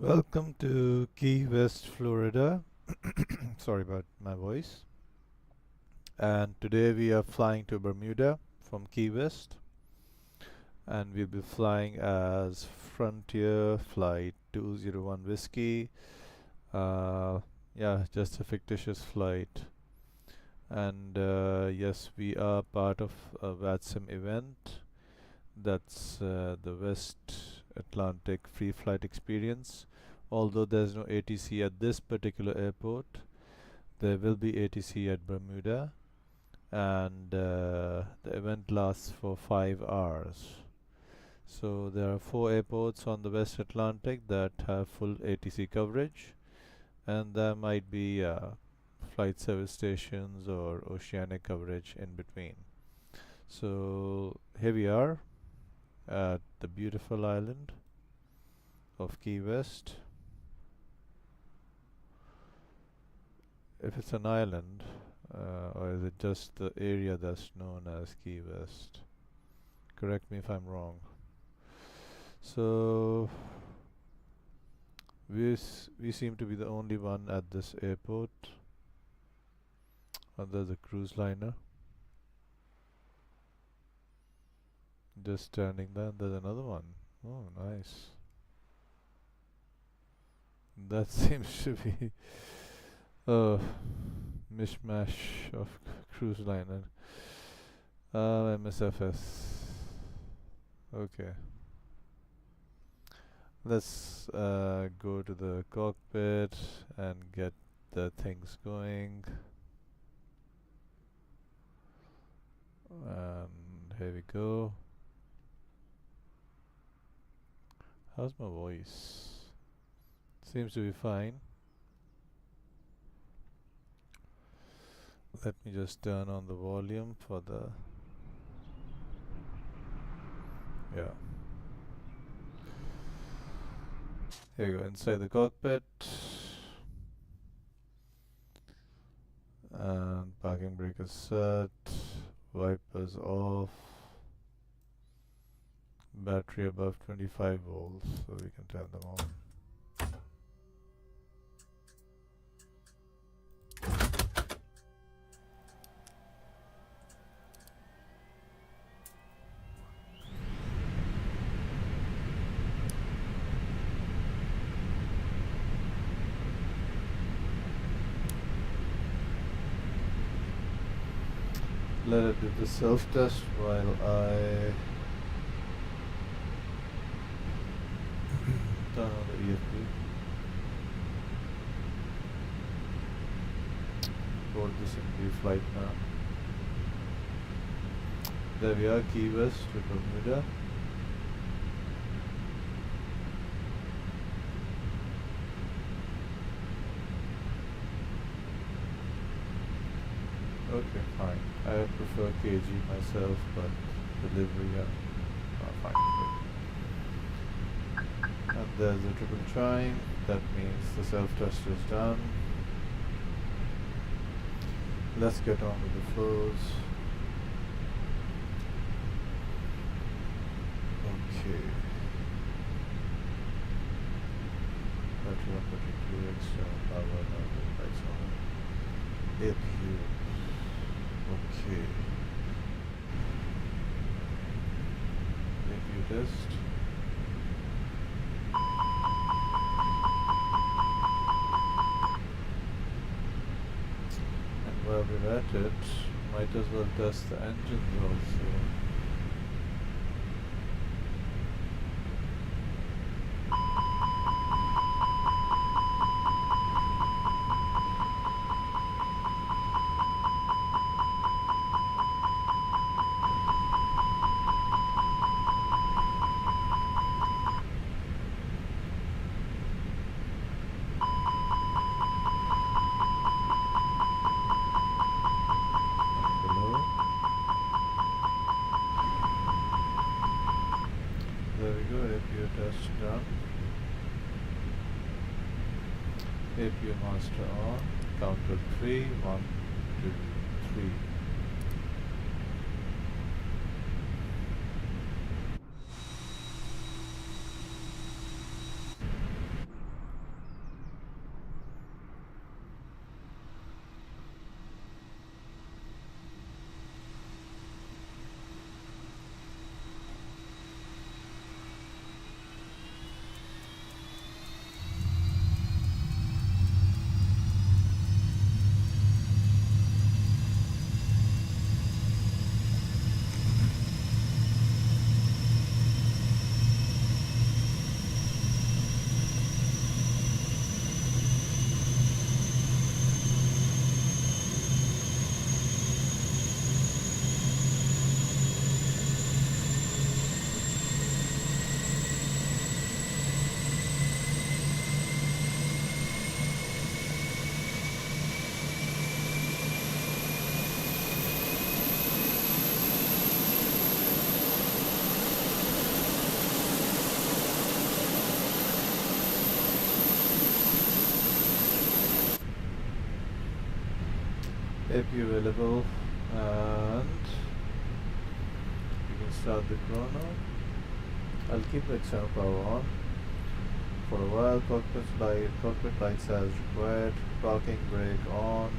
Welcome to Key West, Florida. Sorry about my voice. And today we are flying to Bermuda from Key West, and we'll be flying as Frontier Flight 201 Whiskey. Yeah, just a fictitious flight. And yes, we are part of a Vatsim event. That's the West Atlantic Free Flight Experience. Although there's no ATC at this particular airport, there will be ATC at Bermuda, and the event lasts for 5 hours. So there are 4 airports on the West Atlantic that have full ATC coverage, and there might be flight service stations or oceanic coverage in between. So here we are at the beautiful island of Key West. If it's an island, or is it just the area that's known as Key West? Correct me if I'm wrong. So we seem to be the only one at this airport. There's a cruise liner just standing there. There's another one. Oh, nice. That seems to be a mishmash of cruise liner. MSFS. Okay. Let's go to the cockpit and get the things going. And here we go. How's my voice? Seems to be fine. Let me just turn on the volume for the... Yeah. Here you go, inside the cockpit. And parking brake is set. Wipers off. Battery above 25 volts, so we can turn them on. Let it do the self-test while I turn on the EFP. Board this in flight now. There we are, Key West to Bermuda. Okay, fine. I prefer KG myself, but delivery, fine. Good. And there's a triple chime. That means the self-test is done. Let's get on with the flows. Okay. Battery 132 extra power, now the lights on. APU. Okay. APU test. And while we're at it, might as well test the engines also. There we go, APU test done. APU master on. Counter 3, 1, 2, 3. APU available, and you can start the chrono. I'll keep the external power on for a while. Cockpit lights as required. Parking brake on.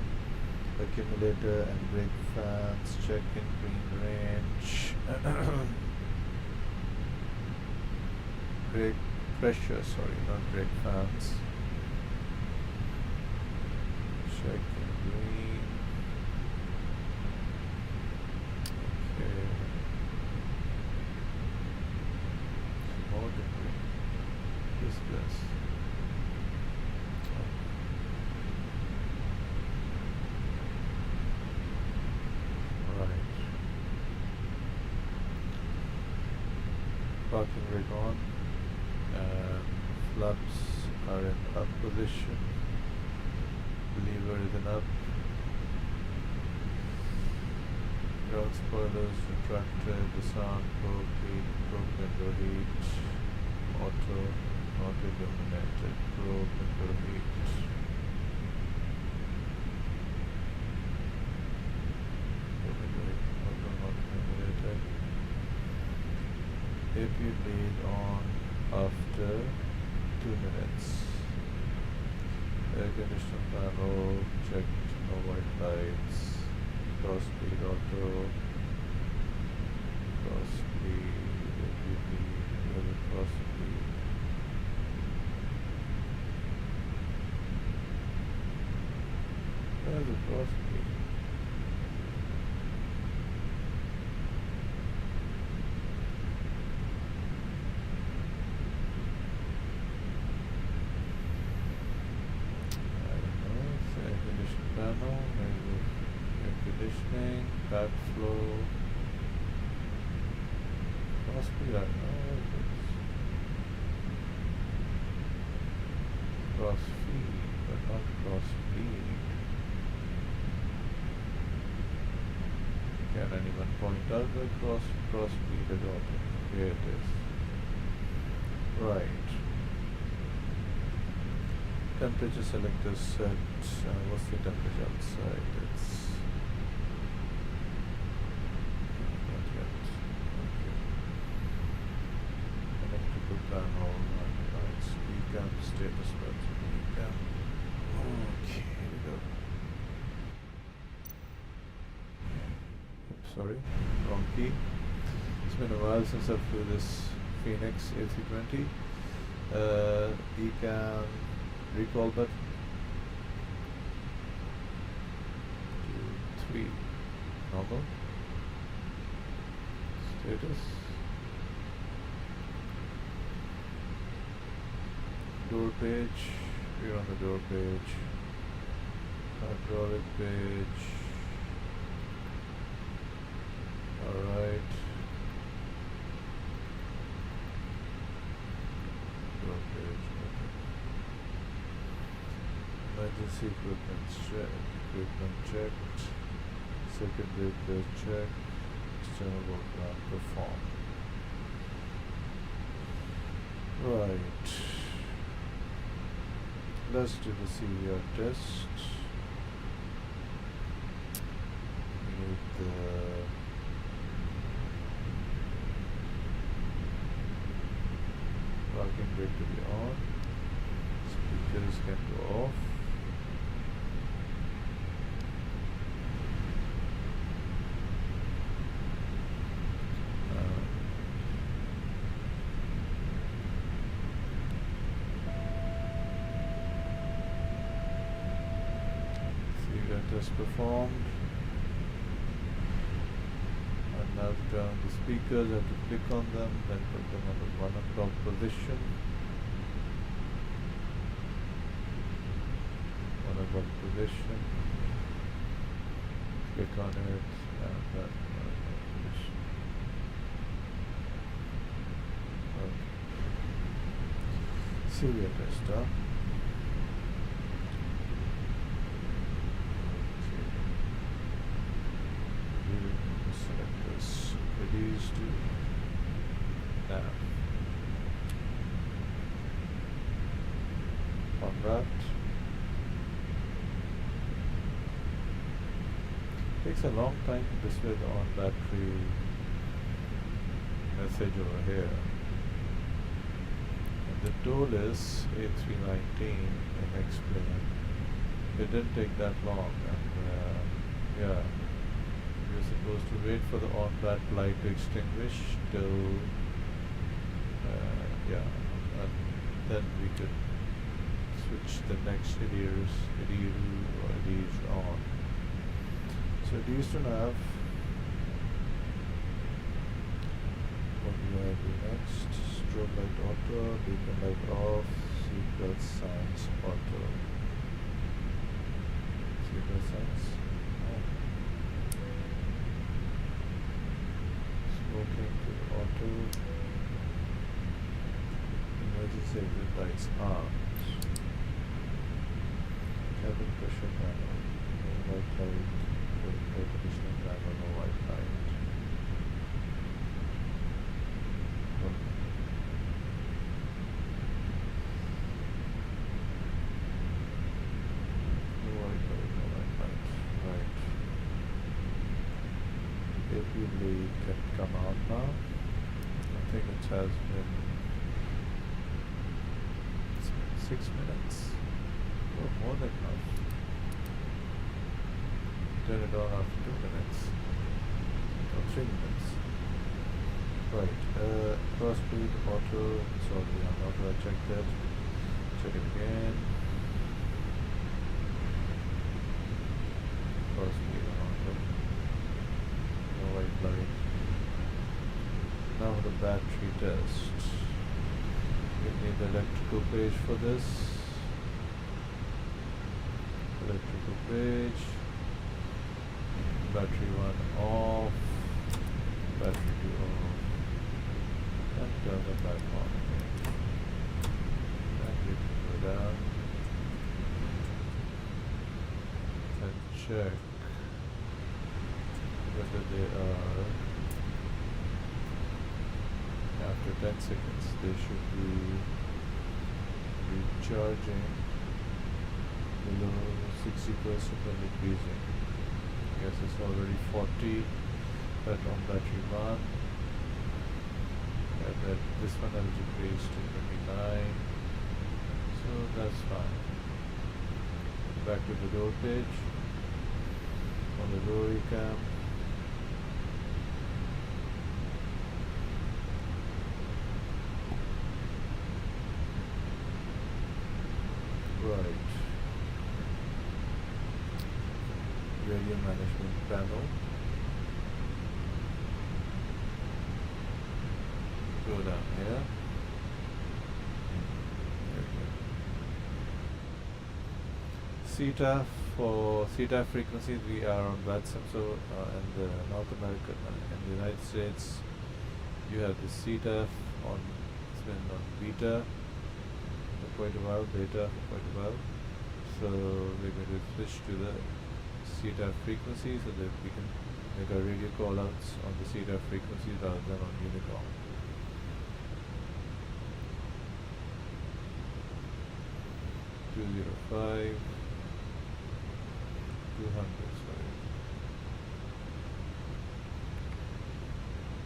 Accumulator and brake fans check in green range. Brake pressure, sorry, not brake fans. Check in green. Okay. More than green. This. Right. Parking brake on. And flaps are in up position. Lever is in up. Ground spoilers retracted. Disarm, probe window heat. Auto not illuminated. Probe window heat. Auto not illuminated. APU lead on after 2 minutes. Air conditioner panel checked, no white lights. Cross speed auto. Cross speed, APU lead, cross speed. Where's the cross speed? flow. Cross speed, I don't know what it is. Cross feed, but not cross speed. Can anyone point out the cross speed at all? Here it is. Right. Temperature selector set. What's the temperature outside? It's not yet. Okay. Electrical panel. Lights. Cam status bar. Cam. Okay. Here we go. Sorry, wrong key. It's been a while since I flew this Phoenix A320. Ecam recall button. 2, 3. Normal. Status. Door page. We're on the door page. Hydraulic page. Alright. Door page. Okay. Emergency equipment checked. Circuit breaker checked. External work plan performed. Right. Let's do the CVR test. We need the parking brake to be on. Speakers can go off. Test performed. And now to turn on the speakers, I have to click on them, then put them on the 1 o'clock position. 1 o'clock position. Click on it, and then 1 o'clock position. Okay. Serial test, huh? Selectors reduced to nav. On that. Takes a long time to display the on battery message over here. And the tool is A319 in explain. It didn't take that long, and yeah. We're supposed to wait for the on-bat light to extinguish till yeah, and then we could switch the next IDIRS on. So it used to have, what do I do next? Strobe light auto, beacon light off, seatbelt signs auto. Seatbelt signs? Smoking to auto. Emergency exit lights armed. Cabin pressure panel. No white light. Air conditioning panel. No white light. No white light. No white light. Right. AP lead can come out now. I think it has been 6 minutes. Oh, more than enough. Turn it on after 2 minutes. Or 3 minutes. Right. Cross speed, auto, it's already on auto. I checked that. Check it again. Cross speed on auto. No white light. Now the battery test. We need the electrical page for this. Electrical page. battery 1 off, battery 2 off, and turn them back on. And you can go down and check whether they are, after 10 seconds, they should be recharging below 60% and increasing. Yes, it's already 40, but on battery 1, and then this one has decreased to 29, so that's fine. Back to the door page, on the door cam. Right. Radio management panel. Go down here. CTAF, for CTAF frequencies we are on Vatsim, so in the North America, in the United States you have the CTAF on, it's been on beta for quite a while, beta for quite a while, so we're going to switch to the CTAF frequency so that we can make our radio call outs on the CTAF frequency rather than on Unicom. .205, 200, sorry.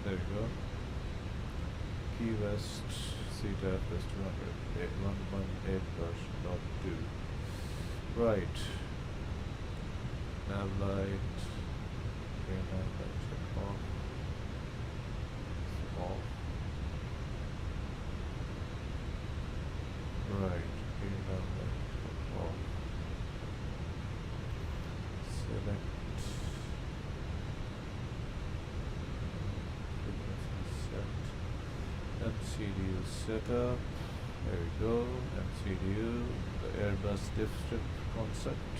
There we go. Key West CTAF is 200, 118.2. Right. Nav light. Okay, nav light check off. Off. Right. Okay, nav light check off. Select. Frequency set. MCDU setup. There we go. MCDU. The Airbus diff strip concept.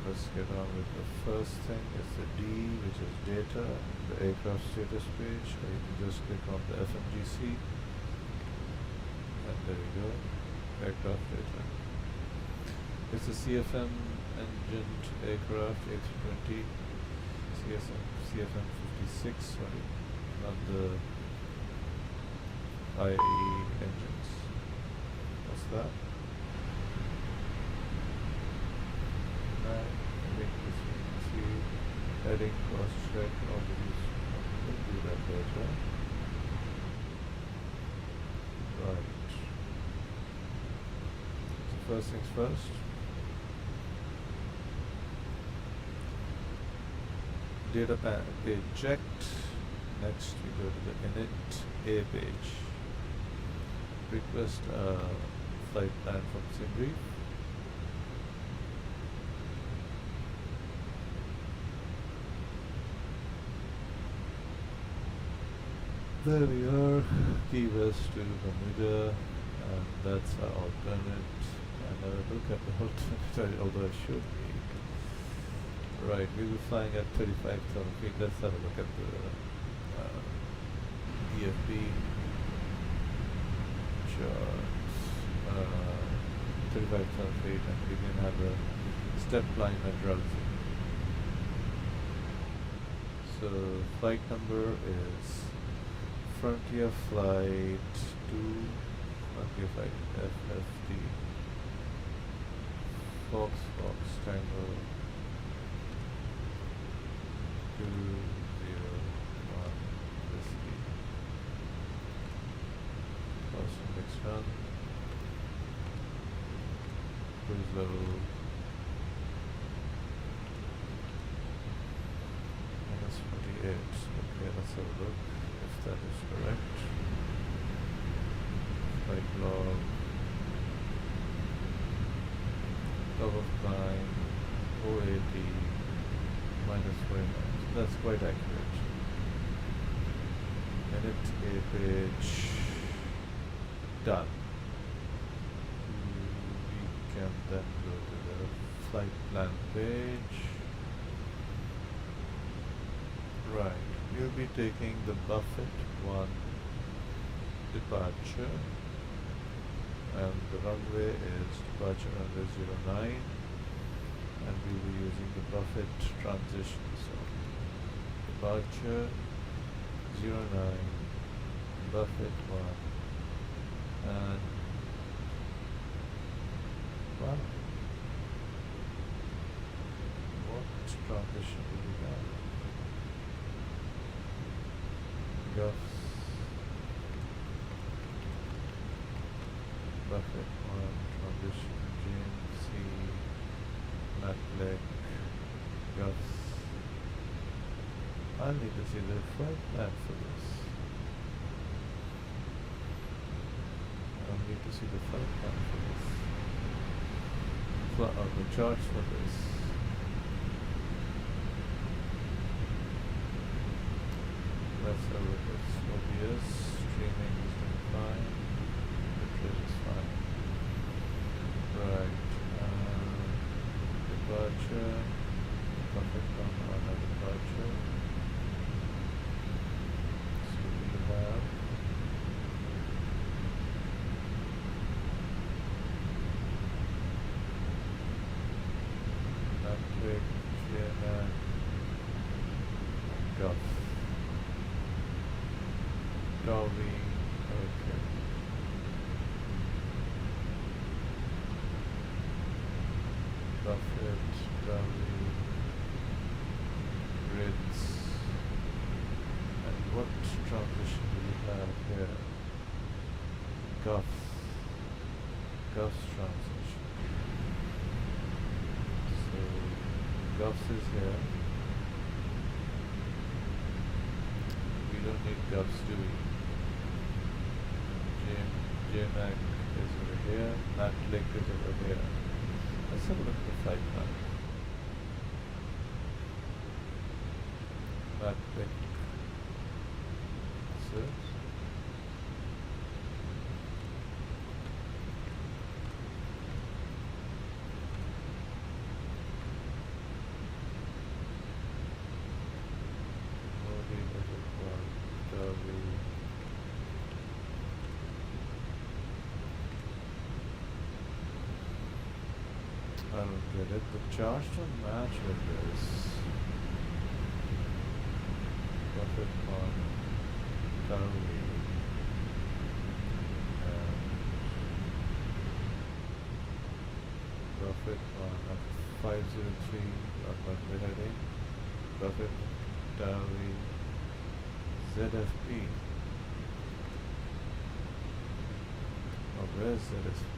Let's get on with the first thing. It's the D, which is data, the aircraft status page. Or you can just click on the FMGC, and there we go, aircraft data. It's a CFM engined aircraft A320, CFM 56, sorry, not the IE engines. What's that? Make this frequency, heading, cross check, all of these. We'll do that later. Right. So first things first. Data page checked. Next we go to the init A page. Request a flight plan from SimBrief. There we are, Key West to Bermuda, and that's our alternate. I never look at the alternate, although I should be. Right, we were flying at 35,000 feet. Let's have a look at the DFB charts. 35,000 feet, and we can have a step line at Routing. So flight number is Frontier Flight 2, Frontier Flight FFT, Fox Tango 201 Whiskey. Crossing next run. Cruise level -48. Okay, let's have a look if that is correct. Flight log, top of climb, 080, -49. So that's quite accurate. Minute A page done. We can then go to the flight plan page. Right, we'll be taking the Buffett 1 departure, and the runway is departure runway 09, and we'll be using the Buffett transition. So departure 09, Buffett 1, and wow, what transition do we have? Guffs, Buffett 1, transition, GMC, Matlick, Guffs. I need to see the flight plan for this. I need to see the flight plan for this. The charts for this. Let's have a look at OBS. Streaming is doing fine. Bitrate is fine. Right. Departure. Buffett on departure. So we have Matlick, GMA, Guff. Dolly, okay. Buffett, Dolly, Ritz, and what transition do we have here? Guff, Guff's transition. So Guff's is here. We don't need Guff's, do we? JMAC is over here, Matlick is over here. Let's have a look at the flight plan. Matlick, this is. Modi, Dolly. I don't get it. The charts don't match with this. Buffett 1, Dolly, and Buffett 1 at 503 on monthly heading. Buffett, Dolly, ZFP. Oh, where's ZSP?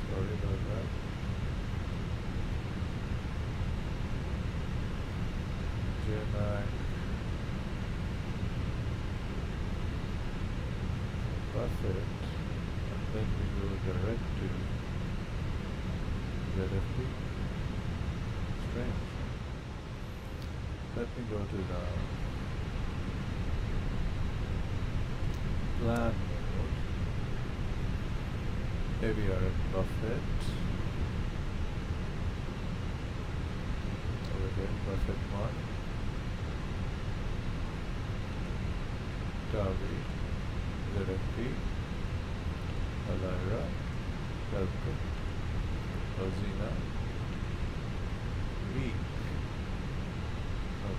Sorry about that. JMAC, Buffett, and then we go direct to ZFP. Strange. Let me go to the plan mode. Here we are at Buffett. Over here, Buffett 1. Tavi, ZFP, Alira, Helco, Rosina, Week,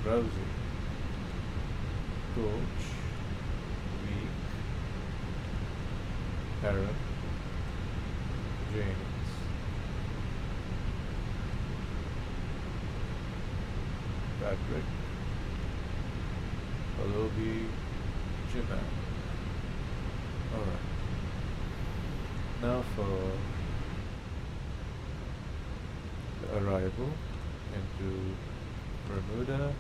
Browsing, Coach, Week, Aaron, James, Patrick, Alobi, Jiman. Alright. Now for the arrival into Bermuda,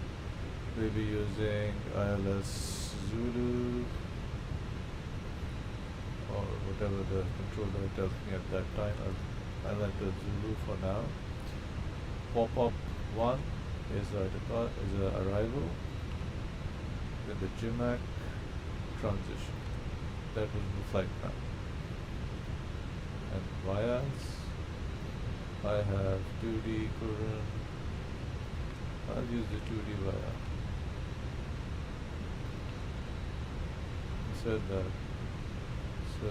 we'll be using ILS Zulu or whatever the controller tells me at that time. I'll enter Zulu for now. Pop-up 1 is the arrival with the JMAC transition. That was the flight plan. And vias. I have 2D current. I'll use the 2D via. I said that. So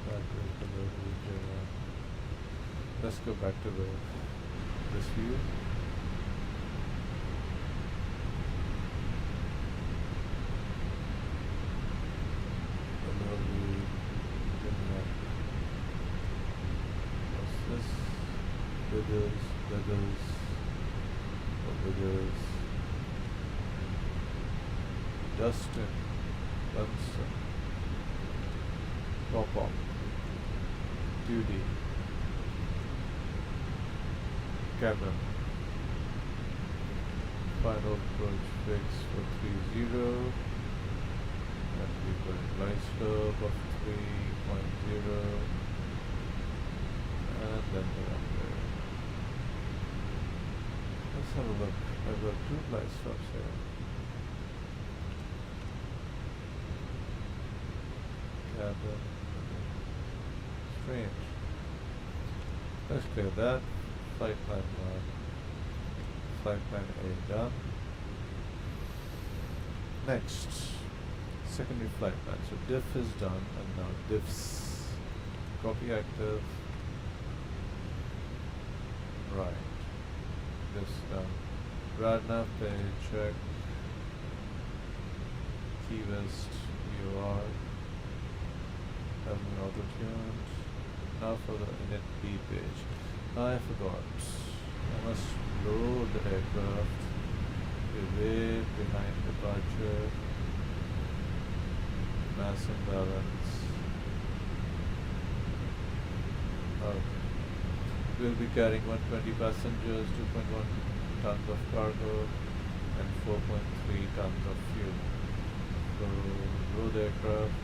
that is the region. Let's go back to this view. What's this? Withers, Dustin, Bunsen, Pop-Up, 2D, Cabin, Final approach fix for 3.0, and we put a glide slope of 3.0, and then the runway. Let's have a look. I've got 2 glide slopes here. Cabin. Strange. Let's clear that. Flight plan 1. Flight plan A done. Next, secondary flight plan. So diff is done, and now diffs. Copy active. Right. This done. Radnav page check. Key West VOR. Having auto-tuned. Now for the init B page. I forgot. I must load the aircraft. We're way behind departure. Mass imbalance. Okay. We'll be carrying 120 passengers, 2.1 tons of cargo, and 4.3 tons of fuel. So load aircraft.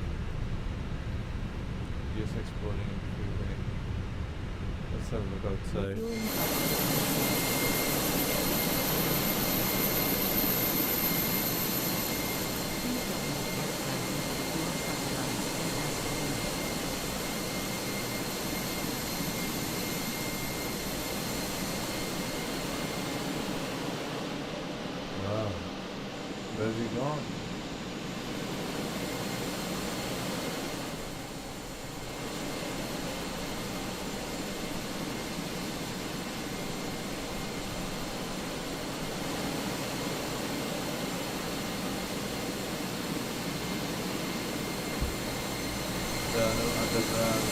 Just exporting and fueling. Let's have a look outside. Wow. Where's he gone? Underground.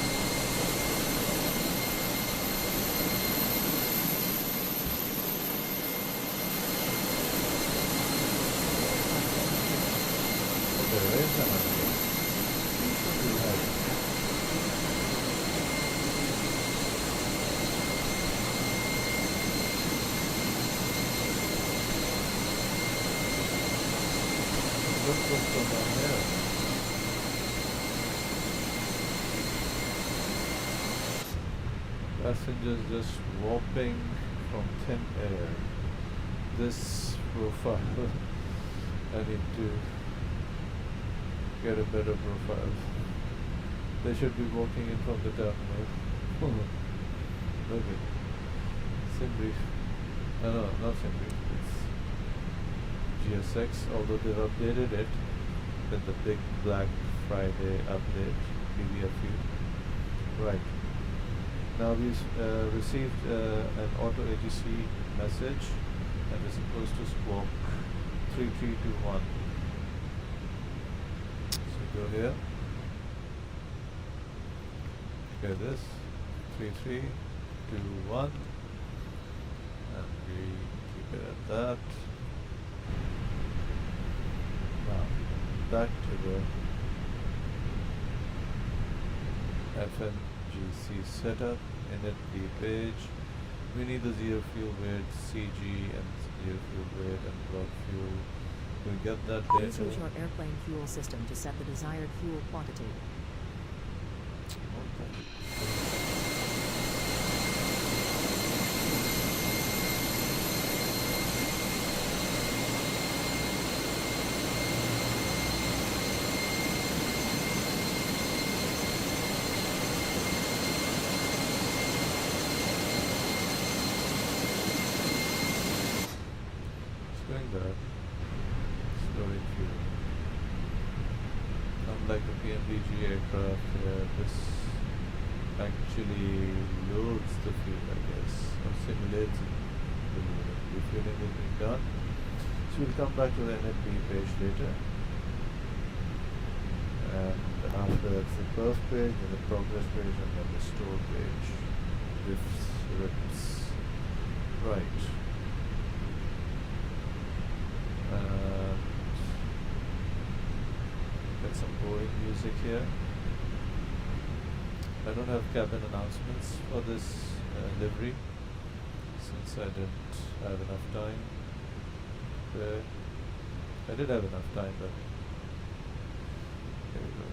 There is another. What's going on there? Passengers just warping from thin air. This profile, I need to get a better profile. They should be walking in from the terminal. Look at Simbrief. No, not Simbrief. It's GSX, although they've updated it with the big Black Friday update, BBFU. Right. Now we received an auto ATC message and we're supposed to squawk 3321. So go here. Okay, this 3321, and we keep it at that. Now back to the FMGC setup, init B page. We need the zero fuel weight, CG, and zero fuel weight and block fuel. We get that data. Please use your airplane fuel system to set the desired fuel quantity. like the PNBG aircraft, this actually loads the fuel, I guess, or simulates it. The refueling is being done. So we'll come back to the NFB page later. And after that's the perf page, and the progress page, and then the store page. Rips. Right. And get some boring music here. I don't have cabin announcements for this livery since I didn't have enough time. I did have enough time, but here we go.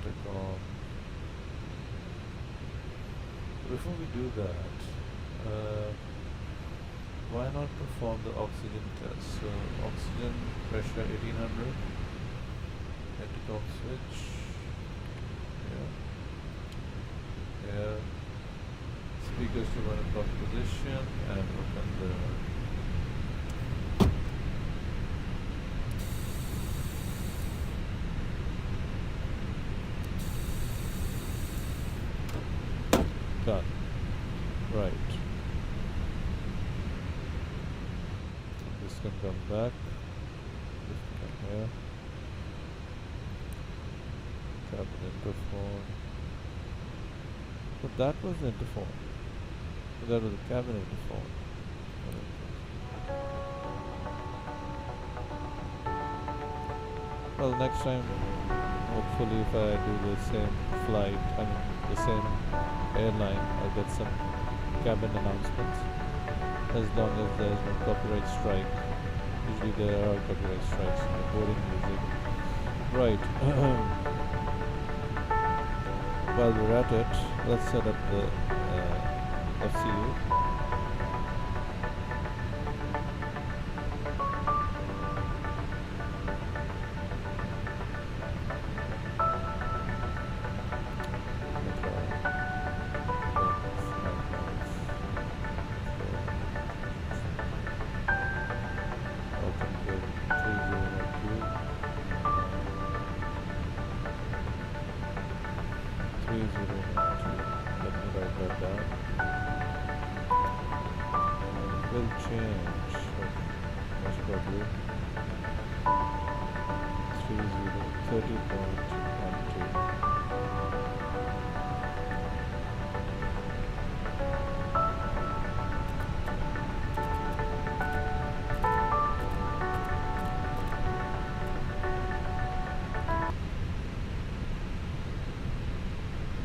Intercom. Before we do that, why not perform the oxygen test? So oxygen pressure 1800. Intercom switch. Yeah. Speakers to 1 o'clock position and open the done. Right. This can come back. This can come here. Cabin interphone. But that was the interphone. That was the cabin interphone. Well, next time, hopefully, if I do the same flight, I mean the same airline, I'll get some cabin announcements. As long as there's no copyright strike. Usually there are copyright strikes in the boarding music. Right. While we're at it, let's set up the FCU.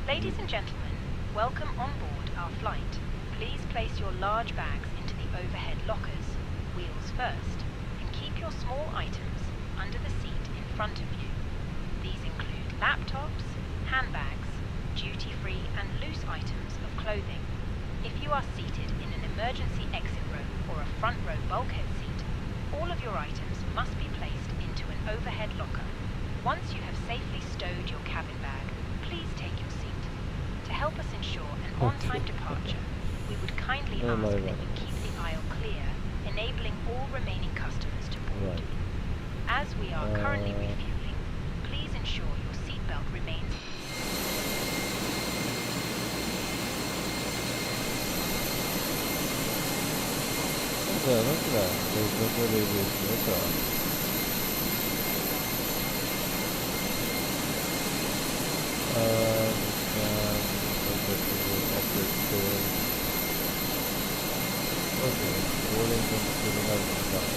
Ladies and gentlemen, welcome on board our flight. Please place your large bags into the overhead lockers, wheels first, and keep your small items under the seat in front of you. These include laptops, handbags, duty-free and loose items of clothing. If you are seated in an emergency exit row or a front row bulkhead seat, all of your items must be placed into an overhead locker. Once you have safely stowed your cabin bag, please take your seat. To help us ensure an on-time departure, we would kindly ask that you keep the aisle clear, enabling all remaining customers to board. Right. As we are currently refueling, please ensure your seatbelt remains. Look at that. There's no aviation aircraft. Okay, boarding and filling have been done.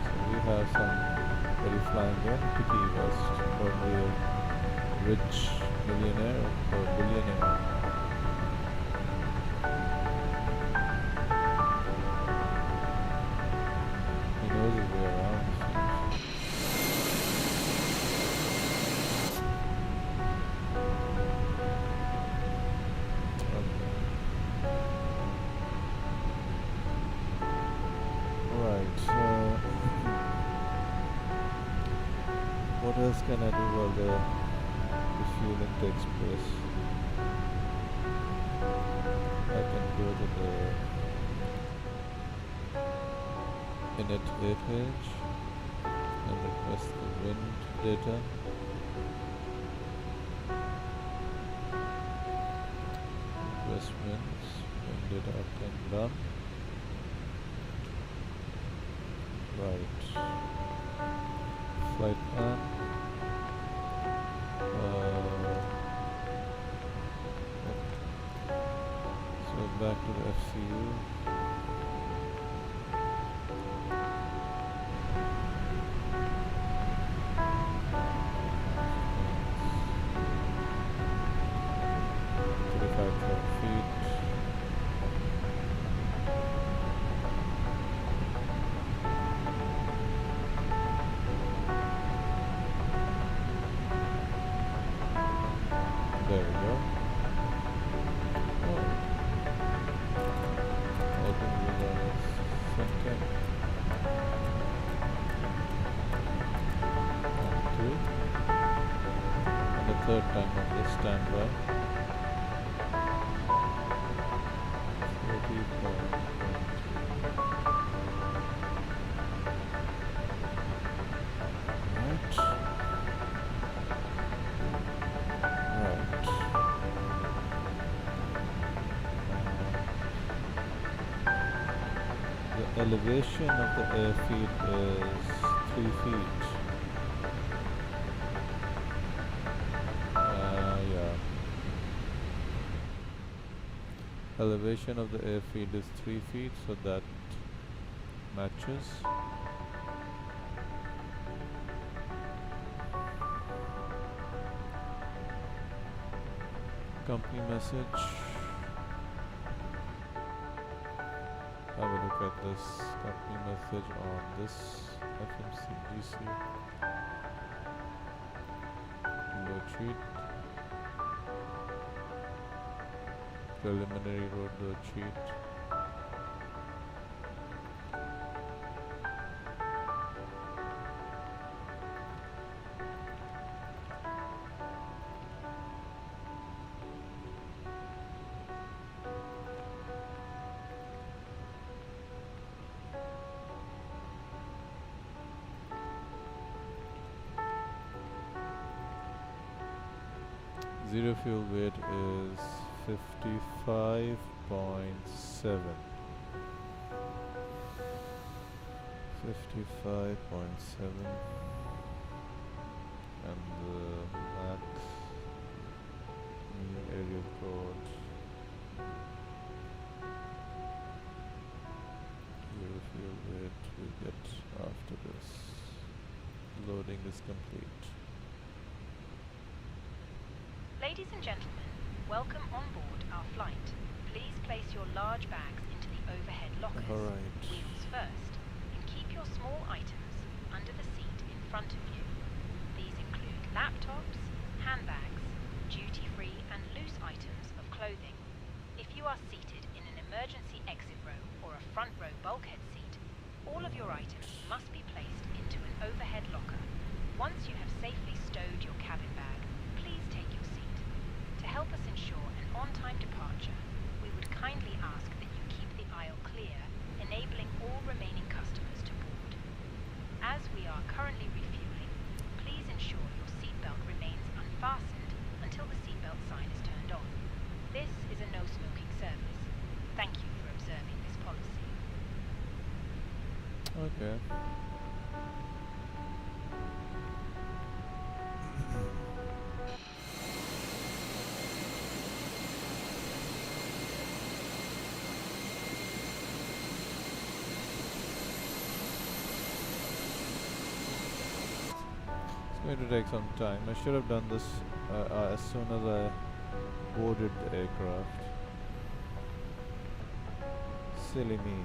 So we have somebody flying in to Key West, probably a rich millionaire or billionaire. He knows his way around. What else can I do while the refueling takes place? I can go to the init APage and request the wind data. Request wind data uptime done. Right. Flight plan. So back to the FCU. There we go. Oh. Open with something. And two. And the third time on this standby. 40.12. The elevation of the airfield is 3 feet. Yeah. Elevation of the airfield is 3 feet, so that matches. Company message. Have a look at this company message on this FMCGC. Load sheet. Preliminary road load sheet. Zero fuel weight is 55.7. 55.7. And the max new area code. Zero fuel weight we get after this. Loading is complete. Ladies and gentlemen, welcome on board our flight. Please place your large bags into the overhead lockers, Alright. wheels first, and keep your small items under the seat in front of you. These include laptops, handbags, duty-free and loose items of clothing. If you are seated in an emergency exit row or a front row bulkhead seat, all of your items must be placed into an overhead locker. Once you have safely stowed your cabin bag, please take your seat. To help us ensure an on-time departure, we would kindly ask that you keep the aisle clear, enabling all remaining customers to board. As we are currently refueling, please ensure your seatbelt remains unfastened until the seatbelt sign is turned on. This is a no-smoking service. Thank you for observing this policy. Okay. It's going to take some time. I should have done this as soon as I boarded the aircraft. Silly me.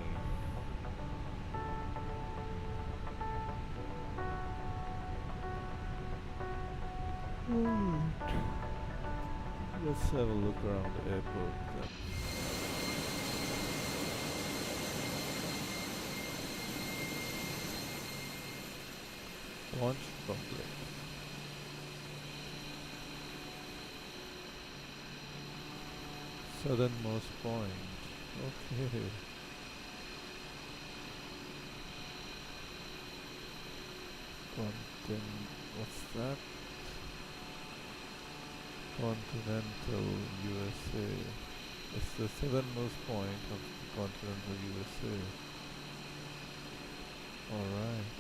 Let's have a look around the airport then. Launch complete. Southernmost point. Okay. What's that? Continental USA. It's the southernmost point of the continental USA. Alright.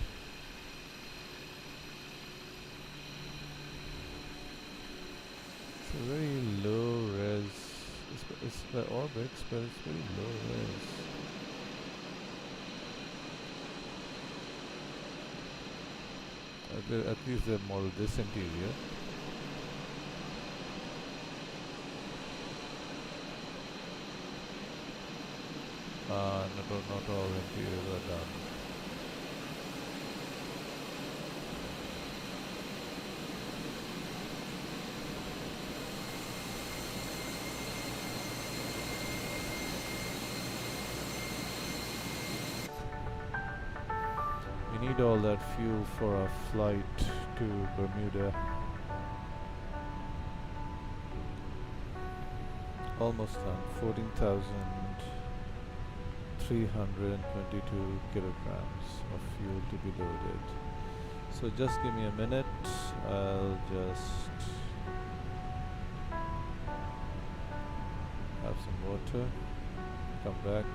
It's a very low res. It's by orbits, but it's very low res. At least they modeled this interior. Not all interiors are done. We need all that fuel for our flight to Bermuda. Almost done. 14,322 kilograms of fuel to be loaded. So just give me a minute. I'll just have some water. Come back.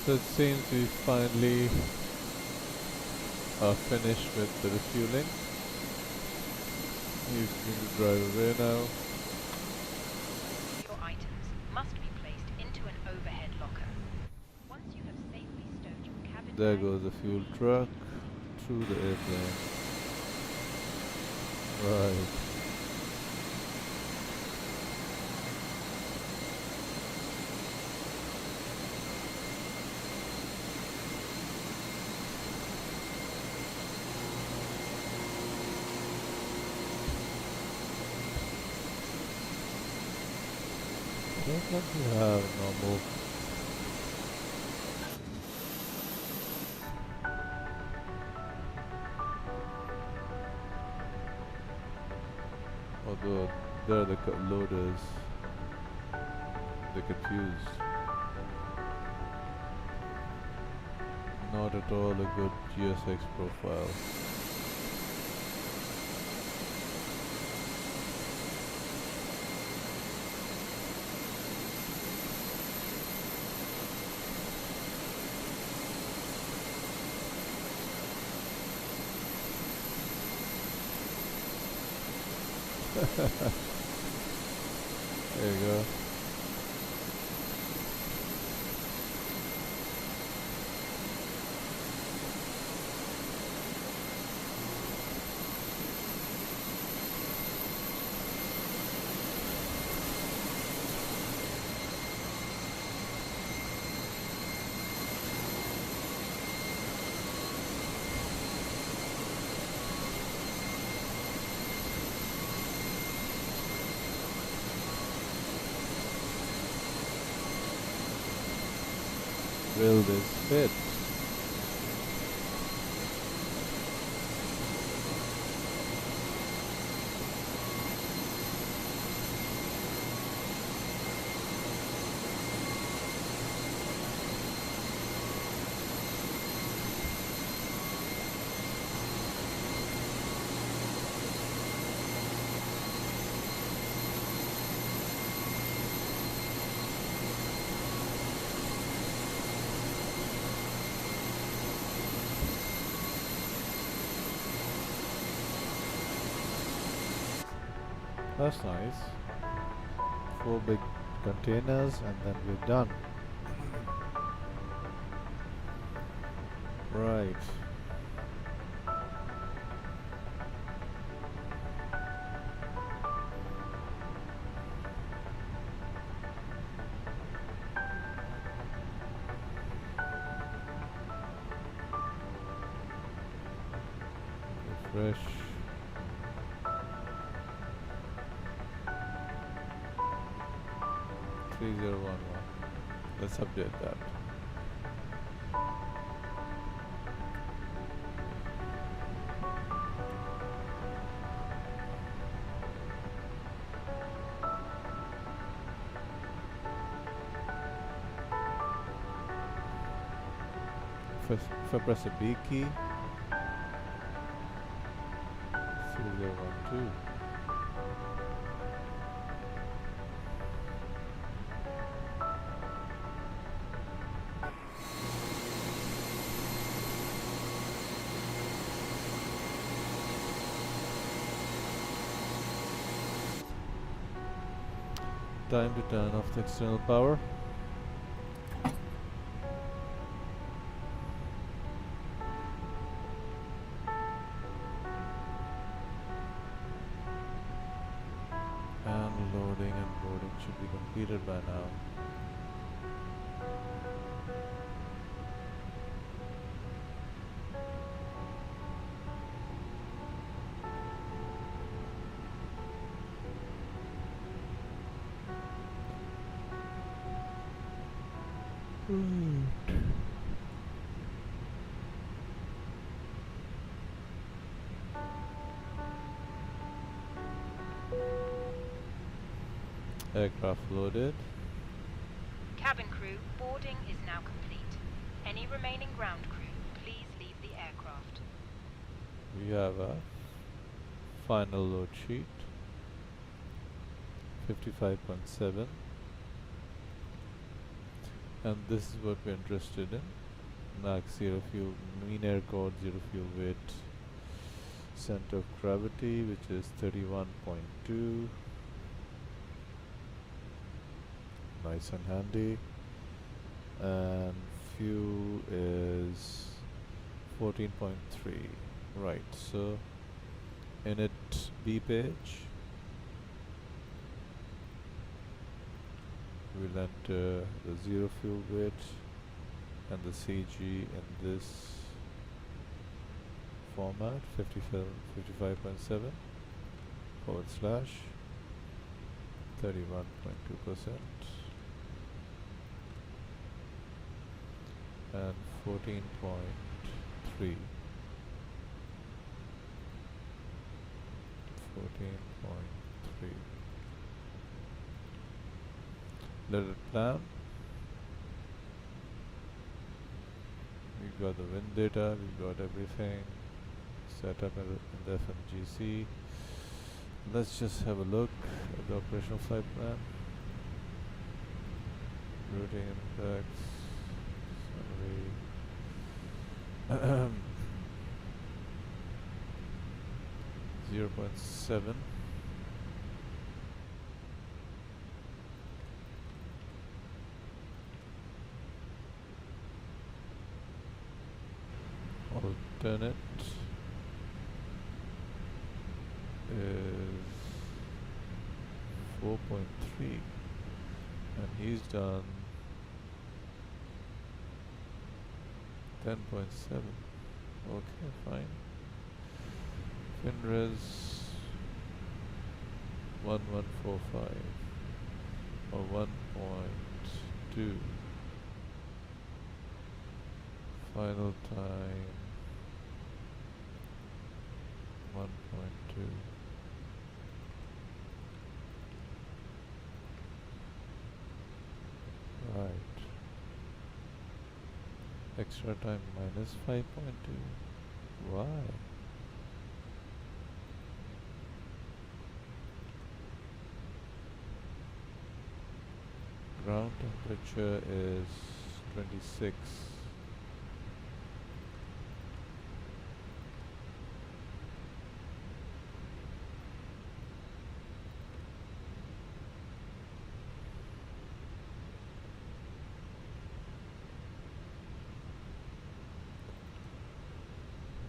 So it seems we finally are finished with the refueling. You can drive away now. Your items must be placed into an overhead locker. Once you have safely stowed your cabin There bag, goes the fuel truck through the airplane. Right. Don't let me have normal. Although they're the loaders, they're confused. Not at all a good GSX profile. There you go. drill this bit. That's nice. 4 big containers and then we're done. Right. Refresh. Let's update that. If I press a B key, 3012. Time to turn off the external power. And loading and boarding should be completed by now. Aircraft loaded. Cabin crew, boarding is now complete. Any remaining ground crew, please leave the aircraft. We have a final load sheet. 55.7. And this is what we're interested in. Max 0 fuel, mean air code, 0 fuel weight, center of gravity, which is 31.2. Nice and handy. And fuel is 14.3. Right, so init B page, we'll enter the 0 fuel weight and the CG in this format, 55.7 / 31.2% and 14.3. 14.3. Let it plan. We've got the wind data, we've got everything set up in the FMGC. Let's just have a look at the operational flight plan. Routing impacts, summary. 0.7. Alternate is 4.3 and he's done 10.7. Okay, fine. FinRes 1145 or 1.2. Final time 1.2. Right. Extra time minus 5.2. Why? Ground temperature is 26.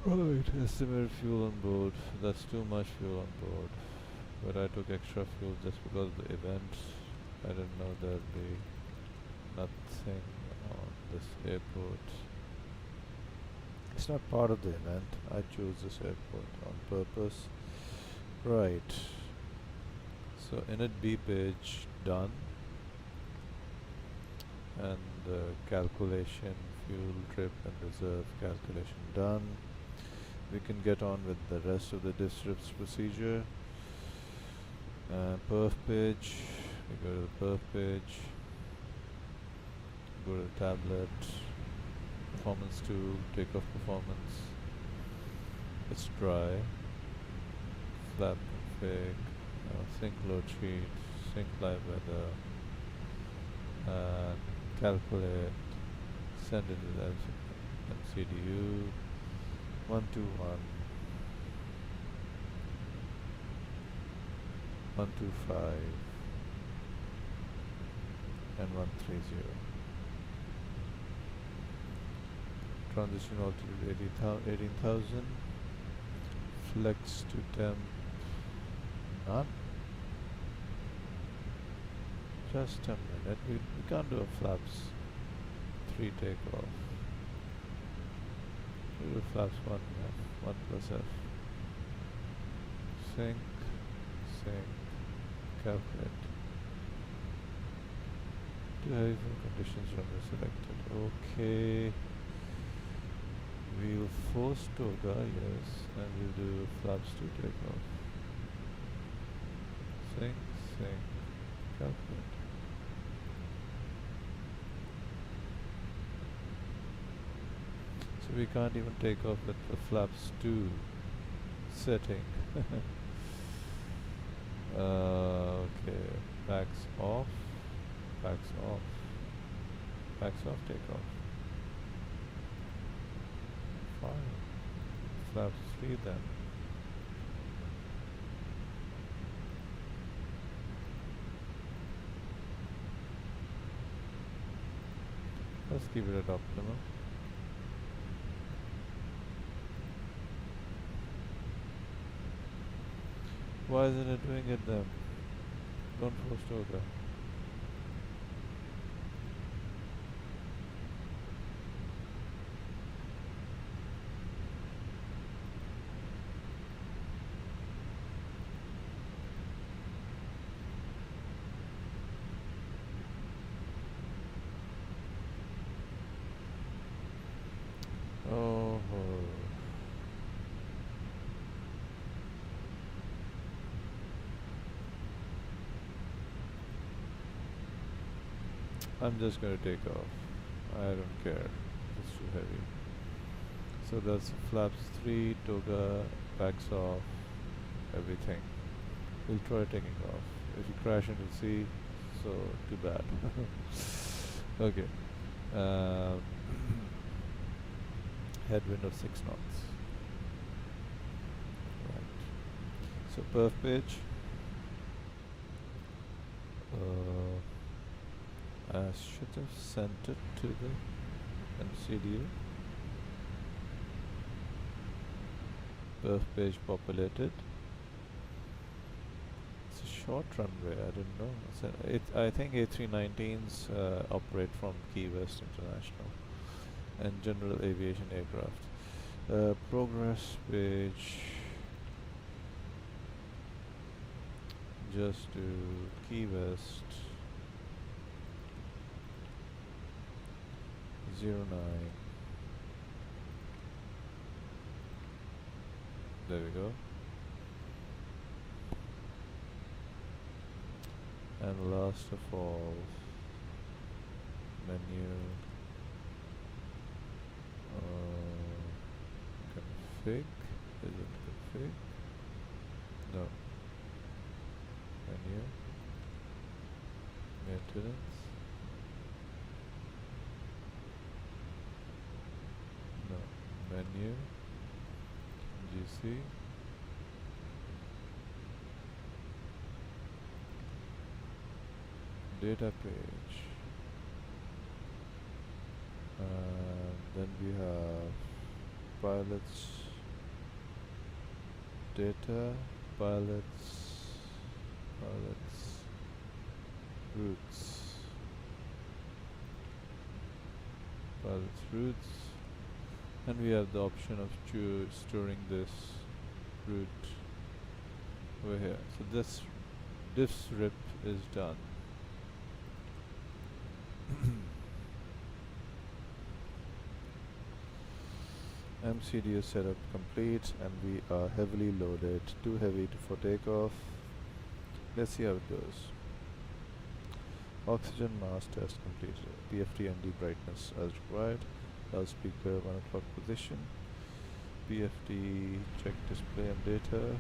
Right, estimated fuel on board. That's too much fuel on board. But I took extra fuel just because of the event. I didn't know there'd be nothing on this airport. It's not part of the event. I chose this airport on purpose. Right. So init B page done. And calculation, fuel, trip and reserve calculation done. We can get on with the rest of the districts procedure. Perf page, we go to the perf page, go to the tablet, performance tool, takeoff performance, it's dry, flap config, sync load sheet, sync live weather, and calculate, send it to the MCDU, 121, 125, and 130. Transition altitude 18,000. Flex to temp. None. Just a minute. We can't do a flaps 3 takeoff. We do flaps 1 F, 1 plus F. Sync, calculate. Do heavy conditions runway selected. Okay. We'll force toga, yes, and we'll do flaps 2 takeoff. Sync, calculate. So we can't even take off with the flaps 2 setting. Okay, backs off, takeoff. Fine. Flaps 3 then. Let's keep it at optimum. Why isn't it doing it then? Don't force toga. Oh. I'm just going to take off. I don't care. It's too heavy. So that's flaps 3, toga, backs off, everything. We'll try taking off. If you crash into sea, so too bad. Okay. Headwind of 6 knots. Right. So perf page. I should have sent it to the MCDU. Perf page populated. It's a short runway. I didn't know. I think A319s operate from Key West International and general aviation aircraft. Progress page. Just to Key West 09. There we go. And last of all, menu, config. Is it config? No. Menu, maintenance. No. Menu, GC. Data page, and then we have pilots, data, pilots, routes, routes, and we have the option of storing this route over here. So this rip is done. MCDU setup complete, and we are heavily loaded, too heavy for takeoff. Let's see how it goes. Oxygen mask test completed. PFT ND brightness as required. Loudspeaker 1 o'clock position. PFT check display and data.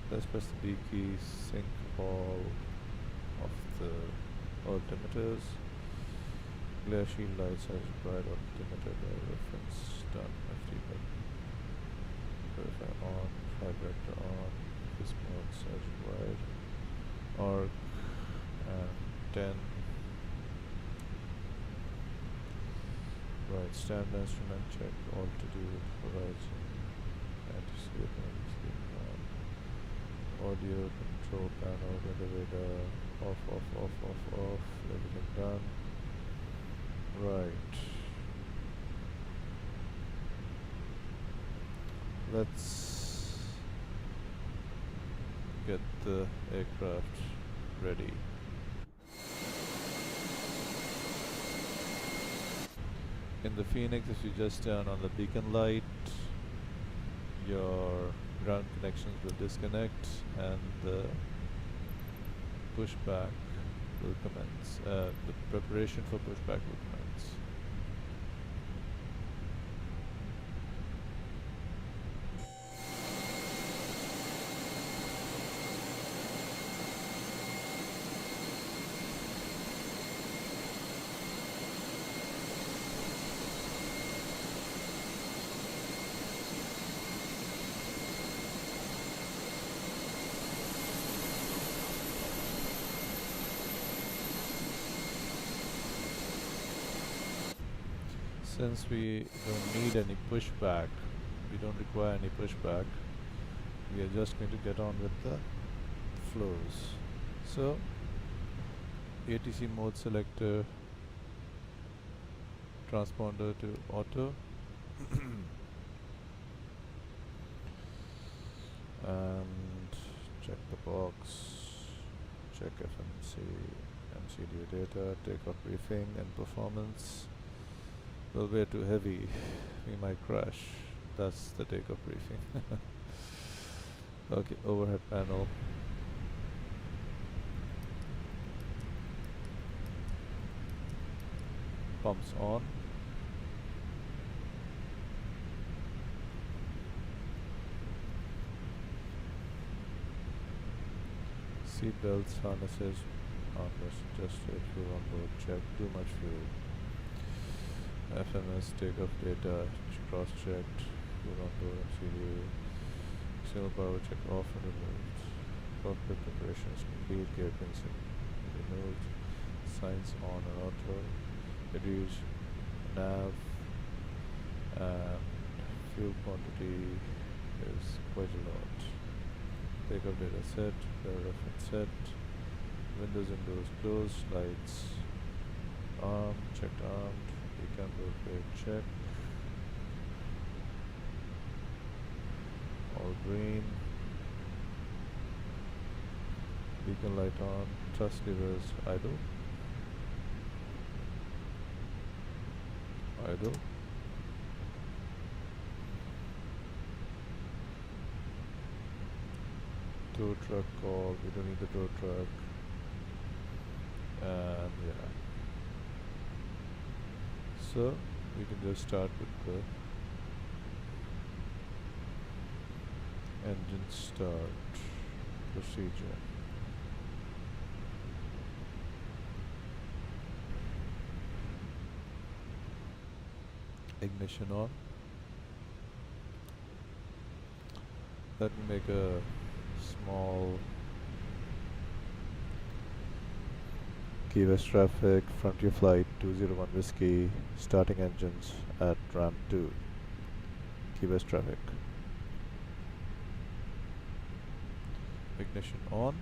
Let's press the B key, sync all of the altimeters. Glare shield lights as required, altimeter by reference done. FT button. Verify on, flight director on, FIS modes as required. Arc and 10. Right, stand instrument check, altitude, horizon, anti-skip, audio control panel, weather radar, off, everything done. Right. Let's get the aircraft ready. In the Phoenix, if you just turn on the beacon light, your ground connections will disconnect and the pushback will commence. The preparation for pushback will commence. Since we don't need any pushback, we don't require any pushback, we are just going to get on with the flows. So, ATC mode selector, transponder to auto, and check the box, check FMC, MCDU data, takeoff briefing and performance. Well, we're too heavy, we might crash. That's the takeoff briefing. Okay, overhead panel. Pumps on. Seat belts, harnesses, armrest adjusted, fuel on board check, too much fuel. FMS takeoff data cross-checked, fuel on board MCDU, signal power check off and removed, cockpit preparations complete, gear pins removed, signs on and auto, reduce nav, and fuel quantity is quite a lot. Takeoff data set, reference set, windows and doors closed, lights armed, checked armed, beacon roadway check, all green, beacon light on, thrust levers idle, tow truck call. We don't need the tow truck. And yeah. So we can just start with the engine start procedure. Ignition on. Let me make a small Key West traffic, Frontier Flight 201 Whiskey, starting engines at ramp 2. Key West traffic. Ignition on.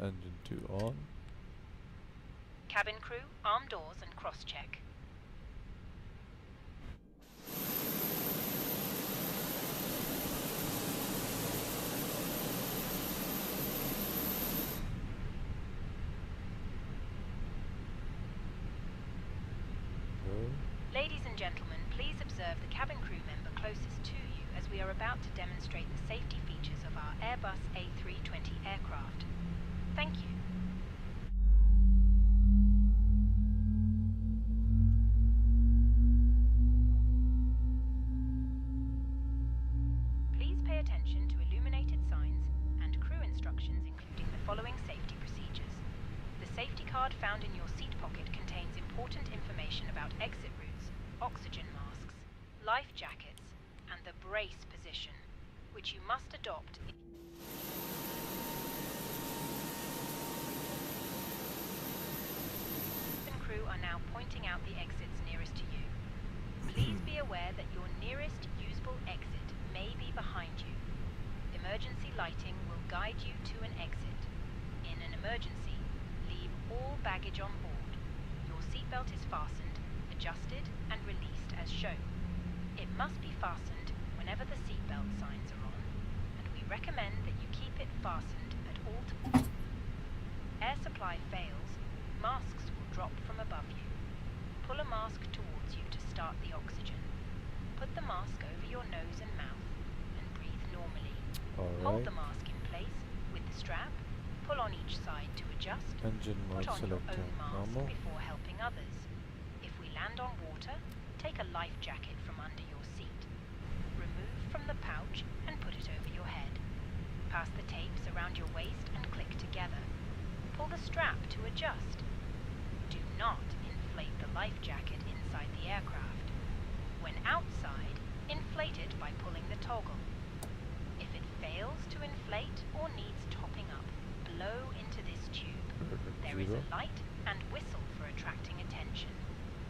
Engine 2 on. Cabin crew, arm doors and cross-check. Go. Ladies and gentlemen, please observe the cabin crew member closest to you as we are about to demonstrate the safety features of our Airbus A320 aircraft. Thank you. Please pay attention to illuminated signs and crew instructions, including the following safety procedures. The safety card found in your seat pocket contains important information about exit routes, oxygen masks, life jackets, and the brace position, which you must adopt. Cabin crew are now pointing out the exits nearest to you. Please be aware that your nearest usable exit may be behind you. Emergency lighting will guide you to an exit. In an emergency, leave all baggage on board. Your seatbelt is fastened, adjusted, and released as shown. It must be fastened whenever the seatbelt signs are on, and we recommend that you keep it fastened at all times. Air supply fails, masks will drop from above you. Pull a mask towards you to start the oxygen. Put the mask over your nose and mouth and breathe normally. Hold the mask in place with the strap. Pull on each side to adjust. Engine mode Put on your selecting own mask normal. before helping others. If we land on water, take a life jacket from under your seat. Remove from the pouch and put it over your head. Pass the tapes around your waist and click together. Pull the strap to adjust. Do not inflate the life jacket inside the aircraft. When outside, inflate it by pulling the toggle. If it fails to inflate or needs topping up, blow into this tube. There is a light and whistle for attracting attention.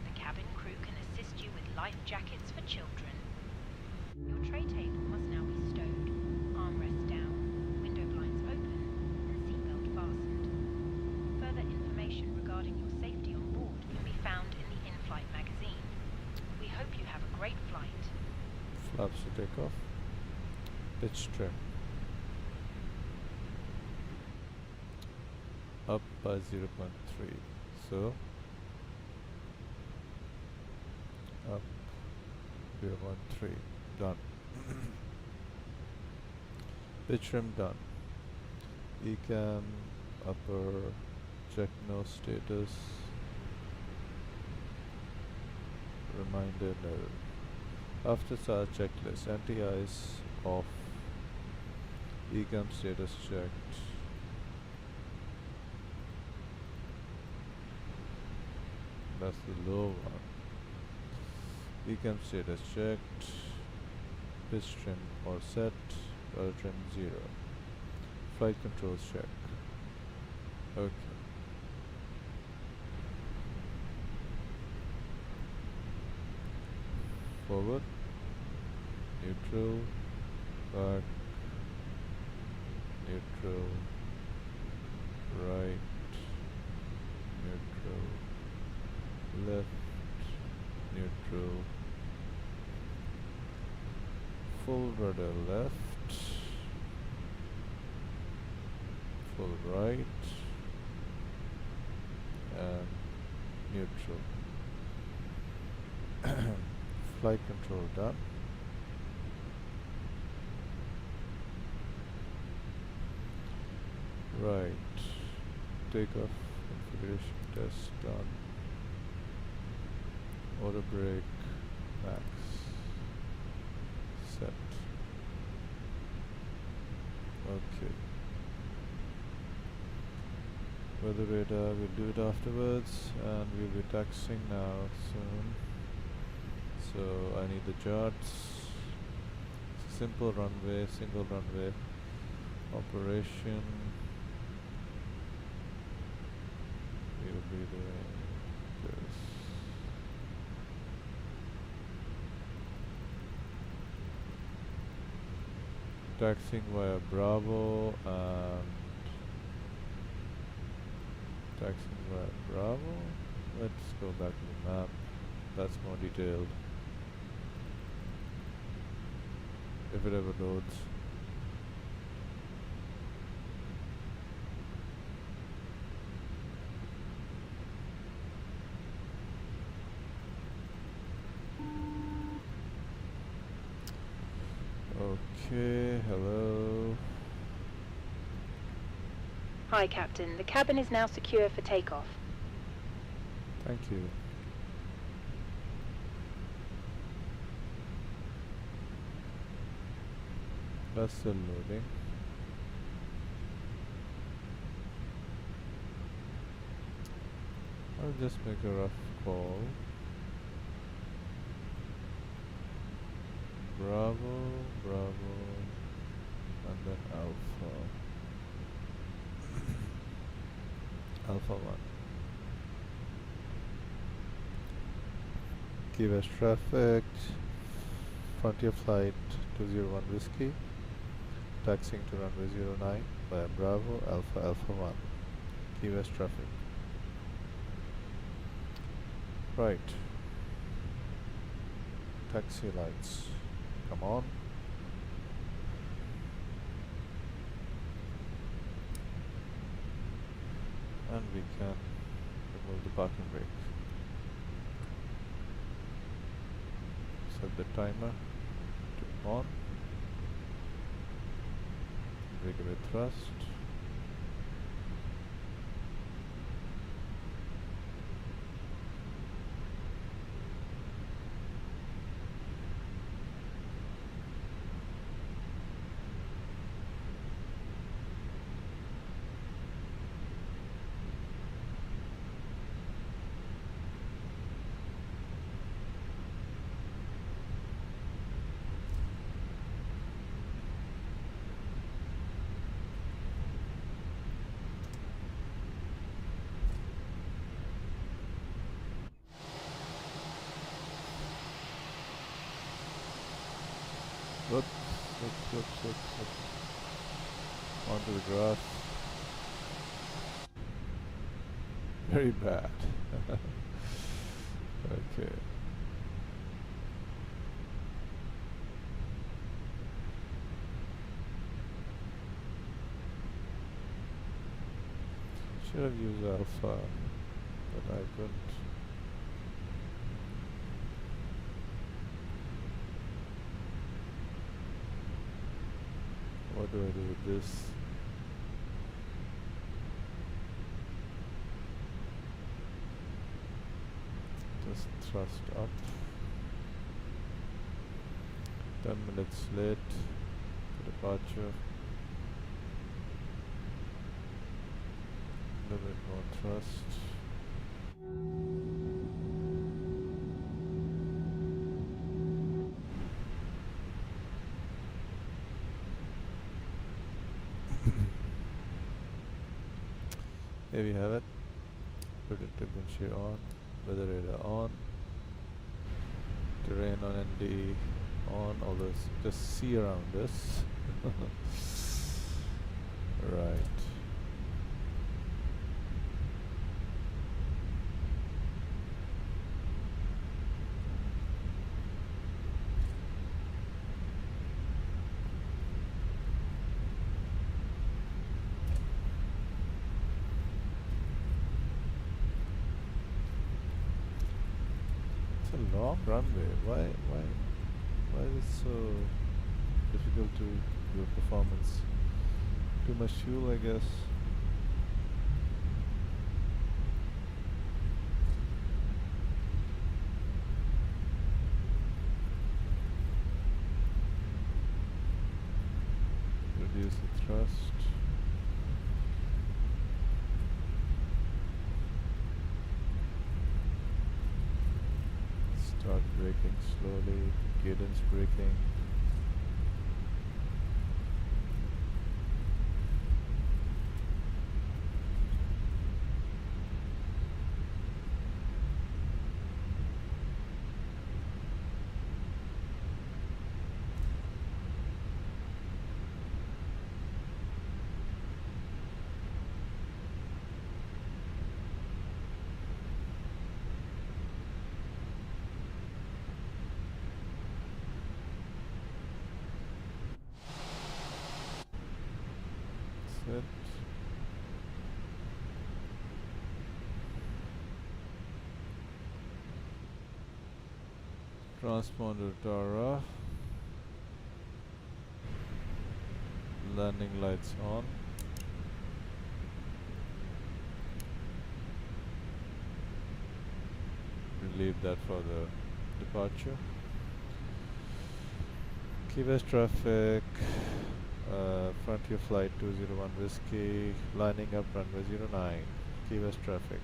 The cabin crew can assist you with life jackets for children. Your tray table must now be stowed, armrest down, window blinds open, and seatbelt fastened. Further information regarding your safety on board can be found in the in-flight magazine. We hope you have a great flight. Flaps to take off. Pitch trim. Up by 0.3. So up 0.3. Done. Pitch trim done. Ecam upper, check no status. Reminder no. After start checklist, anti-ice off. Ecam status checked. That's the low one. Ecam status checked. Pitch trim or set. Rudder trim 0. Flight controls check. Okay. Forward. Neutral. Back. Neutral. Right. Neutral. Left. Neutral. Full rudder left. Full right. And neutral. Flight control done. Right. Takeoff configuration test done. Auto brake max set. Okay. Weather radar, we'll do it afterwards, and we'll be taxiing now soon. So I need the charts. Simple runway, single runway operation. We will be doing this. Taxiing via Bravo and taxiing via Bravo. Let's go back to the map. That's more detailed. If it ever loads. Okay, hello. Hi, Captain. The cabin is now secure for takeoff. Thank you. That's still loading. I'll just make a rough call. Bravo, Bravo, and then Alpha. Alpha 1. Key West traffic. Frontier flight 201 Whiskey. Taxiing to runway 09 via Bravo, Alpha, Alpha 1. Key West traffic. Right. Taxi lights. Come on. And we can remove the parking brake. Set the timer to on. Breakaway thrust. Whoops. Onto the grass. Very bad. Okay. Should have used Alpha, but I couldn't. What do I do with this? Just thrust up. 10 minutes late for departure. A little bit more thrust. Here we have it. Predictive windshield on, weather radar on, terrain on ND on, all this. Just see around us. Right. It's a long runway. Why is it so difficult to do performance? Too much fuel, I guess. Reduce the thrust. Start braking slowly, cadence braking. That's it. Transponder Tara. Landing lights on. We'll leave that for the departure. Key West traffic. Frontier flight 201 Whiskey. Lining up runway 09. Key West traffic.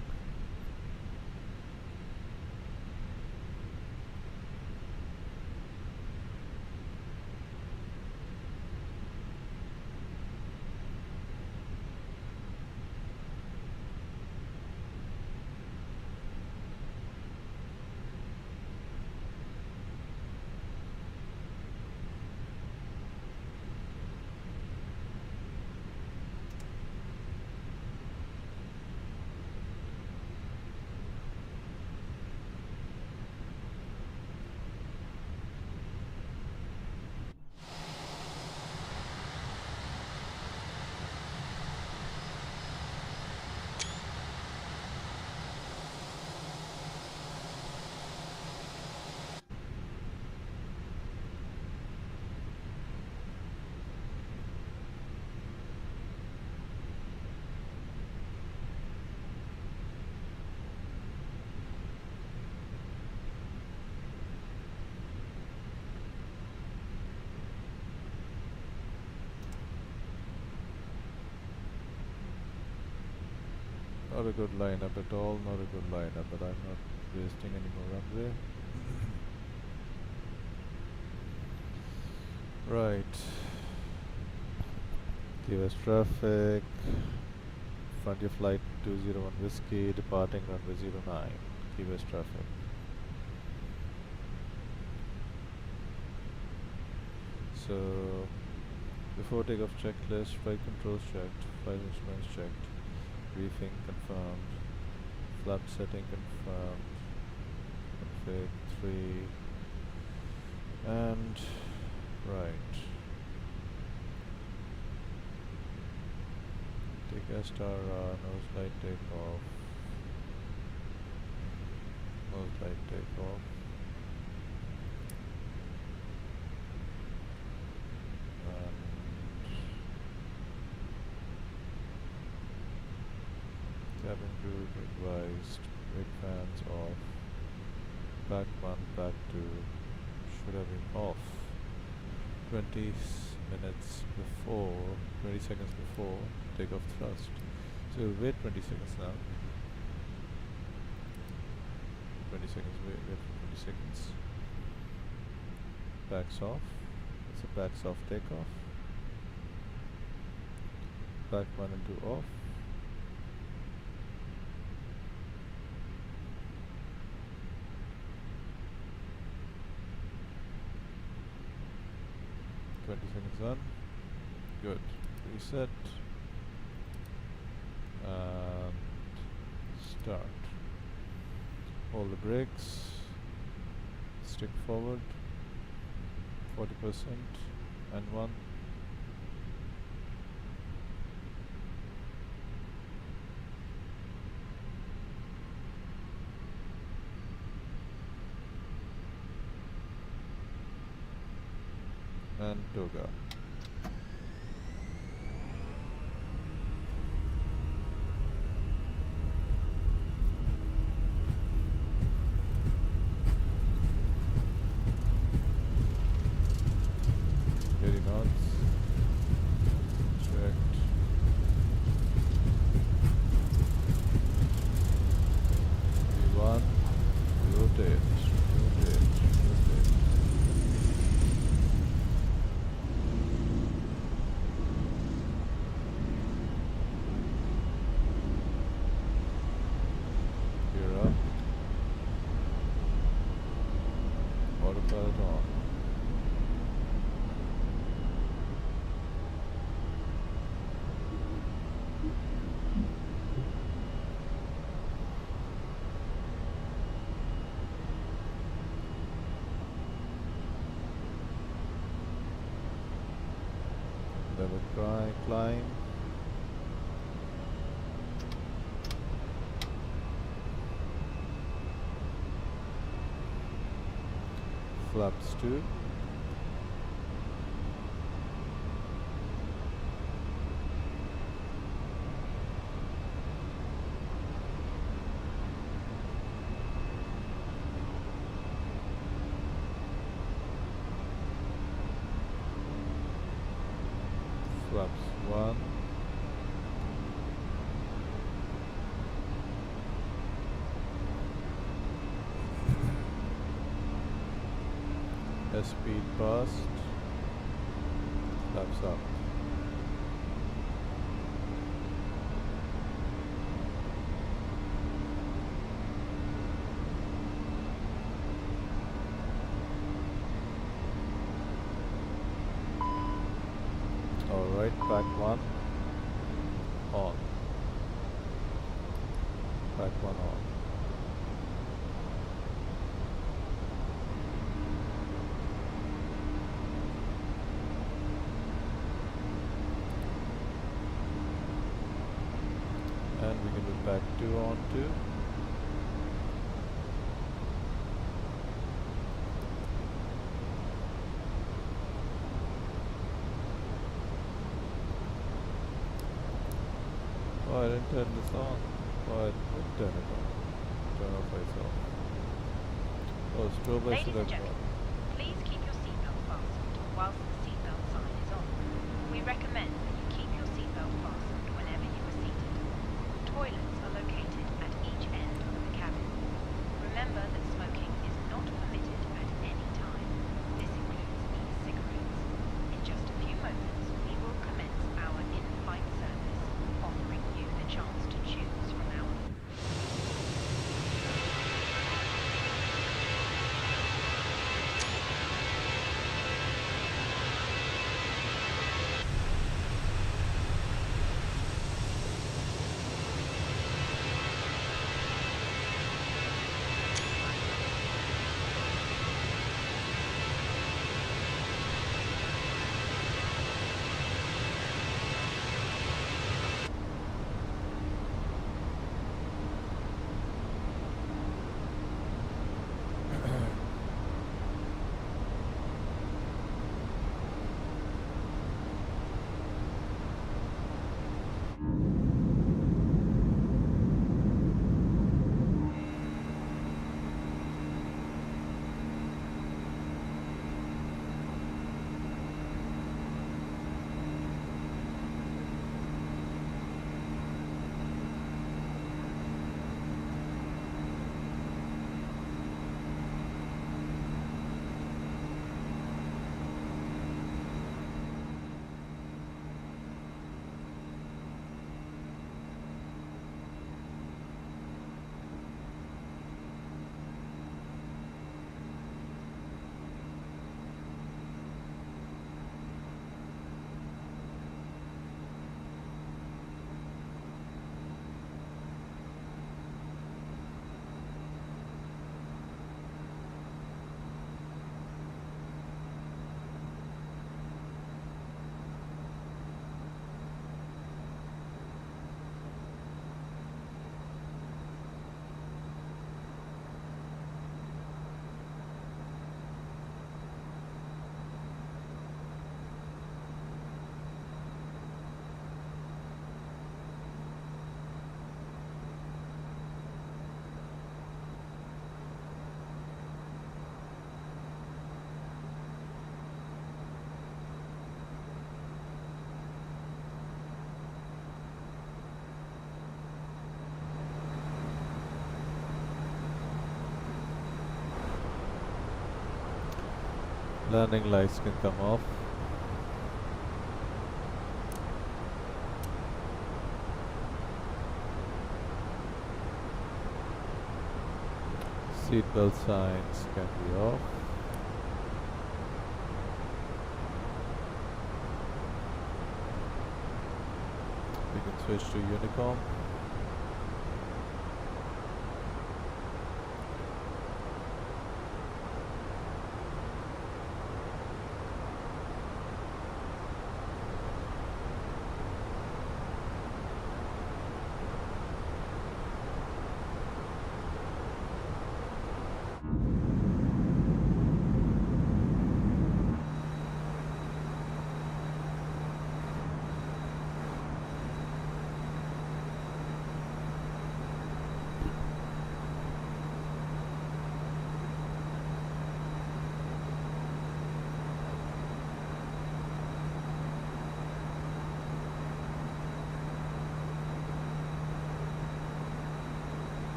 Not a good lineup at all, not a good lineup, but I'm not wasting any more runway. Right. Key West traffic. Frontier flight 201 Whiskey, departing runway 09. Key West traffic. So, before takeoff checklist, flight controls checked, flight instruments checked. Briefing confirmed, flap setting confirmed, config 3, and right. Take star nose light takeoff, nose light takeoff. Cabin crew advised, brake fans off, back 1, back 2 should have been off 20 seconds before takeoff thrust. So we'll wait 20 seconds now. 20 seconds, wait for 20 seconds. Backs off, it's a backs off takeoff. Back 1 and 2 off. Seconds on. Good. Reset. And start. Hold the brakes. Stick forward. 40% and 1. And toga. Heading knots. have a climb. Flaps 2. Flaps 1. Speed past. Flaps up. Alright, back 1 on. Back 1 on. And we can do back 2 on 2. Oh, I didn't turn this on. Oh, I did turn it on. Turn off myself. Oh, strobe I Ladies should and have gentlemen, gone. please keep your seatbelt fastened whilst the seatbelt sign is on. We recommend that you keep your seatbelt fastened whenever you are seated. Toilets are located at each end of the cabin. Remember that smoking is not permitted at any time. This includes e-cigarettes. In just a few moments, we will commence our in-flight service, offering you the chance to choose from our Landing lights can come off. Seatbelt signs can be off. We can switch to Unicom.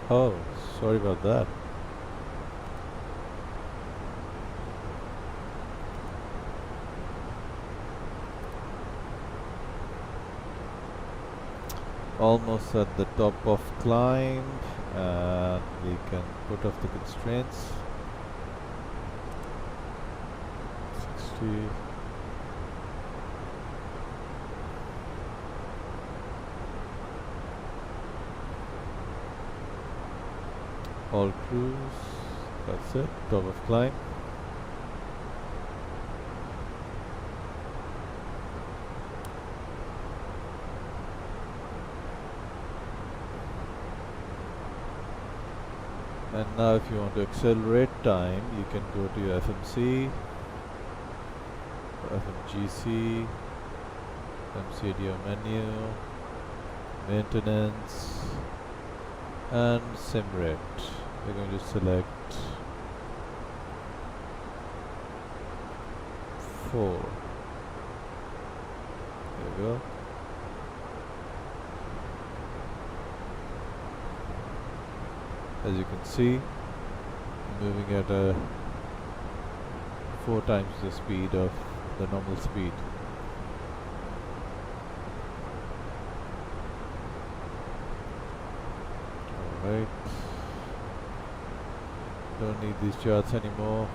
Oh, sorry about that. Almost at the top of climb, and we can put off the constraints. 60. All cruise. That's it. Top of climb. And now if you want to accelerate time, you can go to your FMC, FMGC, MCDO menu, maintenance, and sim rate. We're going to select 4. There we go. As you can see, moving at 4 times the speed of the normal speed. Alright. Don't need these charts anymore.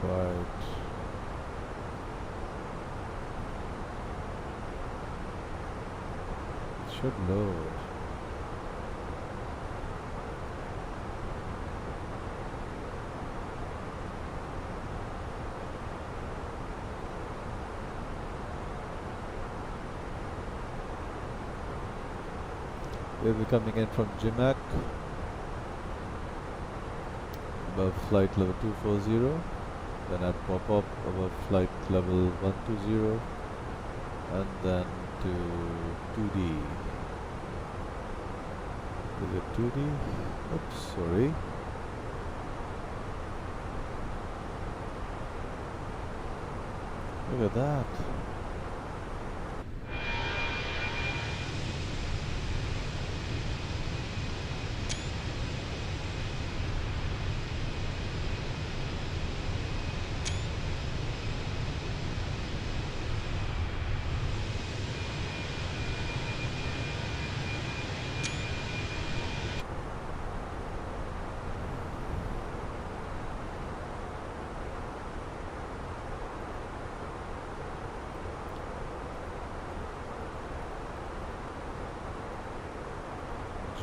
Right. It should load. We'll be coming in from Jimac above flight level 240. Then I'll pop up above flight level 120 and then to 2D. Is it 2D? Oops, sorry. Look at that.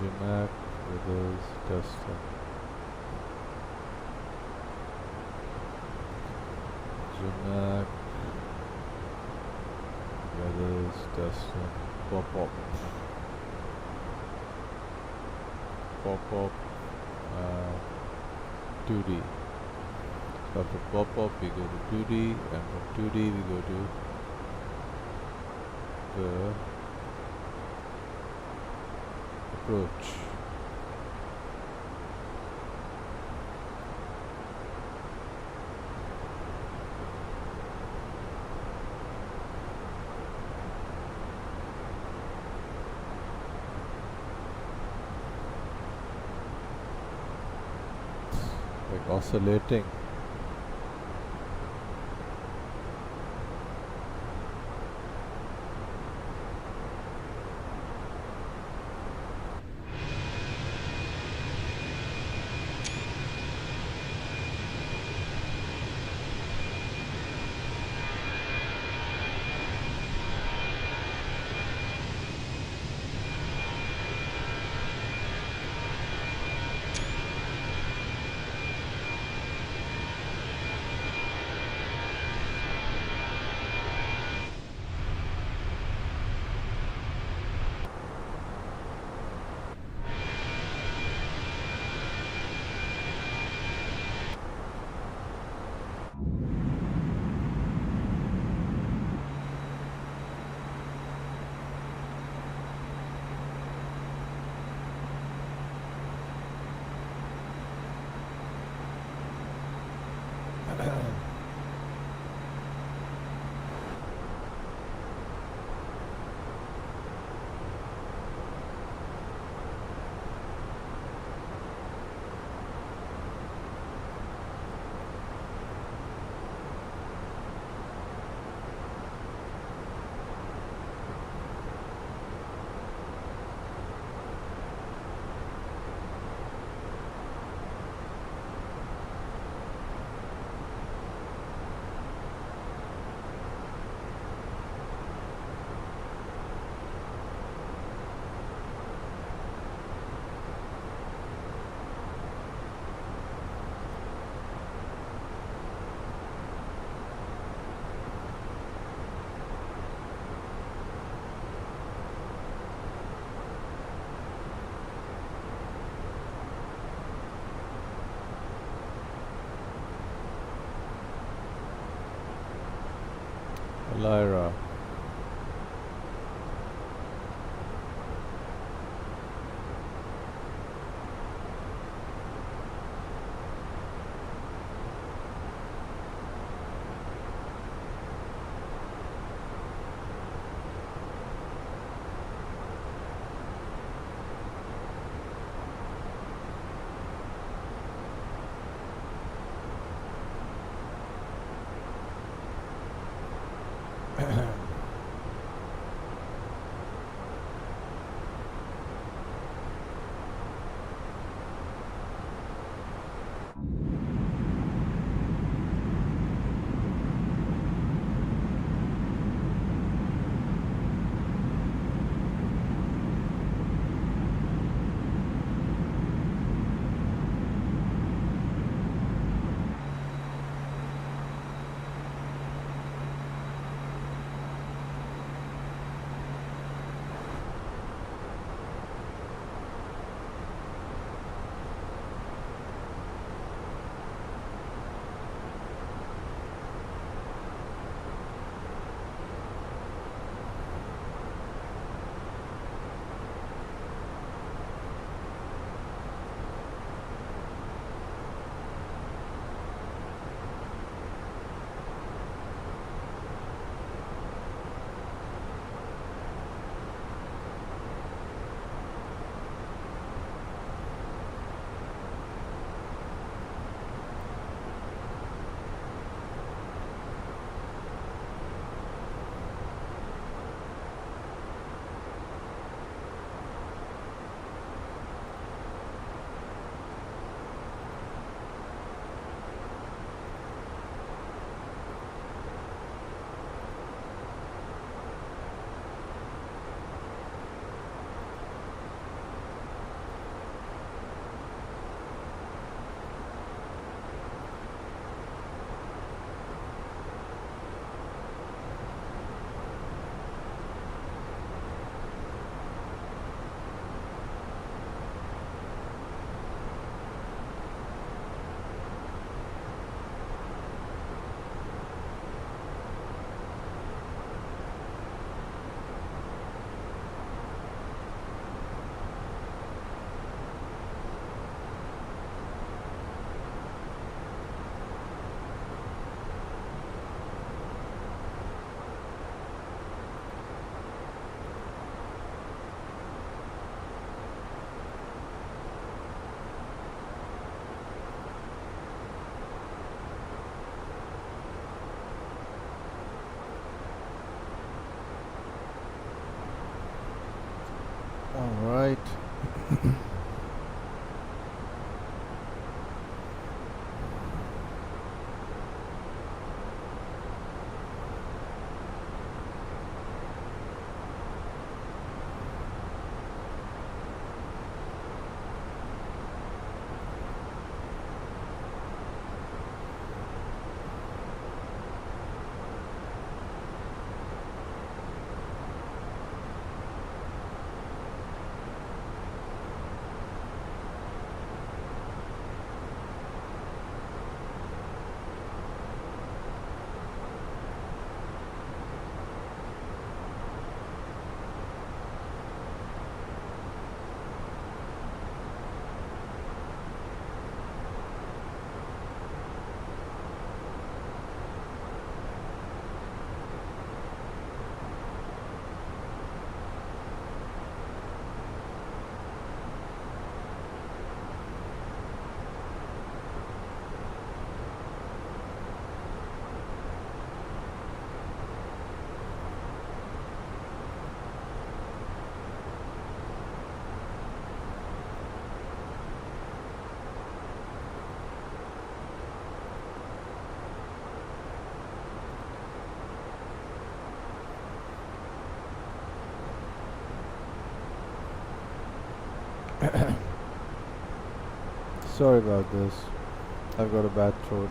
Jimac Brothers Custom. Jimac Brothers Custom. Pop up. Pop up. 2D. So after pop up we go to 2D, and from 2D we go to the approach. Like oscillating. Lyra. Sorry about this. I've got a bad throat.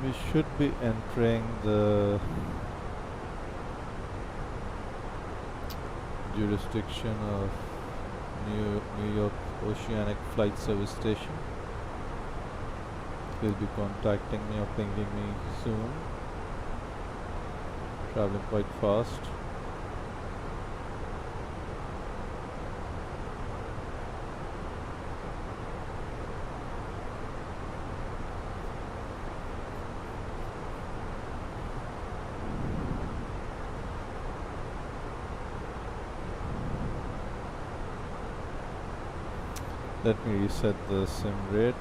We should be entering the jurisdiction of New York Oceanic Flight Service Station. He'll be contacting me or pinging me soon. Traveling quite fast. Let me reset the sim rate.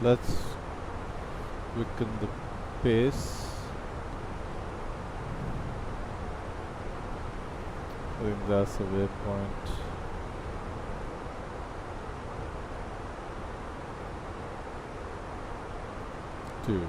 Let's quicken the pace. I think that's the waypoint. Two.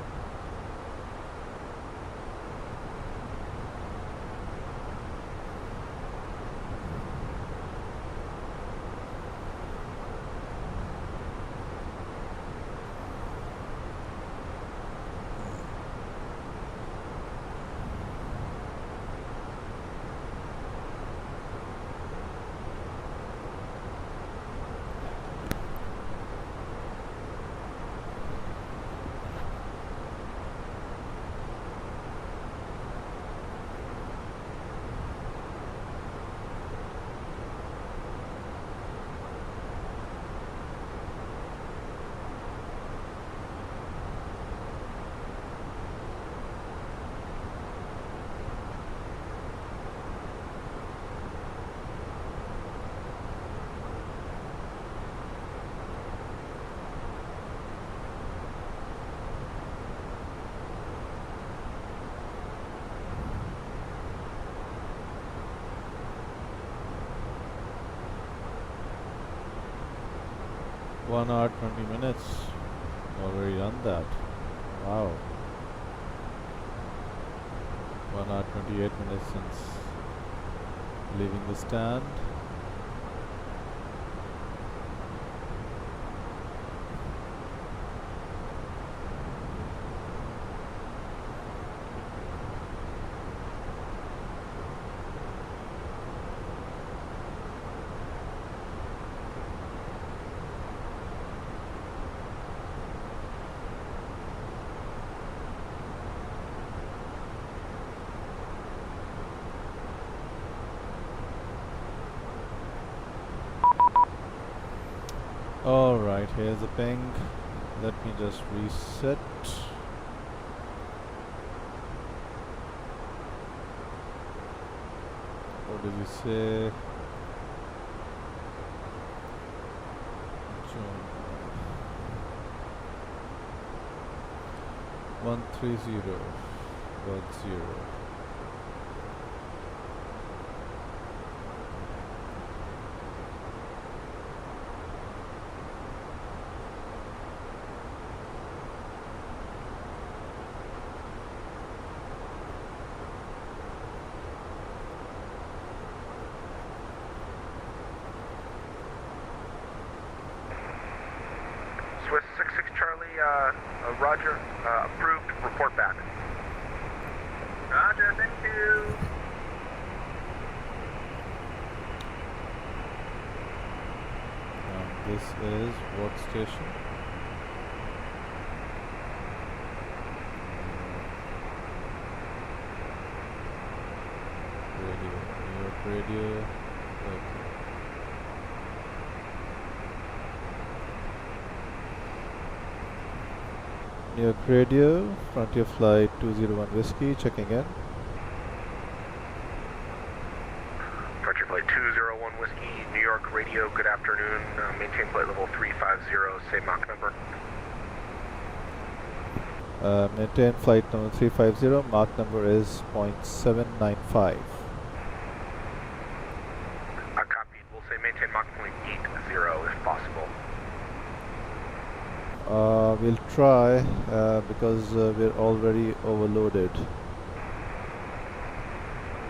One hour 20 minutes. Already done that. Wow. 1 hour 28 minutes since leaving the stand. Alright, here's the ping. Let me just reset. What did you say? 130.0. Swiss 66 Charlie, Roger, approved, report back. Roger, thank you. This is what station? Radio, New York Radio. Okay. New York Radio, Frontier Flight 201 Whiskey, checking in. Frontier Flight 201 Whiskey, New York Radio, good afternoon. Maintain flight level 350, say Mach number. Maintain flight number 350, Mach number is 0.795. Copied, we'll say maintain Mach 0.80 if possible. We'll try because we're already overloaded.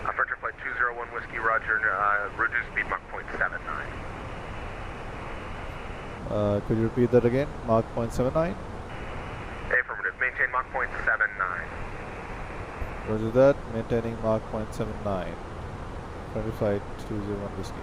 Frontier Flight 201 Whiskey, Roger, reduce speed Mach 0.79. Could you repeat that again? Mach 0.79? Affirmative, maintain Mach 0.79. Roger that, maintaining Mach 0.79. Frontier Flight 201 Whiskey.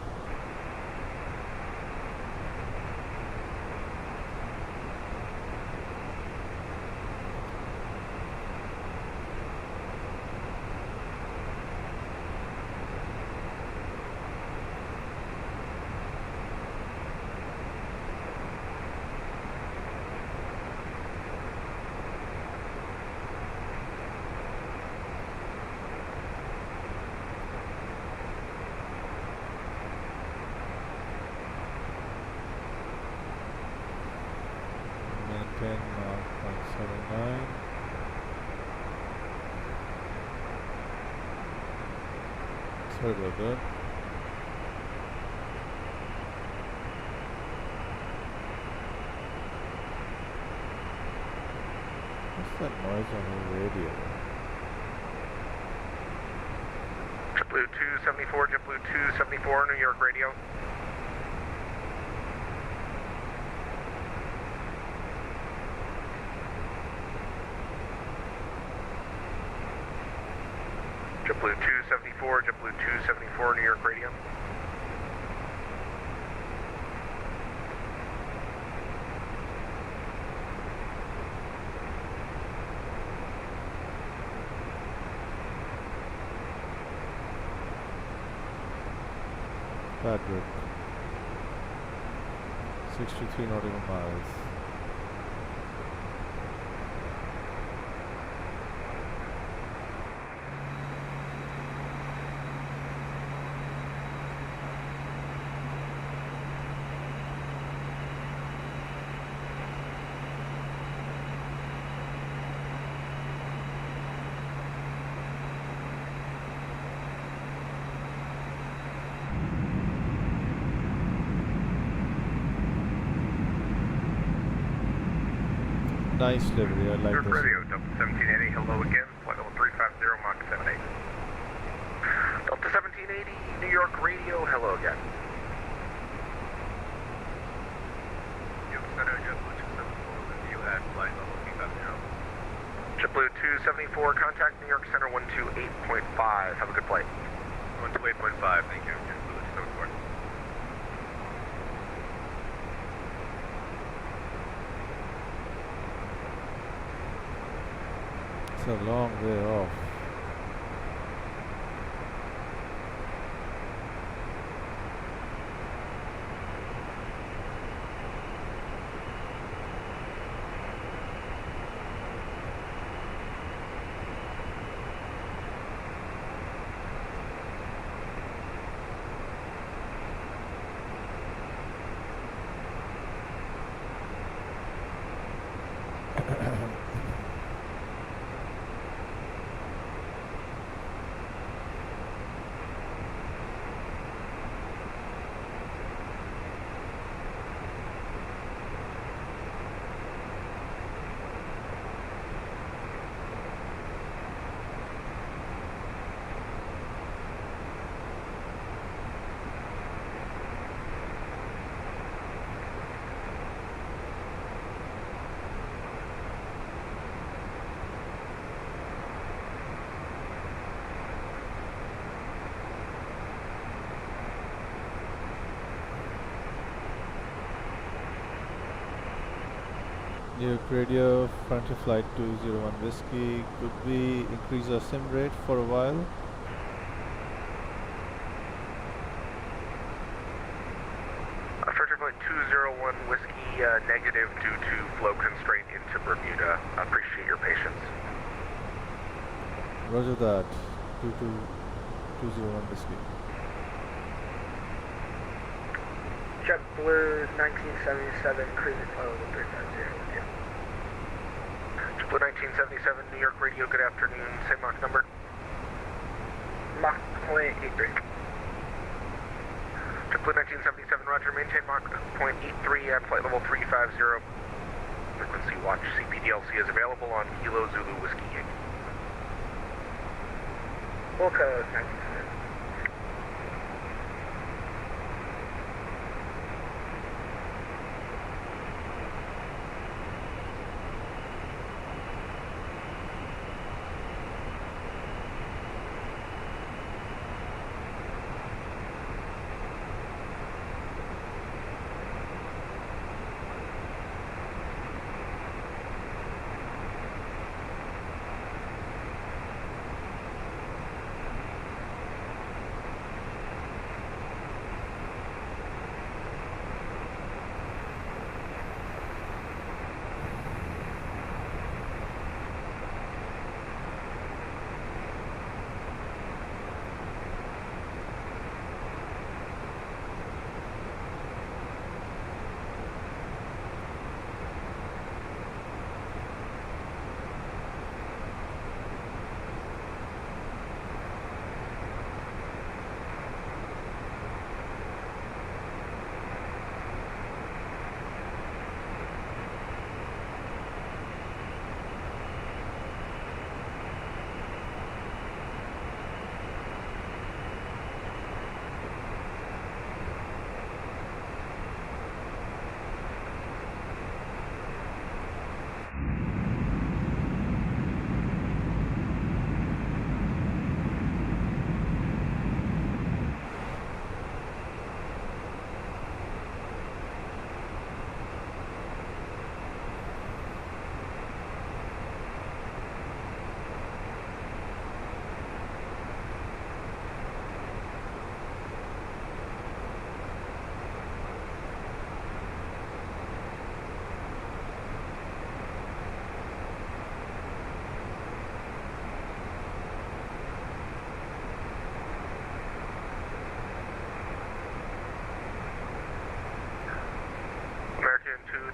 Sorry about that. What's that noise on the radio? JetBlue 274, JetBlue 274, New York Radio. JetBlue 274, JetBlue 274, New York Radio. Bad grip. 63 nautical miles. Nice livery, I like New York this. Radio, Delta 1780, hello again, flight level 350, Mach 78. Delta 1780, New York Radio, hello again. New York Center, JetBlue 274, with you at flight level 350. JetBlue 274, contact New York Center 128.5, have a good flight. 128.5, thank you, JetBlue 274. It's a long way off. New York Radio, Frontier Flight 201 Whiskey. Could we increase our sim rate for a while? Frontier Flight 201 Whiskey, negative due to flow constraint into Bermuda. Appreciate your patience. Roger that. 201 Whiskey. JetBlue 1977, cruising low 350. JetBlue 1977, New York Radio, good afternoon. Same Mach number. Mach 0.83. JetBlue 1977, roger, maintain Mach 0.83 at flight level 350. Frequency watch, CPDLC is available on Kilo Zulu Whiskey Yankee. Full code 1977.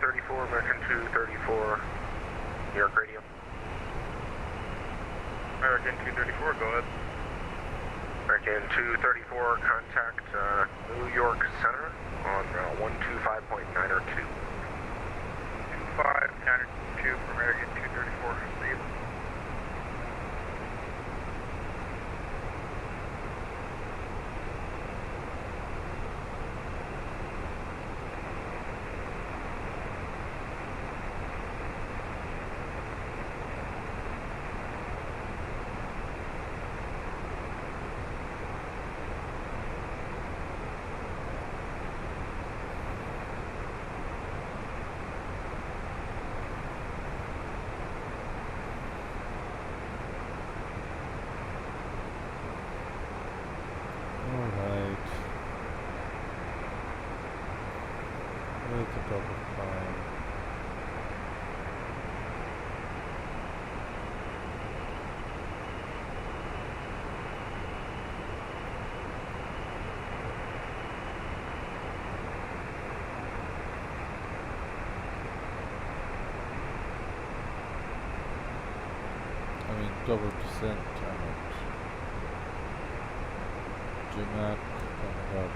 234, American 234, New York radio. American 234, go ahead. American 234, contact New York Center on 125.902. 25902 for American 234, see you. Alright. Where's the top of climb? I mean, double descent, I meant. Jimac coming up.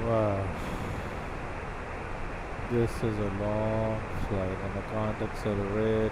Wow. This is a long flight and I can't accelerate.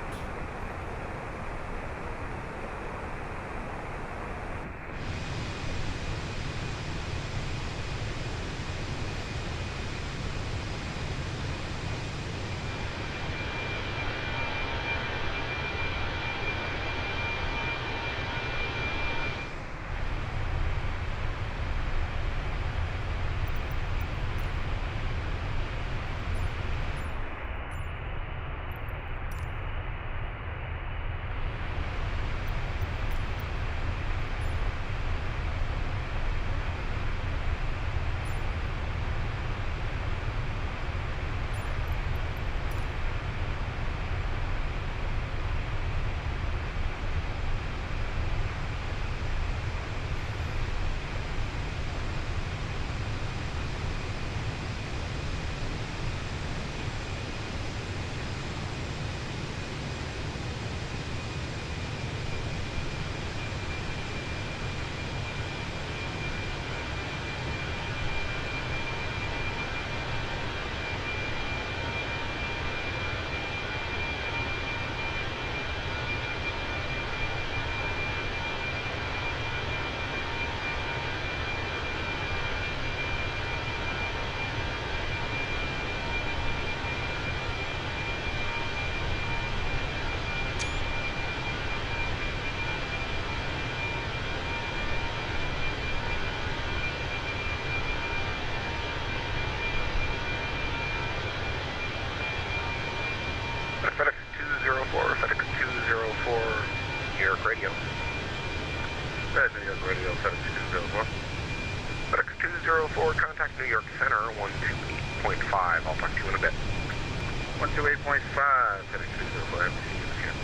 FedEx 204, FedEx 204, New York radio. New York radio, FedEx 204. FedEx 204, contact New York Center, 128.5. I'll talk to you in a bit. 128.5, FedEx 204. See you again.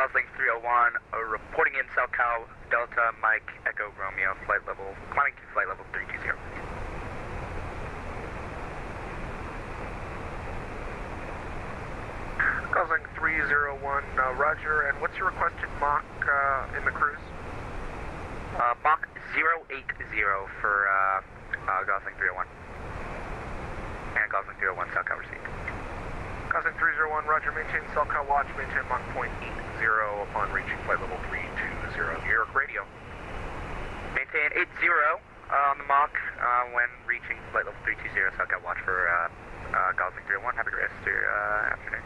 Gosling 301, reporting in SoCal Delta Mike Echo Romeo, climbing to flight level 320. Gosling 301, Roger, and what's your requested Mach in the cruise? Mach 080 for Gosling 301. And Gosling 301, SoCal received. Gosling 301, Roger, maintain SoCal watch, maintain Mach .80 upon reaching flight level 320, New York radio. Maintain 80 on the Mach when reaching flight level 320, SoCal watch for Gosling 301. Have a great rest of your afternoon.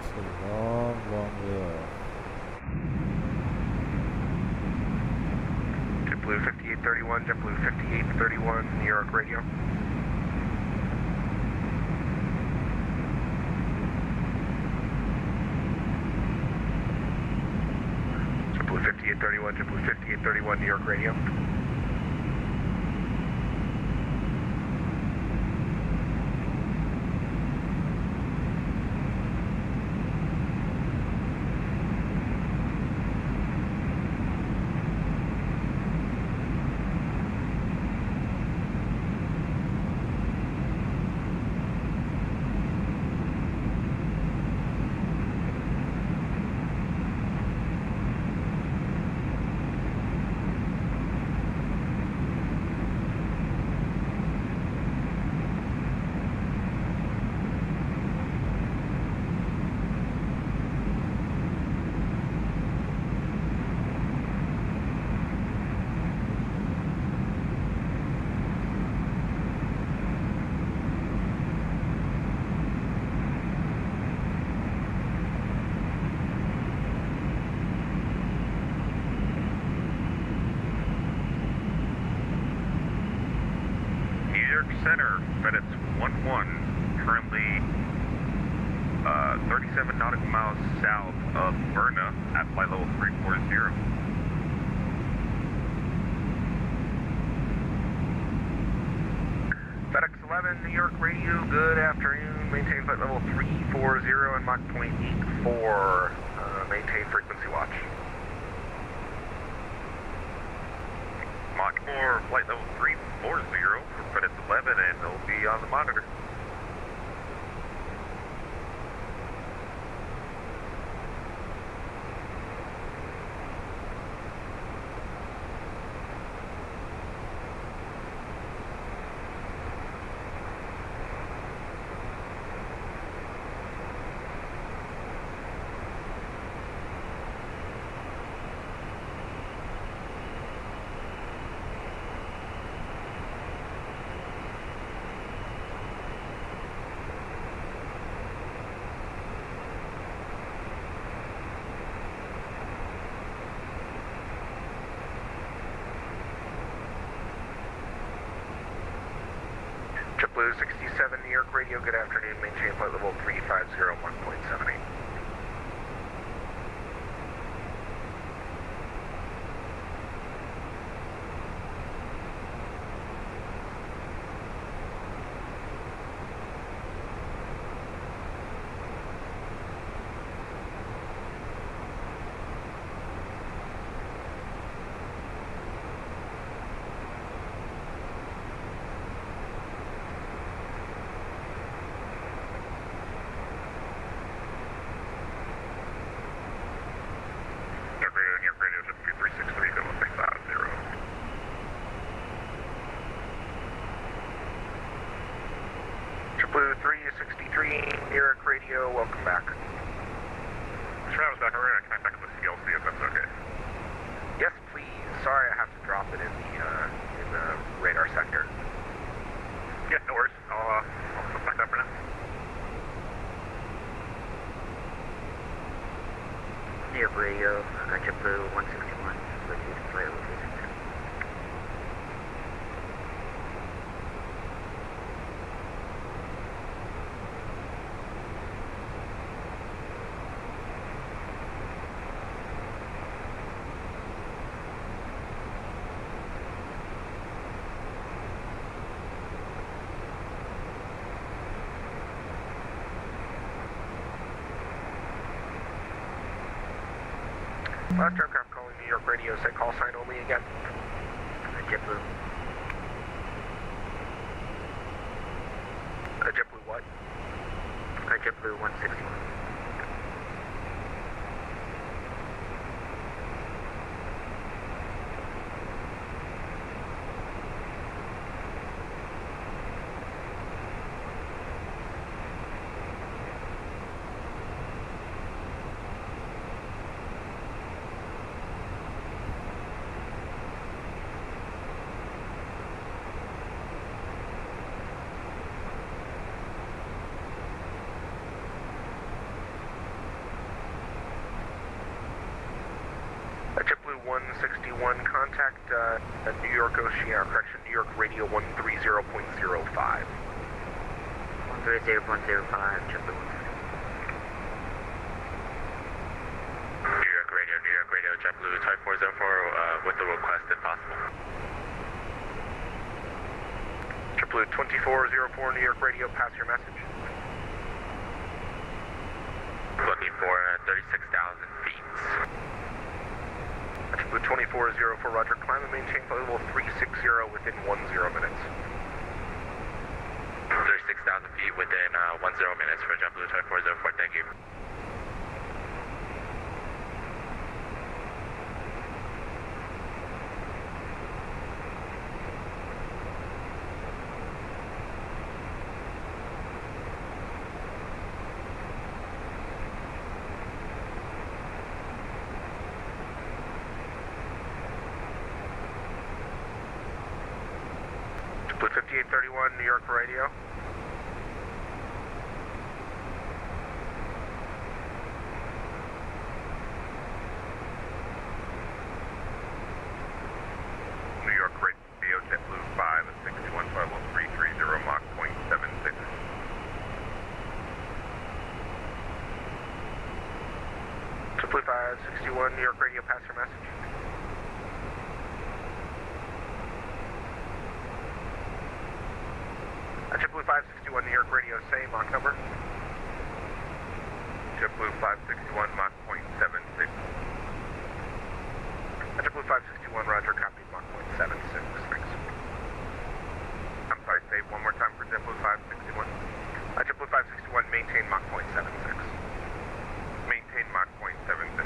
It's a long, long way off. JetBlue 5831, JetBlue 5831, New York radio. JetBlue 5831, JetBlue 5831, New York radio. Center, FedEx 11, currently 37 nautical miles south of Bermuda at flight level 340. FedEx 11, New York radio, good afternoon. Maintain flight level 340 and Mach .84. Maintain frequency watch. Mach 4, flight level 340 for FedEx 11, and they'll be on the monitor. JetBlue 67 New York Radio, good afternoon, maintain flight level 3501.78. JetBlue 363 New York Radio, welcome back. Travis back, we're going to connect back with the CLC if that's okay. Yes, please. Sorry, I have to drop it in the radar sector. Yeah, no worries. I'll flip back up for now. New York Radio, JetBlue 161, Bluetooth flight level 367. Last aircraft calling New York Radio, say call sign only again. JetBlue. JetBlue what? JetBlue 161. JetBlue 161, contact New York Ocean, correction, New York Radio 130.05. 130.05, JetBlue 161. New York Radio, JetBlue type 404 with the request if possible. JetBlue 2404 New York Radio, pass your message. Looking for 36,000 feet. JetBlue 2404, roger, climb and maintain flight level 360 within 10 minutes. 36,000 feet within 10 minutes for JetBlue type 404, thank you. JetBlue 5831 New York Radio. New York Radio, JetBlue 561, flight level 330, Mach 0.76. JetBlue 561 New York Radio, pass your message. JetBlue 561 New York Radio, say Mach number. JetBlue 561 Mach 0.76. JetBlue 561, roger, copy Mach 0.76. Thanks. I'm sorry, say one more time for JetBlue 561. JetBlue 561, maintain Mach 0.76. Maintain Mach 0.76.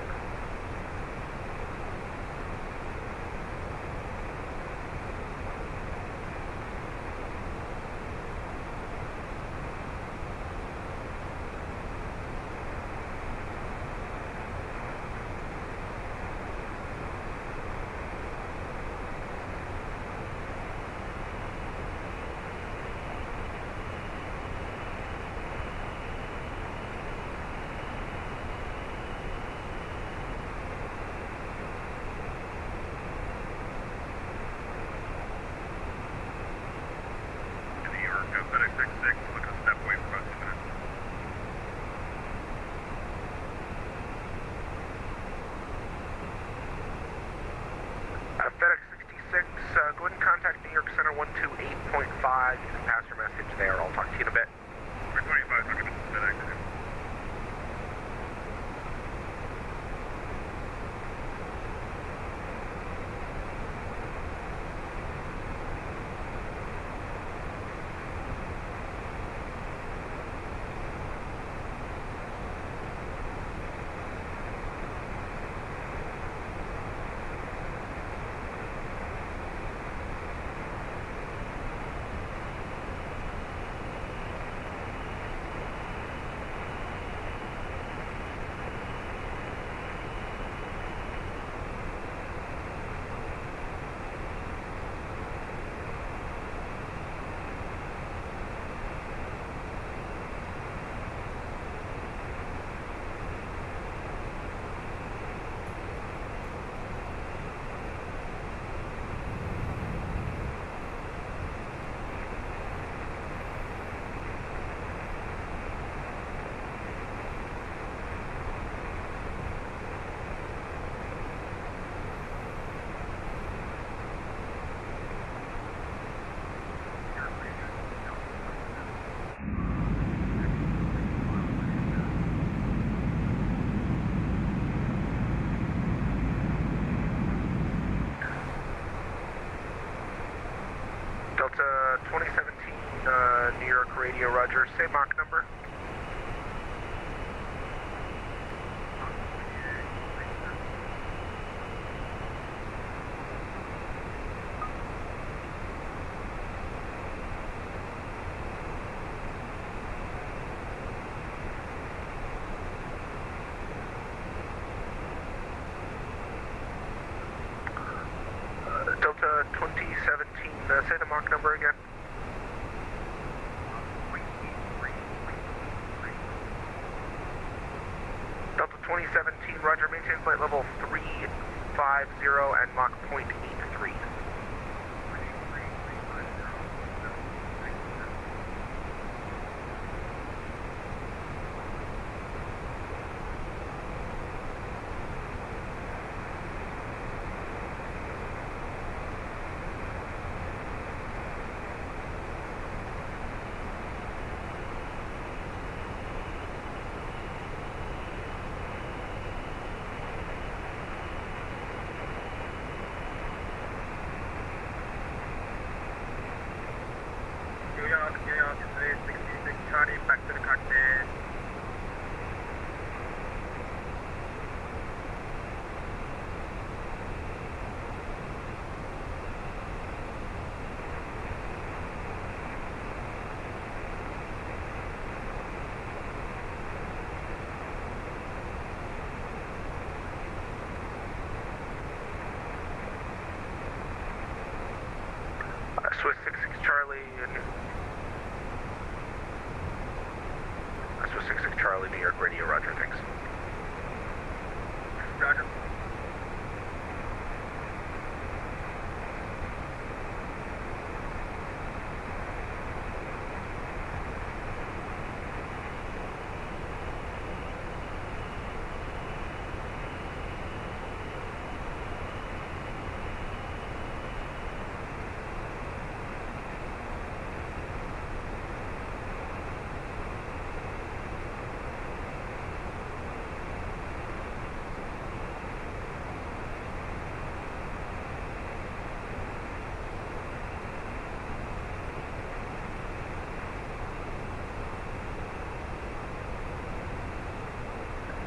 New York Radio, roger. Say Mach number. Delta 2017, say the Mach number again. Delta 2017, roger, maintain flight level 350 and Mach 0.83. New York, 366 Charlie, back to the cockpit. Swiss 66 Charlie, Swiss 66 Charlie, New York Radio, roger, thanks. Roger.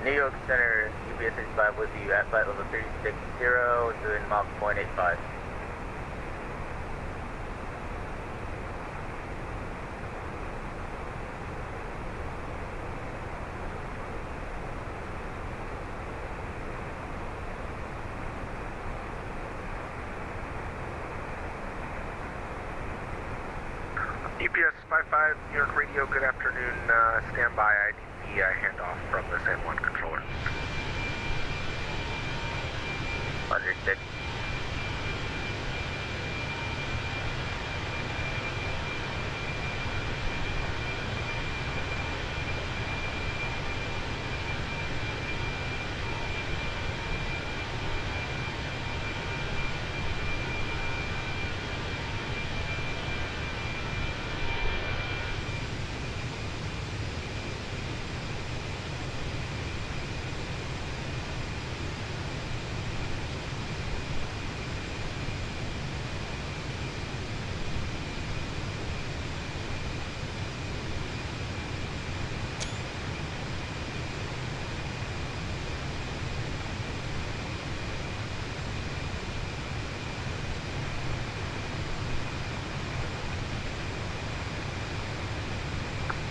New York Center, UPS 65 with you at flight level 360, doing Mach 0.85. UPS 55, New York Radio, good afternoon, stand by, I need the handoff from the San Juan controller. Understood.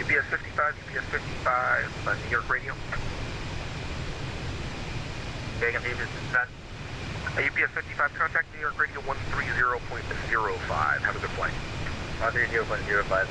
UPS 55, UPS 55, New York Radio. Okay, can you just discuss? UPS 55, contact New York Radio 130.05. Have a good flight. 130.05.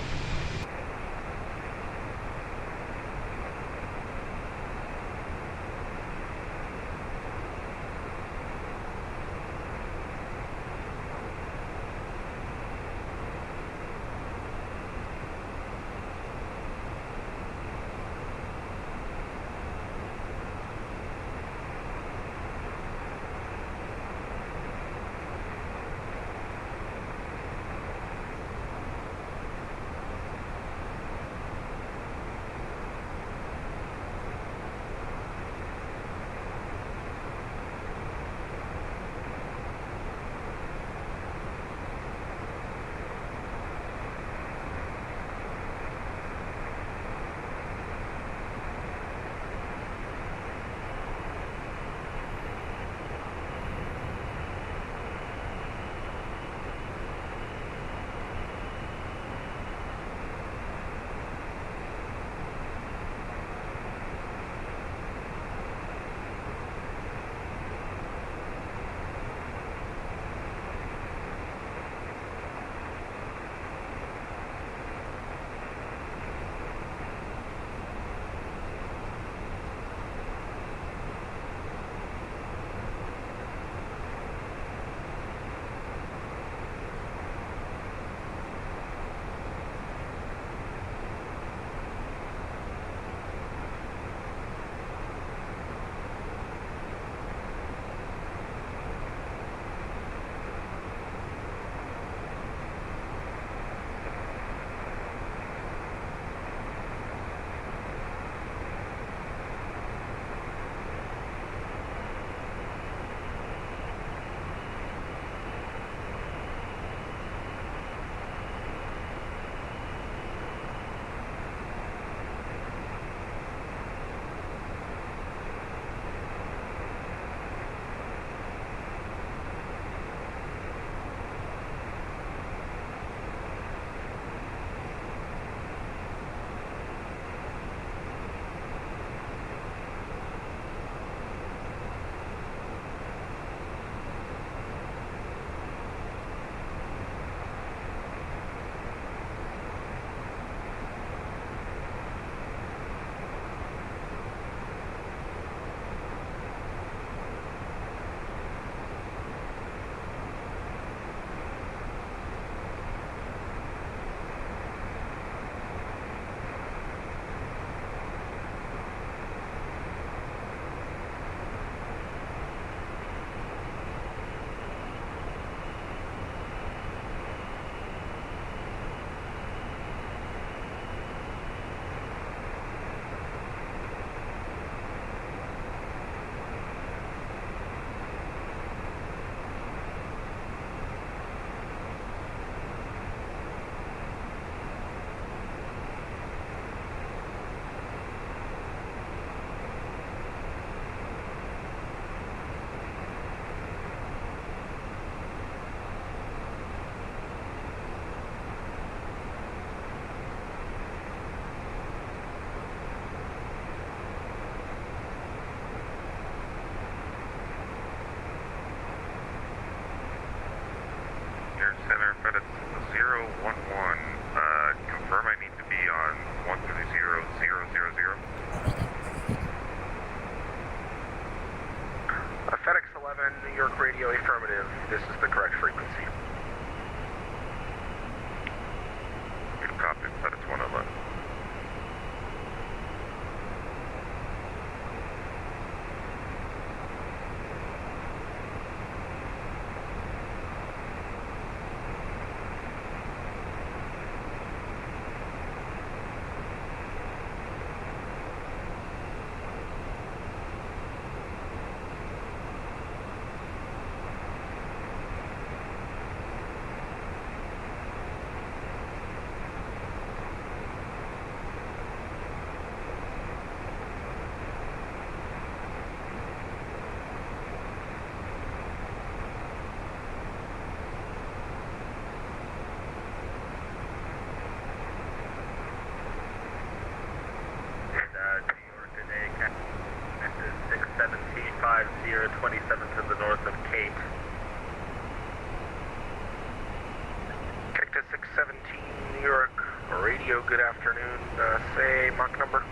Say Mach number.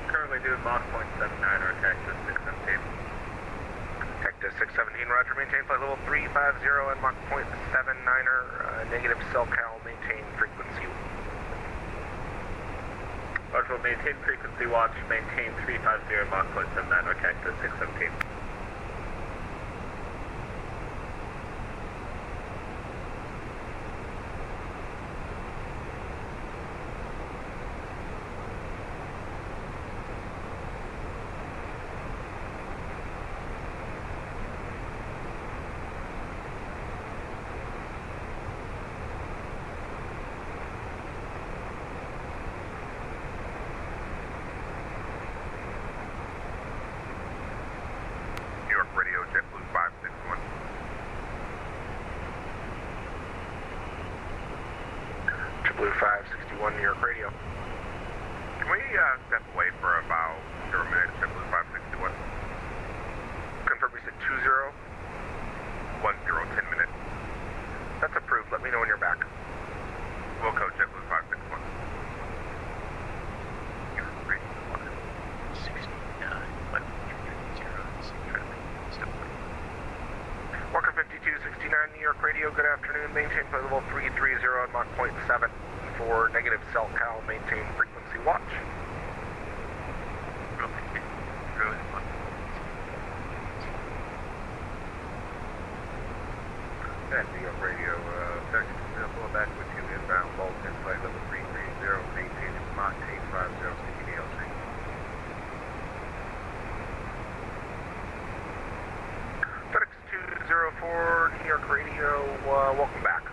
Currently doing Mach 0.79 or Cactus 617. Cactus 617, roger, maintain flight level 350 and Mach 0.79er, negative SoCal, maintain frequency. Roger, will maintain frequency watch, maintain 350 Mach 0.79 or Cactus 617. Radio JetBlue 561. JetBlue 561, New York Radio. Can we step away for about 0 minutes, JetBlue 561? Confirm we said 2010, 10 minutes. That's approved. Let me know when you're back. We'll code JetBlue 561. New York Radio 69, 130, Walker 5269, New York Radio, good afternoon. Maintain flight level 330 on Mach 0.7 for negative SoCal, maintain frequency watch. New York Radio, section pull back with you inbound, Bolton, flight level 330, maintain Mach 850, CDLC. FedEx 204, New York Radio, welcome back.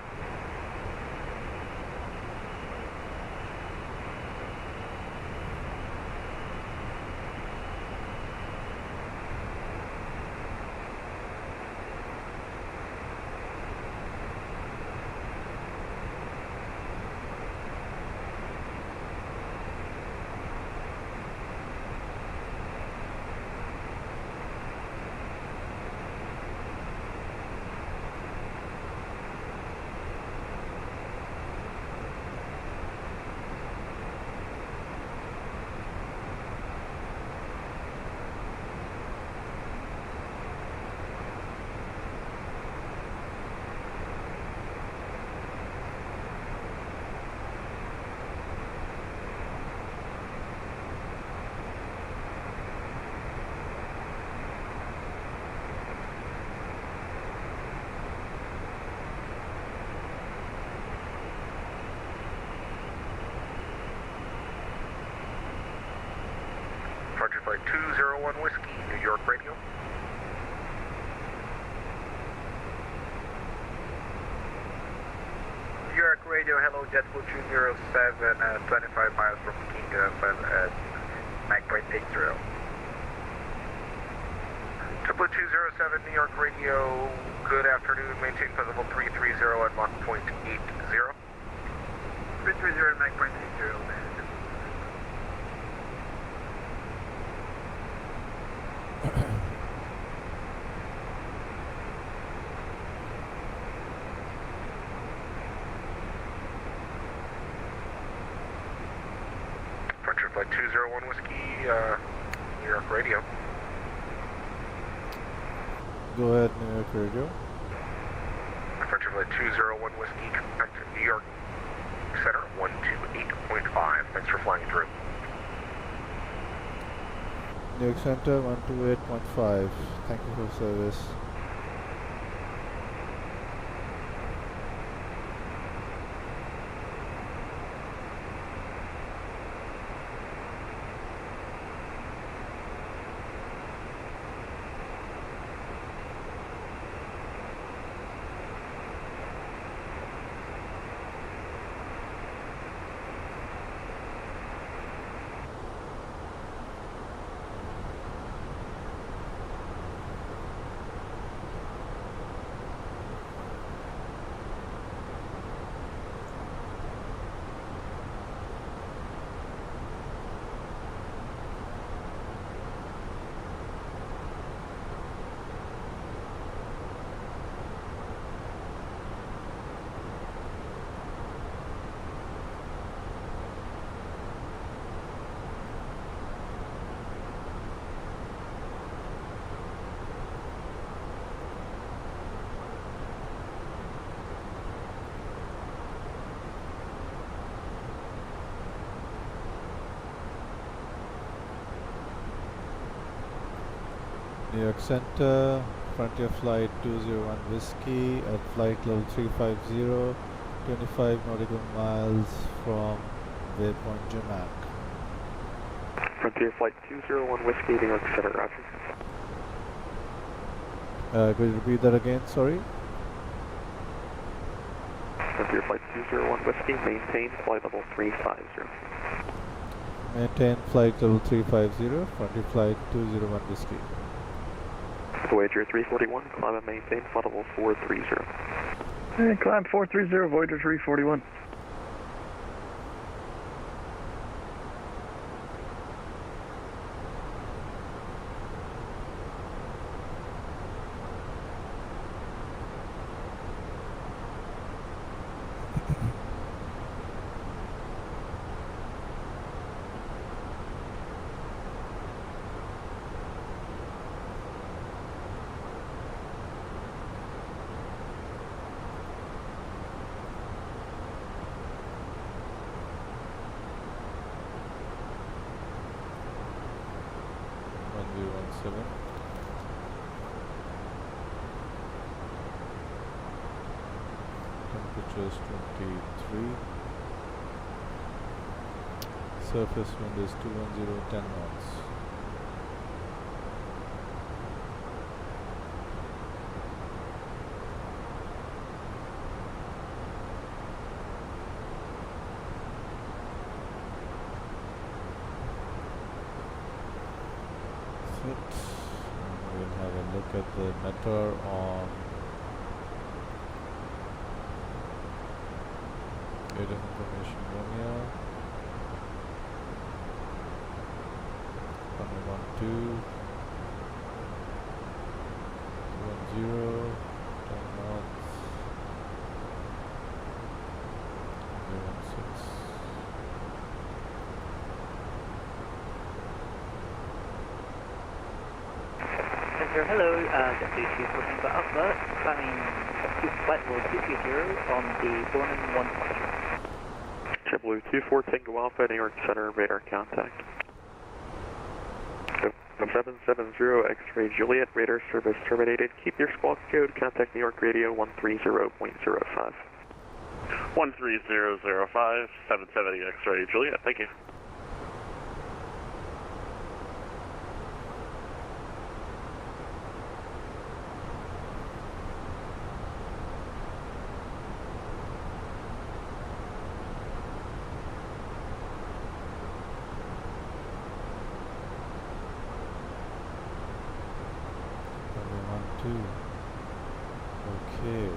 Frontier Flight 201 Whiskey, New York Radio. New York Radio, hello, JetBlue 207, 25 miles from King at 9.80. JetBlue 207, New York Radio, good afternoon, maintain flight level 330 at Mach 0.80. 330 at Mach 0.80. Frontier Flight 201 Whiskey, New York Radio. Go ahead, New York Radio. Frontier Flight 201 Whiskey, contact New York Center 128.5. Thanks for flying through. New York Center 128.5. Thank you for service. New York Center, Frontier Flight 201 Whiskey at flight level 350, 25 nautical miles from Waypoint Jumac. Frontier Flight 201 Whiskey, New York Center, roger. Could you repeat that again, sorry? Frontier Flight 201 Whiskey, maintain flight level 350. Maintain flight level 350, Frontier Flight 201 Whiskey. Voyager 341, climb and maintain flight level 430. Hey, climb 430, Voyager 341. Temperature is 23. Surface wind is 210, 10 knots. Sit. And we'll have a look at the METAR on Data Information Romeo. 112 10 knots 016. Center, hello, WC for Tango Alpha, climbing to flight level 230 on the Borman 1. JetBlue 24 Tango Alpha, New York Center, radar contact. 770 X-ray Juliet, radar service terminated. Keep your squawk code, contact New York Radio 130.05. 13005, 770 X-ray Juliet, thank you. Okay.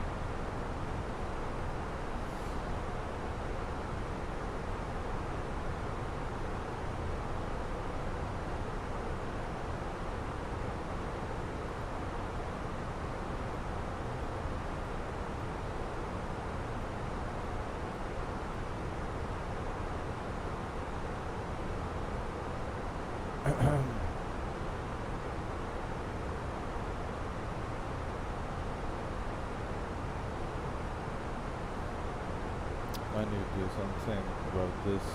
I need to do something about this.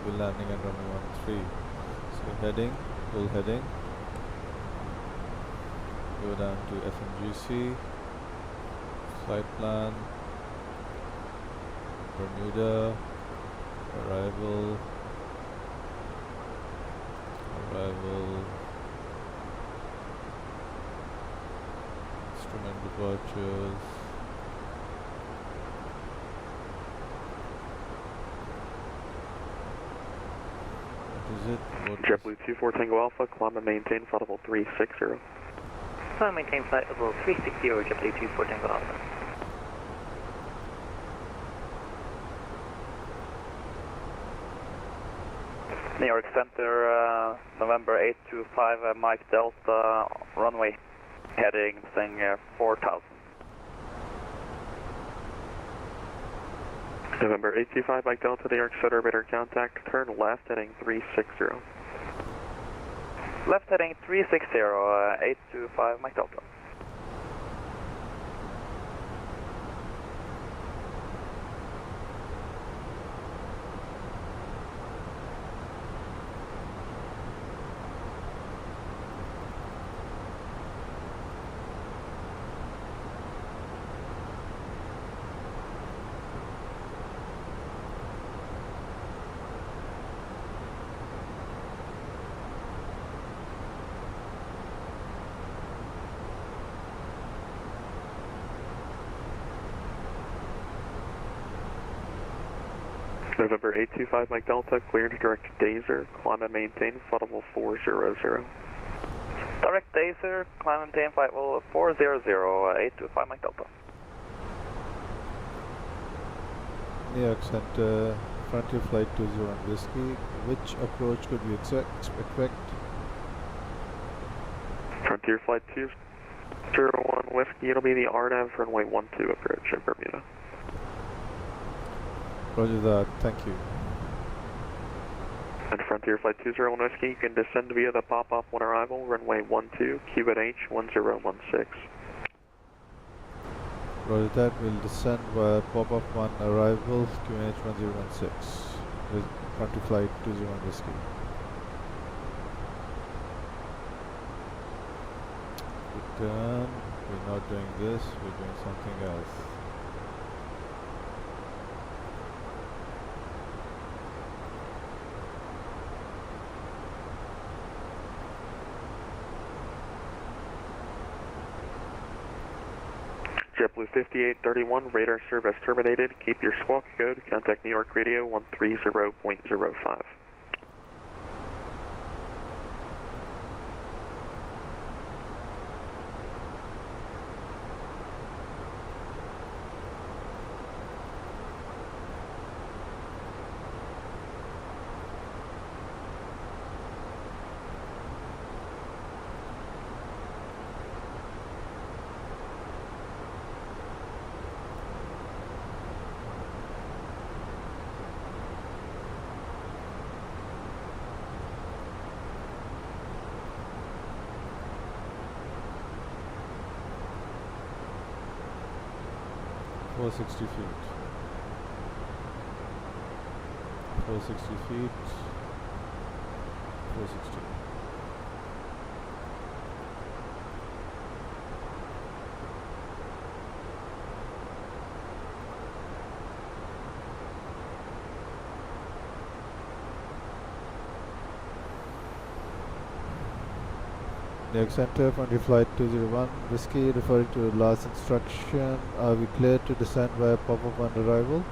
We're landing at runway 13. So heading, full heading. Go down to FMGC. Flight plan. Bermuda. Arrival. Instrument departures. Is it? JetBlue 24 Tango Alpha, climb and maintain flight level 360. Climb and maintain flight level 360, JetBlue 24 Tango Alpha. New York Center, November 825, Mike Delta, runway, heading thing 4000. November 825, Mike Delta, New York Center, radar contact, turn left, heading 360. Left heading 360, 825, Mike Delta. November 825 Mike Delta, cleared to direct Dazer, climb and maintain flight level 400. Direct Dazer, climb and maintain flight level 400, 825 Mike Delta. New York Center, Frontier Flight 201 Whiskey. Which approach could we expect? Frontier Flight 201 Whiskey, it'll be the RNAV runway 12 approach in Bermuda. Roger that, thank you. And Frontier Flight 201 Whiskey, you can descend via the pop-up on arrival, runway 12, QNH 1016. Roger that, we'll descend via pop-up 1 arrival, QNH 1016. With Frontier Flight 201 Whiskey. Return, we're not doing this, we're doing something else. JetBlue 5831, radar service terminated. Keep your squawk code. Contact New York Radio 130.05. Four 60 feet. 460 feet. 460. New York Center, Frontier Flight 201, Whiskey, referring to the last instruction. Are we cleared to descend via pop-up on arrival?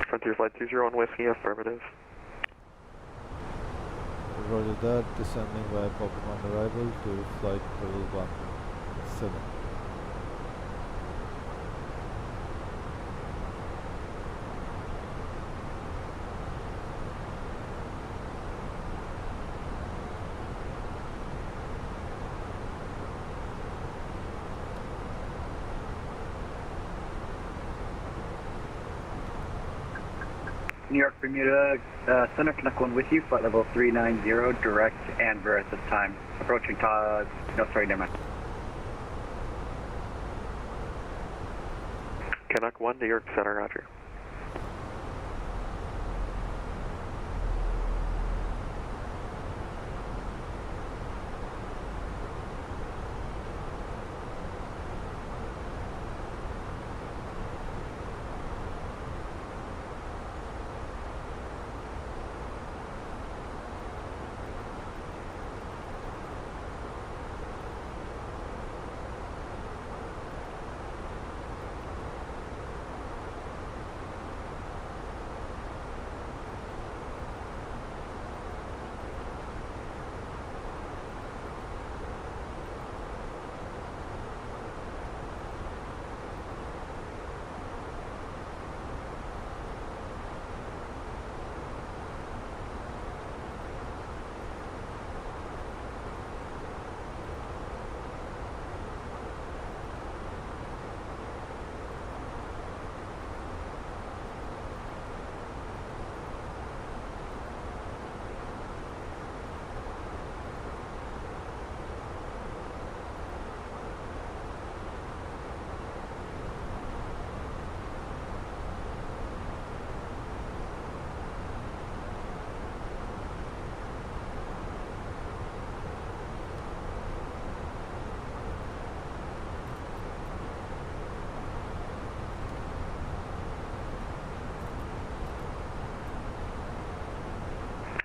Frontier Flight 201 Whiskey, affirmative. Roger that, descending via pop-up on arrival to flight level 17. New York, Bermuda, Center Canuck 1 with you, flight level 390, direct Anver at this time. Approaching no, sorry, never mind. Canuck 1, New York Center, roger.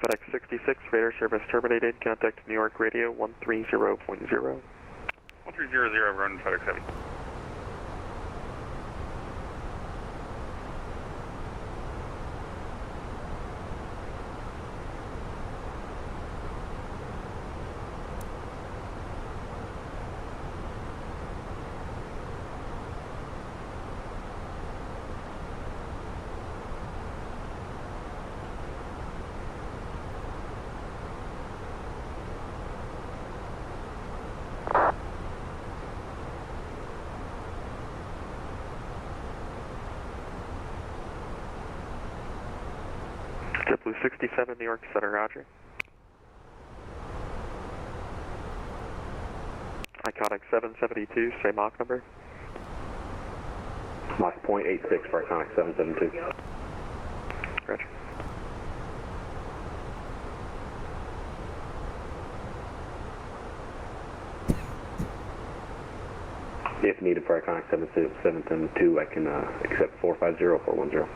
FedEx 66, radar service terminated. Contact New York Radio 130.0. 1300, run FedEx Heavy. JetBlue 67, New York Center, roger. Iconic 772, say Mach number. Mach .86 for Iconic 772. Roger. If needed for Iconic 772, I can accept 450 or 410.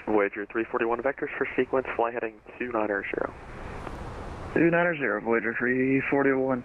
Voyager 341 vectors for sequence, fly heading 290. 290, Voyager 341.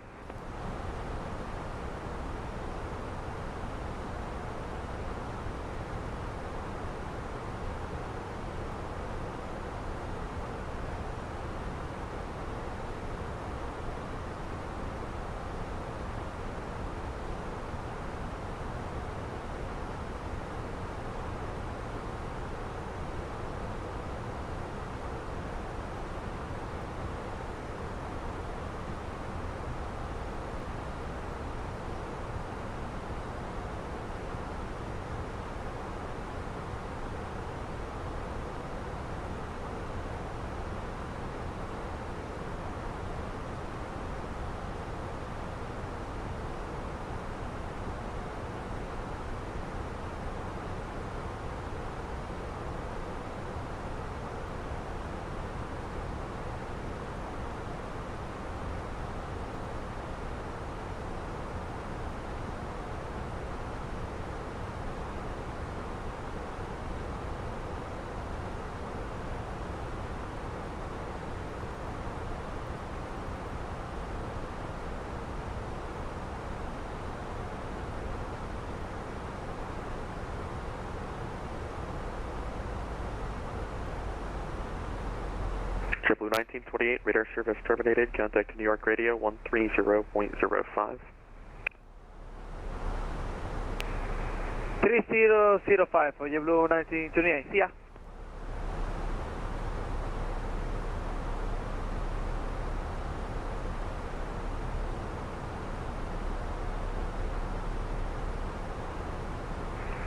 JetBlue 1928, radar service terminated. Contact New York Radio 130.05. 3005 for JetBlue 1928. See ya.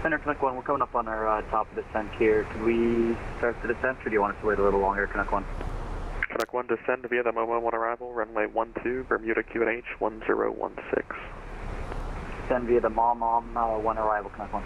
Center Connect 1, we're coming up on our top of descent here. Can we start the descent, or do you want us to wait a little longer, Connect 1? Connect 1, descend via the Momo 1 arrival, runway 12, Bermuda QNH 1016. Descend via the Mom 1 arrival, Connect 1.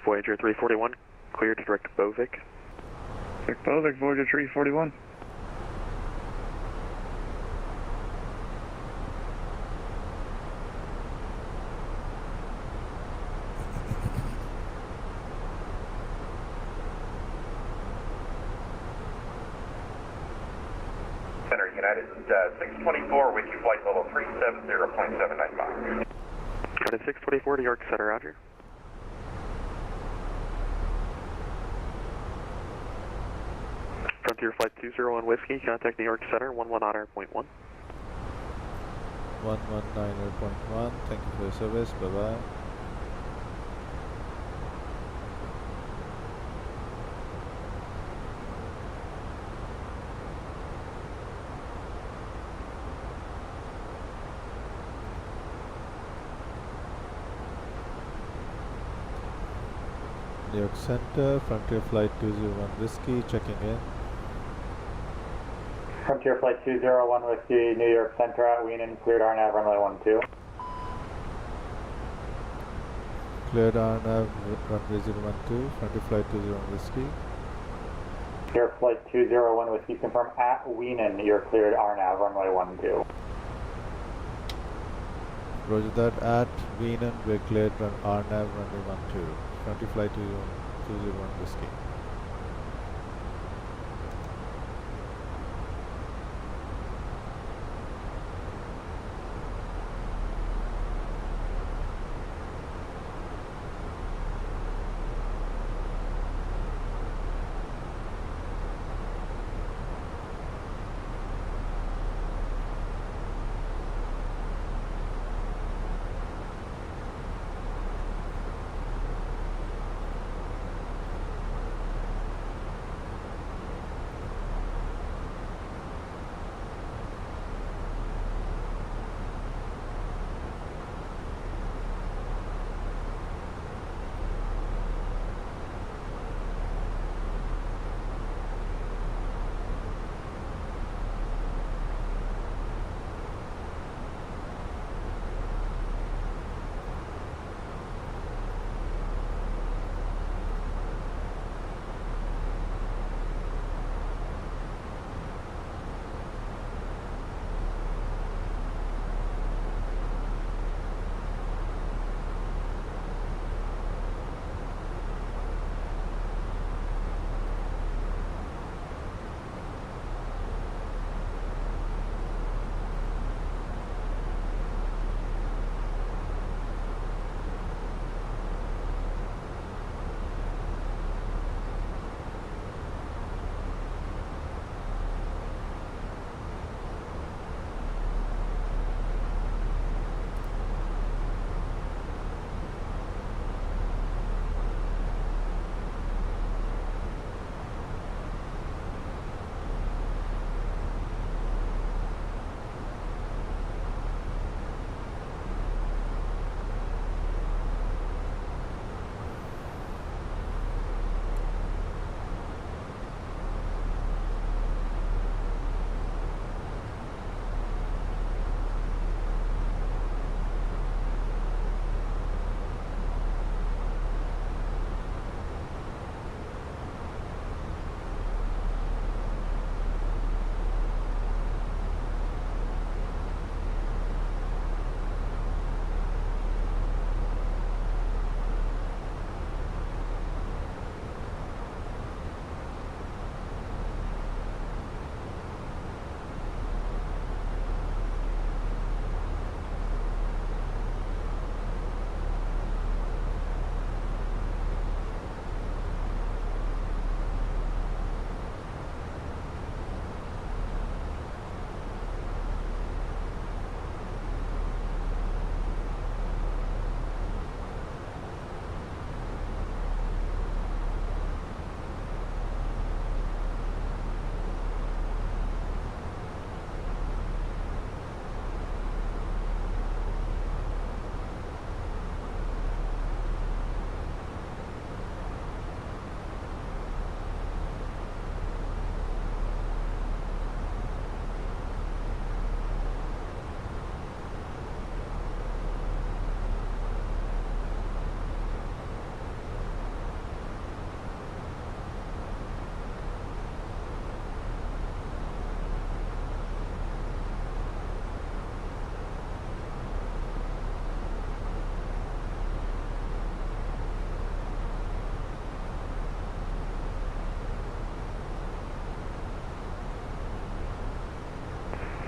Voyager 341, clear to direct Bovik. Direct Bovik, Voyager 341. Center United 624 with you, flight level 370.79 Mach. United 624 to New York Center, roger. Frontier Flight 201 Whiskey, contact New York Center, 119.1. 119.1, thank you for your service, bye-bye. New York Center, Frontier Flight 201 Whiskey, checking in. Frontier Flight 201 Whiskey, New York Center at Weenan, cleared RNAV runway 12. Cleared RNAV runway 012, Frontier Flight 201 Whiskey. Frontier Flight 201 Whiskey, confirm at Weenan, you're cleared RNAV runway 12. Roger that, at Weenan, we're cleared RNAV runway 12. Frontier Flight 201 Whiskey.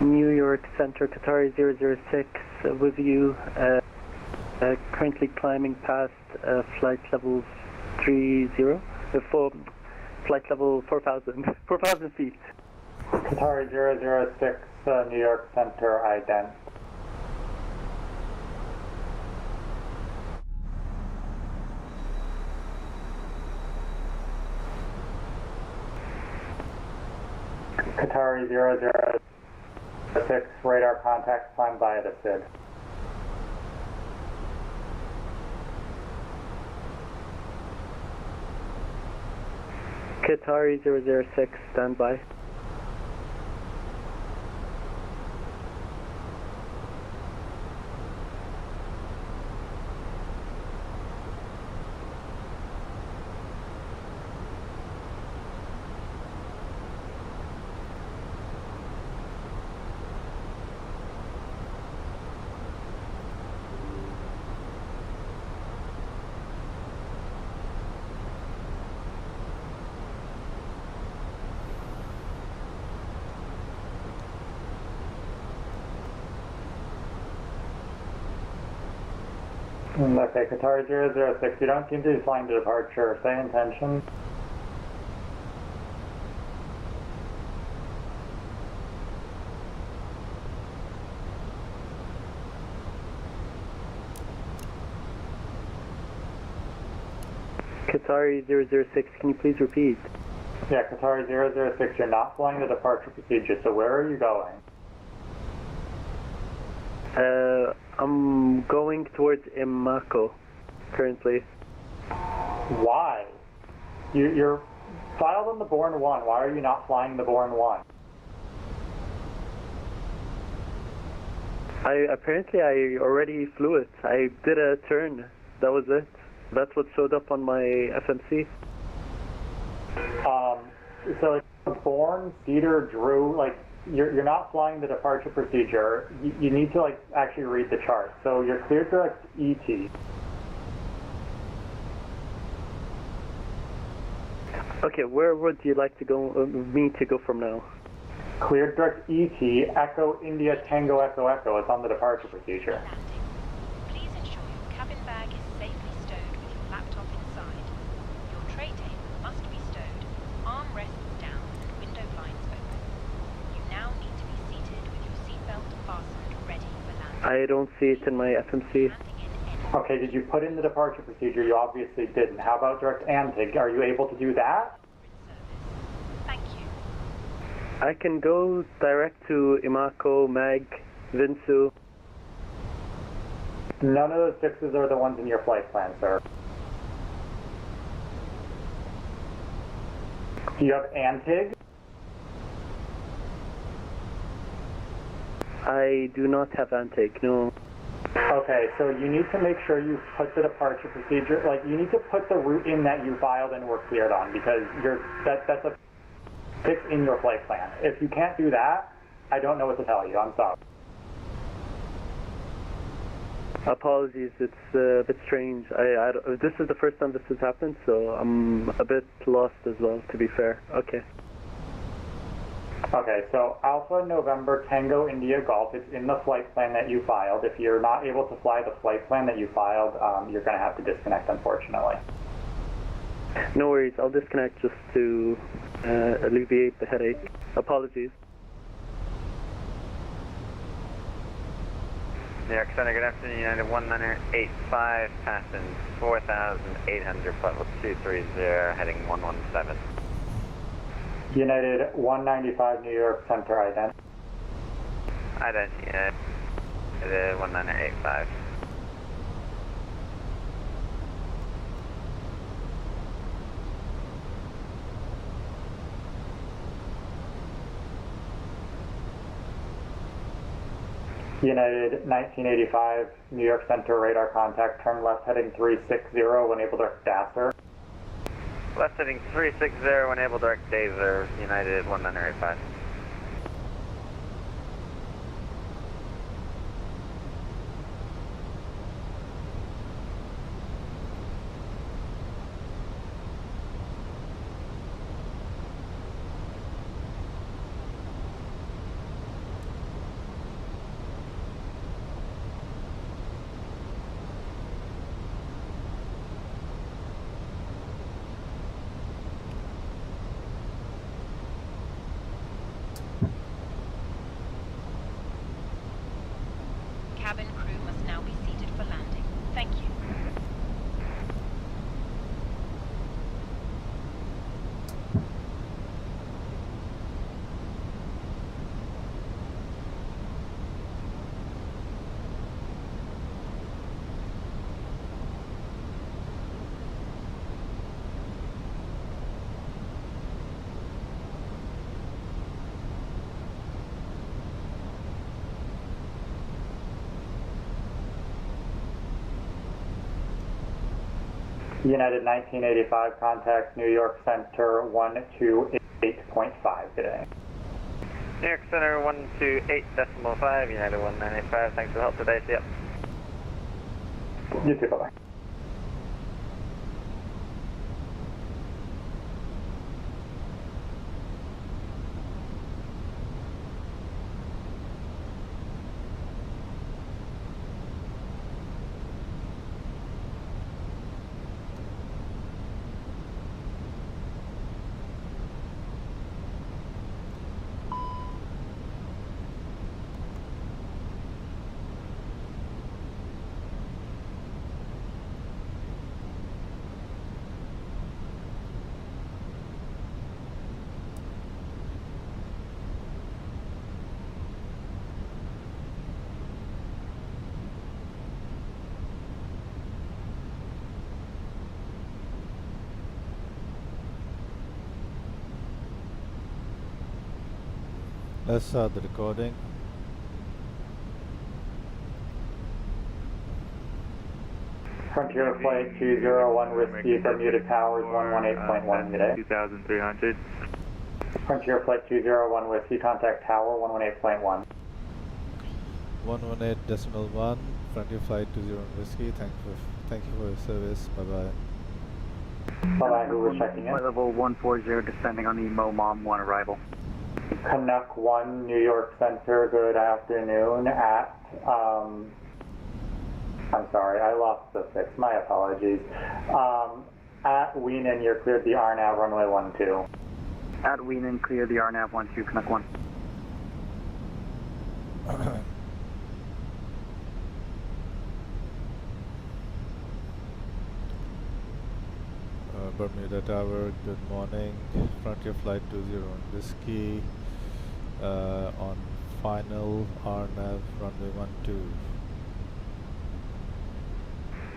New York Center, Qatari 006, with you, currently climbing past flight level 30, flight level 4,000, 4,000 feet. Qatari 006, New York Center, ident. Qatari 006, radar contact, climb via the SID. Qatari 006, stand by. Okay, Qatari 006, you don't seem to be flying to departure. Say intention. Qatari 006, can you please repeat? Yeah, Qatari 006, you're not flying the departure procedure, so where are you going? I'm going towards Imako currently. Why? You're filed on the Bourne 1. Why are you not flying the Bourne 1? Apparently I already flew it. I did a turn. That was it. That's what showed up on my FMC. So like Bourne, Cedar, Drew, like you're not flying the departure procedure. You need to like actually read the chart. So you're cleared direct ET. Okay, where would you like to go? Me to go from now? Cleared direct ET, Echo India Tango Echo Echo. It's on the departure procedure. Please ensure your cabin bag is safely stowed with your laptop inside. Your tray table must be stowed, armrests down and window blinds open. You now need to be seated with your seatbelt fastened, ready for landing. I don't see it in my FMC. Okay, did you put in the departure procedure? You obviously didn't. How about direct ANTIG? Are you able to do that? Thank you. I can go direct to Imako, Mag, Vinsu. None of those 6s are the ones in your flight plan, sir. Do you have ANTIG? I do not have Antig, no. Okay, so you need to make sure you put the departure procedure, like you need to put the route in that you filed and were cleared on, because that's a fix in your flight plan. If you can't do that, I don't know what to tell you. I'm sorry. Apologies, it's a bit strange. This is the first time this has happened, so I'm a bit lost as well, to be fair. Okay. Okay, so Alpha November Tango India Golf, it's in the flight plan that you filed. If you're not able to fly the flight plan that you filed, you're going to have to disconnect, unfortunately. No worries, I'll disconnect just to alleviate the headache. Apologies. New York Center, good afternoon, United 1985, passing 4,800, flight level 230, heading 117. United 195 New York Center, ident. Ident, United 1985. United 1985 New York Center, radar contact, turn left heading 360 when able direct DASR. Left heading 360 when able direct Dazer, United 1985. United 1985, contact New York Center 128.5 today. New York Center 128.5, United 1985, thanks for the help today, see ya. You too, bye-bye. Let's start the recording. Frontier Flight 201 Whiskey, Bermuda Towers 118.1 today. 2,300. Frontier Flight 201 Whiskey, contact Tower 118.1. 118.1, Frontier Flight 201 Whiskey, thank you for your service, bye-bye. Bye-bye, who was checking in? Flight level 140, descending on the Mom 1 arrival. Canuck 1, New York Center, good afternoon at, I'm sorry, I lost the 6, my apologies. At Weenan, you're cleared the RNAV runway 12. At Weenan, clear the RNAV 12, Canuck 1. Bermuda Tower, good morning. Frontier Flight 201 Whiskey on final RNAV runway 12.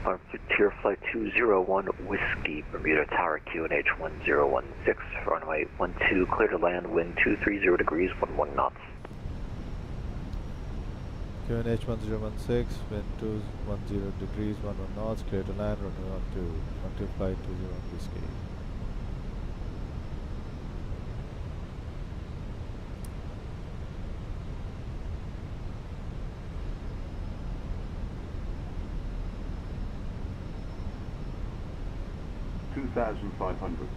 Frontier Flight 201 Whiskey, Bermuda Tower, QNH 1016, runway 12, clear to land, wind 230 degrees, 11 knots. QNH 1016, wind 210 degrees, 11 knots, clear to land, runway 12, Frontier Flight 201 Whiskey. $2,500.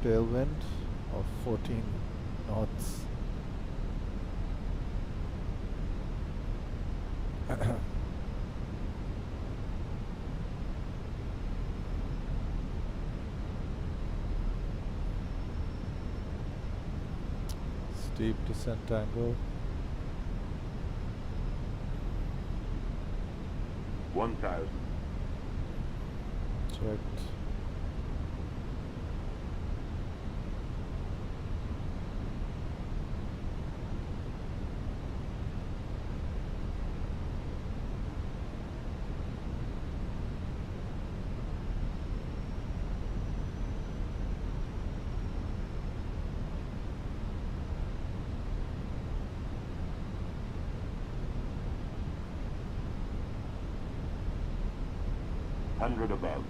Tailwind of 14 knots. Steep descent angle. 1,000. Checked. 100 above.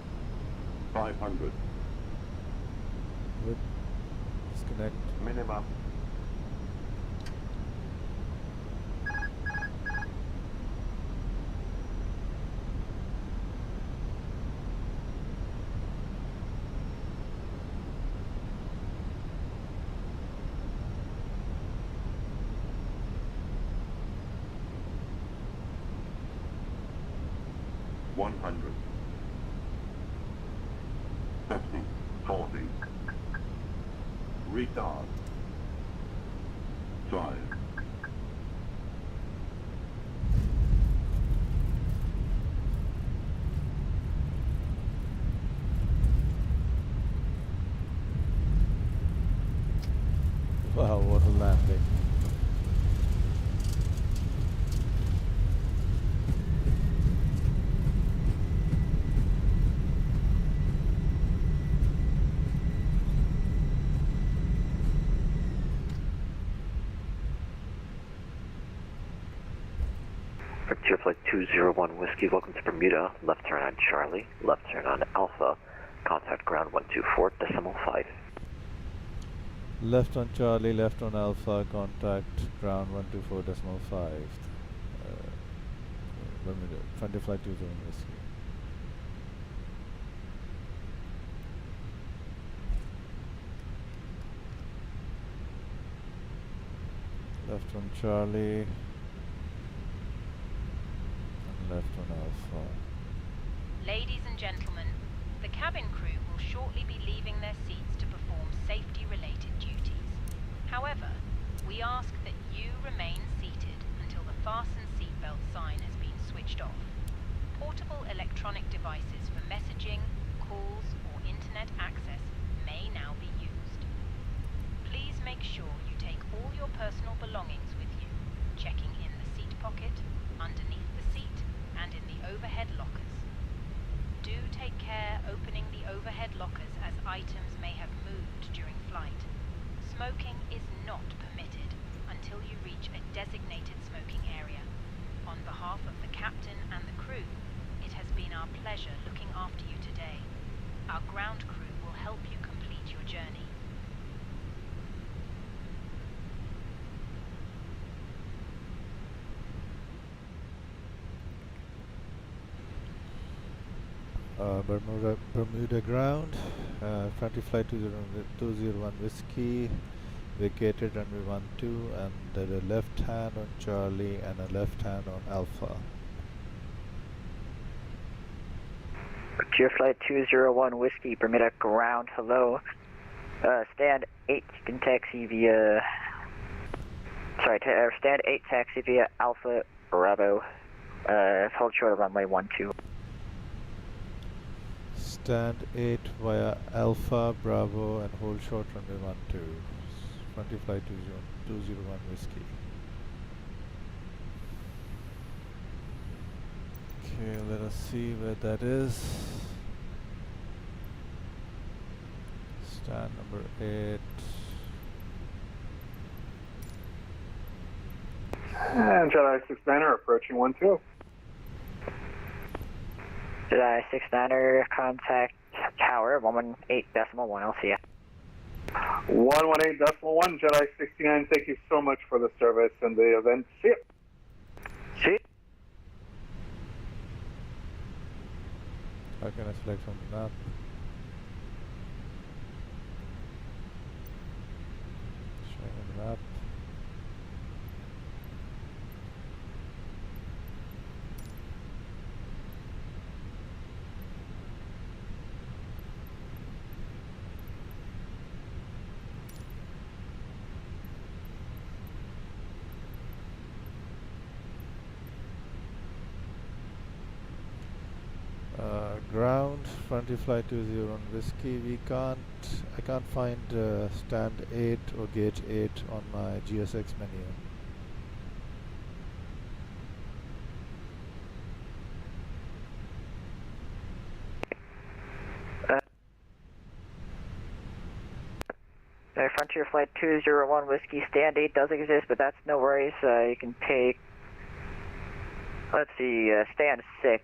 500. Good. Disconnect. Minimum. $100. 50. 40. Retard. 5. Wow, what a landing. Frontier Flight 201 Whiskey, welcome to Bermuda. Left turn on Charlie, left turn on Alpha. Contact ground 124.5. Left on Charlie, left on Alpha, contact ground 124.5. Bermuda, Frontier Flight 201 Whiskey. Left on Charlie, and left on Alpha. Ladies and gentlemen, the cabin crew will shortly be leaving their seats to perform safety-related duties. However, we ask that you remain seated until the fasten seatbelt sign has been switched off. Portable electronic devices for messaging, calls, or internet access may now be used. Please make sure you take all your personal belongings with you, checking in the seat pocket, underneath the seat, and in the overhead lockers. Do take care opening the overhead lockers as items may have moved during flight. Smoking is not permitted until you reach a designated smoking area. On behalf of the captain and the crew, it has been our pleasure looking after you today. Our ground crew will help you complete your journey. Bermuda ground, Frontier Flight 201 Whiskey, vacated runway 12 and a left hand on Charlie and a left hand on Alpha. Frontier Flight 201 Whiskey, Bermuda ground, hello. Stand 8, you can taxi via... Sorry, stand 8 taxi via Alpha Bravo. Hold short of runway 12. Stand 8 via Alpha Bravo and hold short runway 12. Frontier Flight 201 Whiskey. Okay, let us see where that is. Stand number 8. And Jedi 69er approaching 12. Jedi 69er, contact tower 118.1, I'll see ya. 118.1, Jedi 69, thank you so much for the service and the event. See ya. See? How can I select from the map? Showing on the map. Ground, Frontier Flight 201 Whiskey, I can't find stand 8 or gauge 8 on my GSX menu. Frontier Flight 201 Whiskey, stand 8 does exist, but that's no worries. You can take, let's see, stand 6.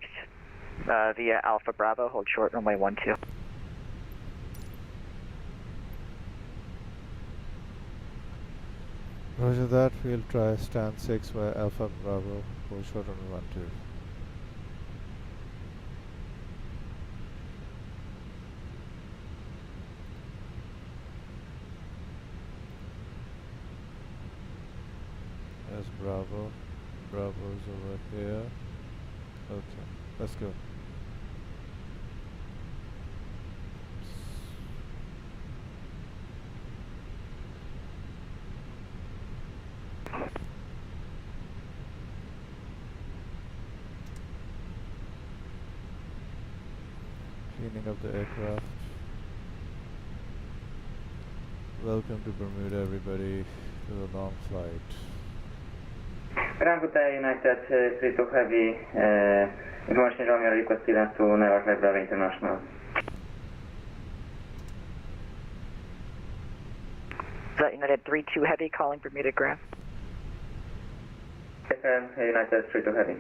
Via Alpha Bravo, hold short, runway 12. Roger that, we'll try stand 6 via Alpha Bravo, hold short on 12. There's Bravo. Bravo's over here. Okay, let's go. Cleaning up the aircraft. Welcome to Bermuda, everybody, to the long flight. Rango United 3 Heavy, information Romeo request clearance to Newark Bravo International. Is that United 3-2 Heavy calling Bermuda ground? FM United 3 Heavy.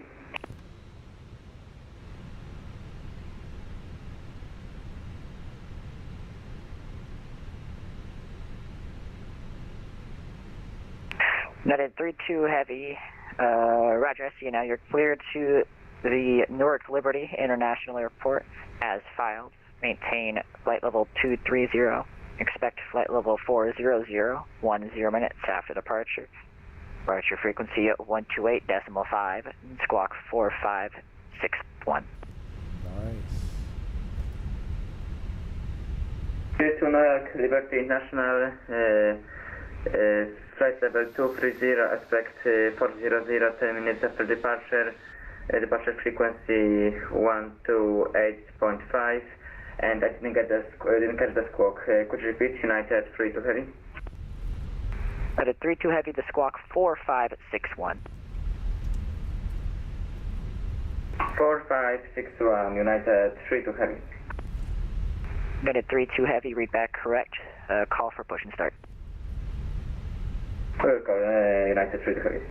United 3-2 Heavy, roger, I see you now. You're cleared to the Newark Liberty International Airport as filed. Maintain flight level 230. Expect flight level 400, 10 minutes after departure. Departure frequency 128.5, squawk 4561. Nice. Clear to Newark Liberty International, flight level 230, aspect 400, 10 minutes after departure. Departure frequency 128.5, and I didn't catch the squawk. Could you repeat? United 3-2 Heavy. United 3-2 Heavy, the squawk 4561. 4561, United 3-2 Heavy. United 3-2 Heavy, read back correct. Call for push and start. United 3-2 Heavy.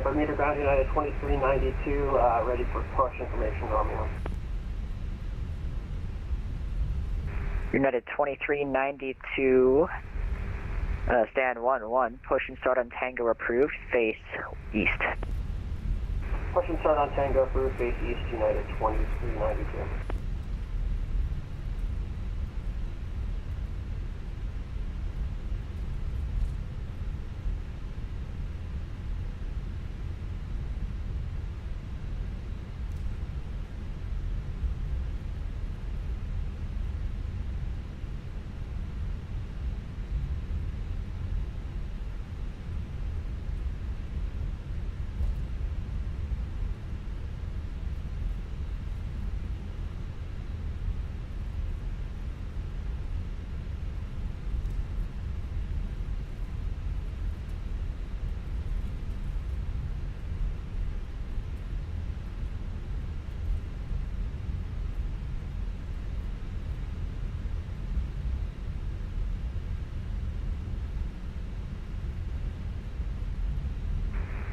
Bermuda ground United 2392, ready for push information, Romeo. United 2392, stand 1-1, push and start on Tango approved, face east. Push and start on Tango approved, face east, United 2392.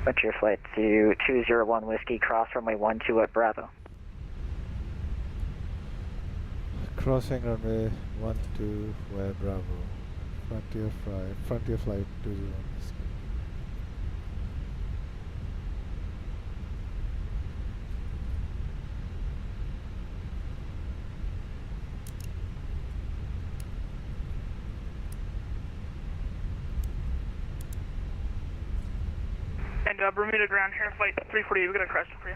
Frontier flight to 201 Whiskey, cross runway 12 at Bravo. Crossing runway 12 via Bravo. Frontier flight 201 Whiskey. And Bermuda ground here, flight 348, we're going to crash it for you.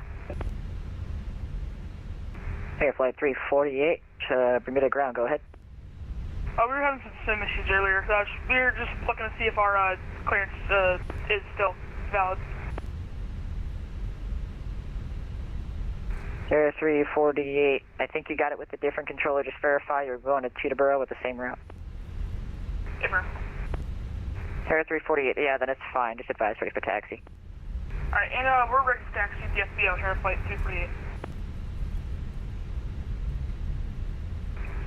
Hey, flight 348, Bermuda ground, go ahead. We were having some issues earlier. We were just looking to see if our clearance is still valid. Air 348, I think you got it with a different controller. Just verify you're going to Teterboro with the same route. Different. Air 348, yeah, then it's fine. Just advise ready for taxi. Alright, and we're ready for taxi at the SB out here, flight 348.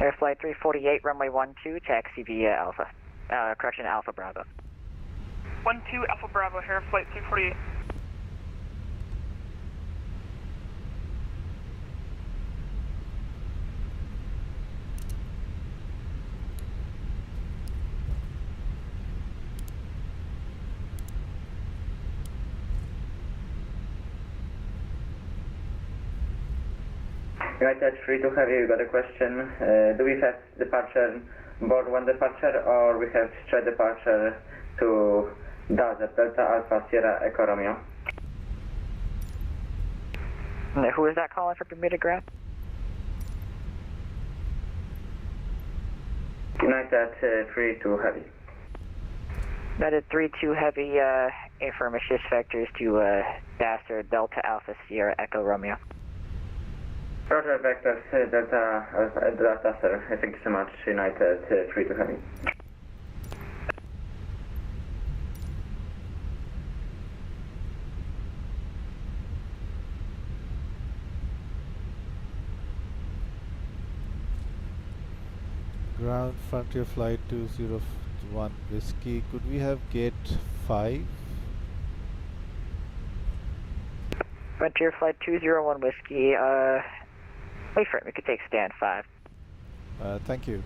Air flight 348, runway 12, taxi via Alpha. Alpha Bravo. 12 Alpha Bravo here, flight 348. United 3 to Heavy, we got a question. Do we have departure, board 1 departure, or we have straight departure to Delta Alpha Sierra Echo Romeo? Who is that calling for Bermuda ground? United 3 to Heavy. United 3-2 Heavy, affirm assist vectors to Dasser Delta Alpha Sierra Echo Romeo. Roger, vectors, Delta sir. Thank you so much, United 3 to Heavy. Ground Frontier Flight 201 Whiskey. Could we have gate 5? Frontier Flight 201 Whiskey, wait for it, we could take stand 5. Thank you.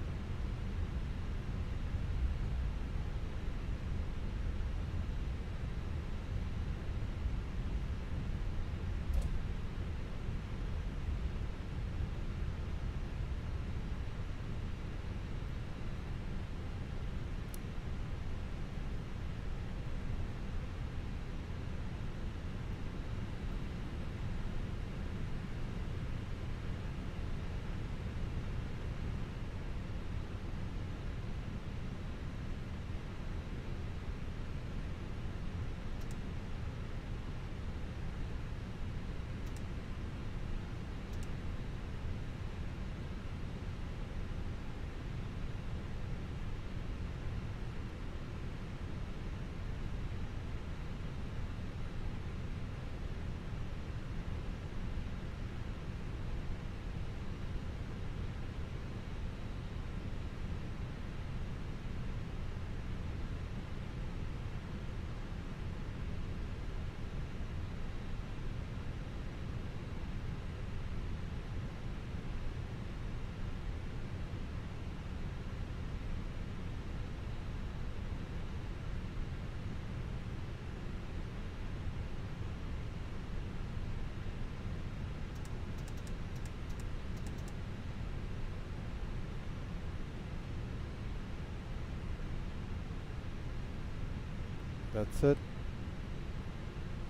That's it.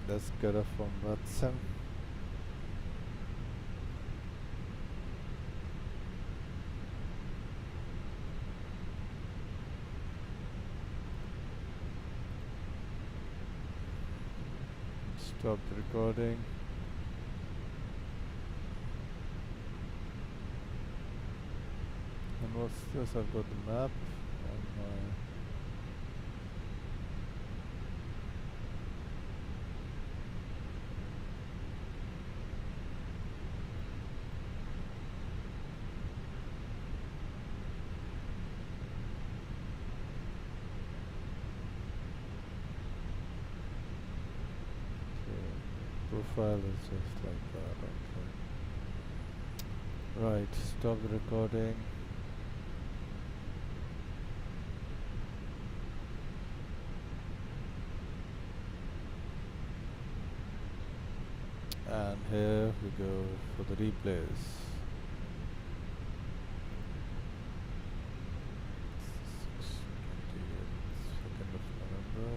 Let's get off from Vatsim. Stop the recording. And what's this? I've got the map on my profile is just like that. Okay. Right, stop the recording. And here we go for the replays. 2nd of November.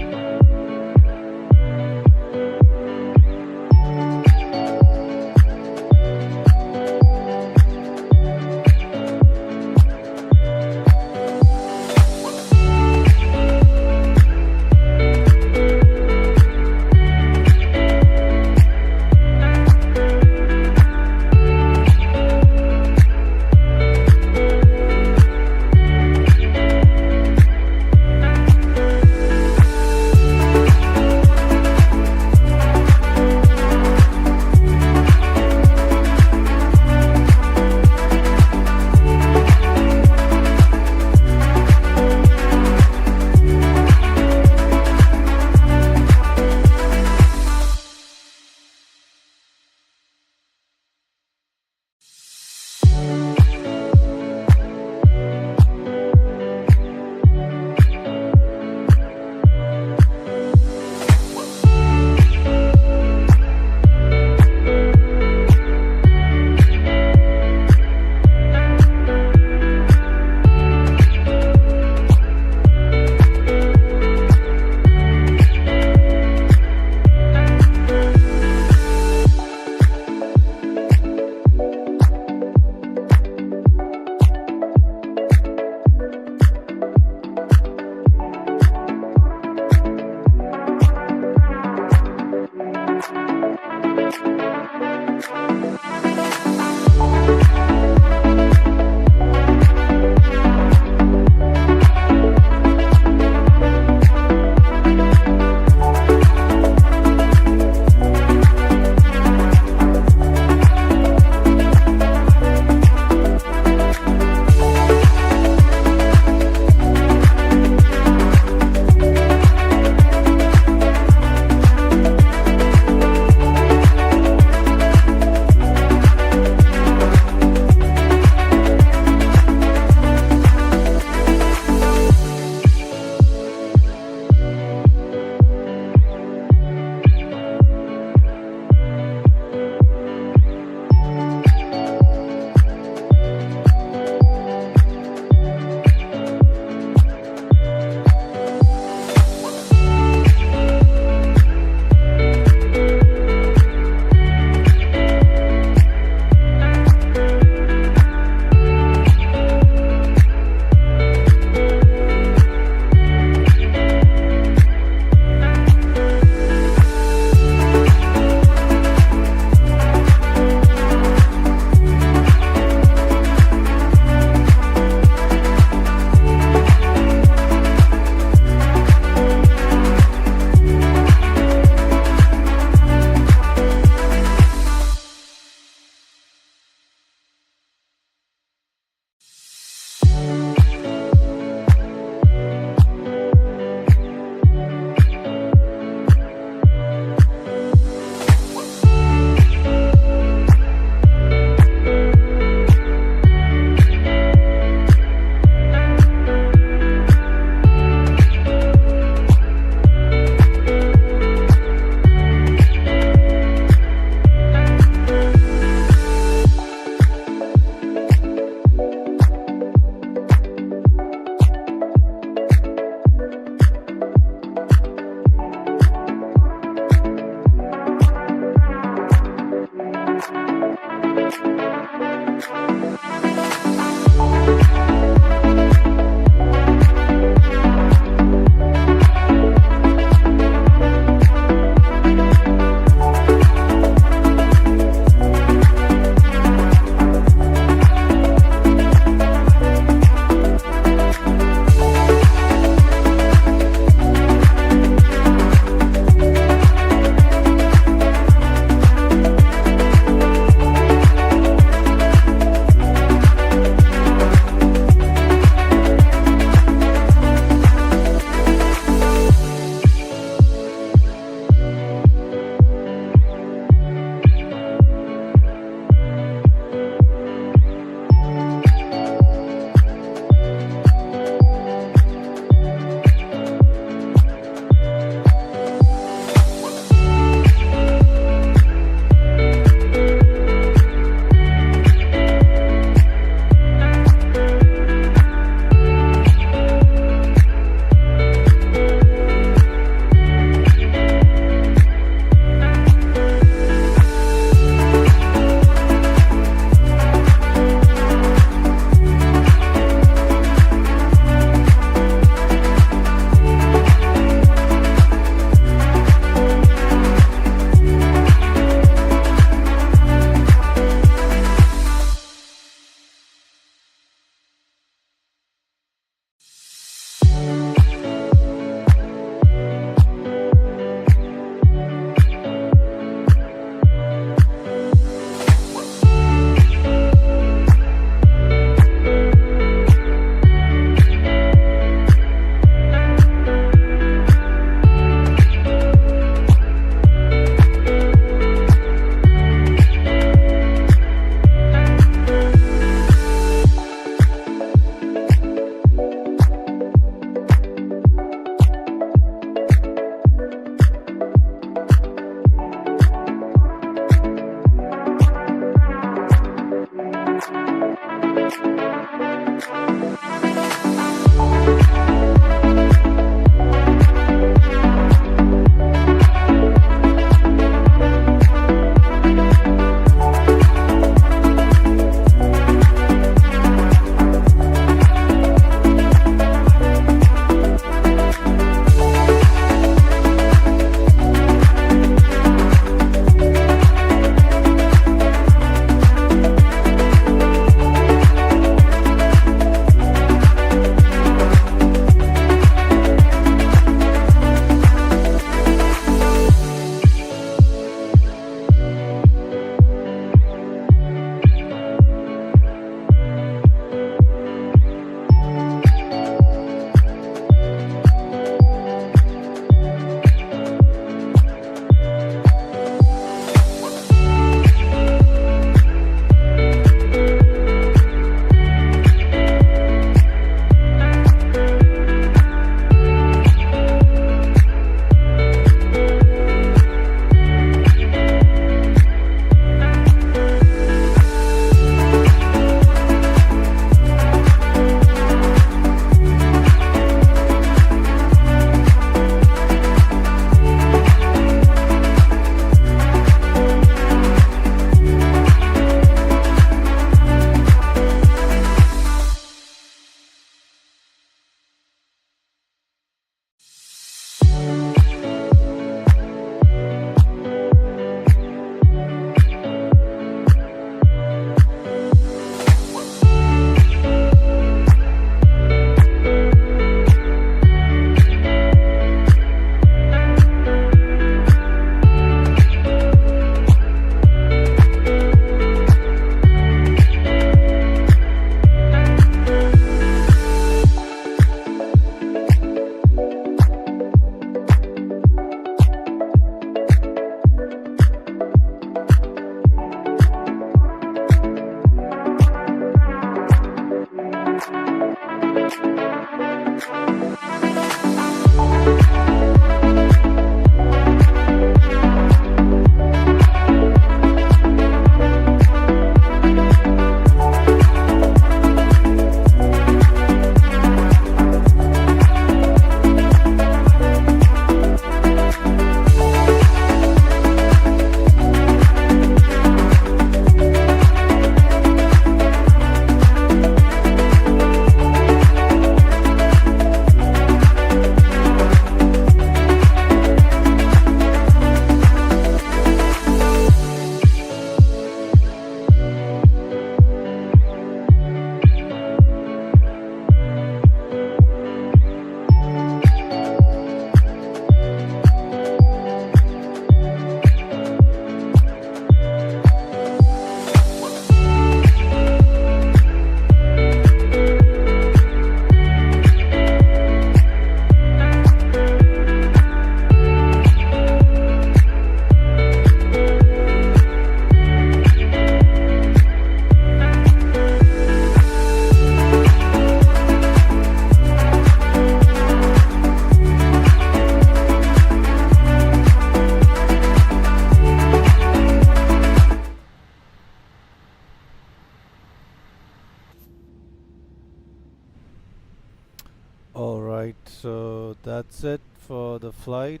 that's it for the flight.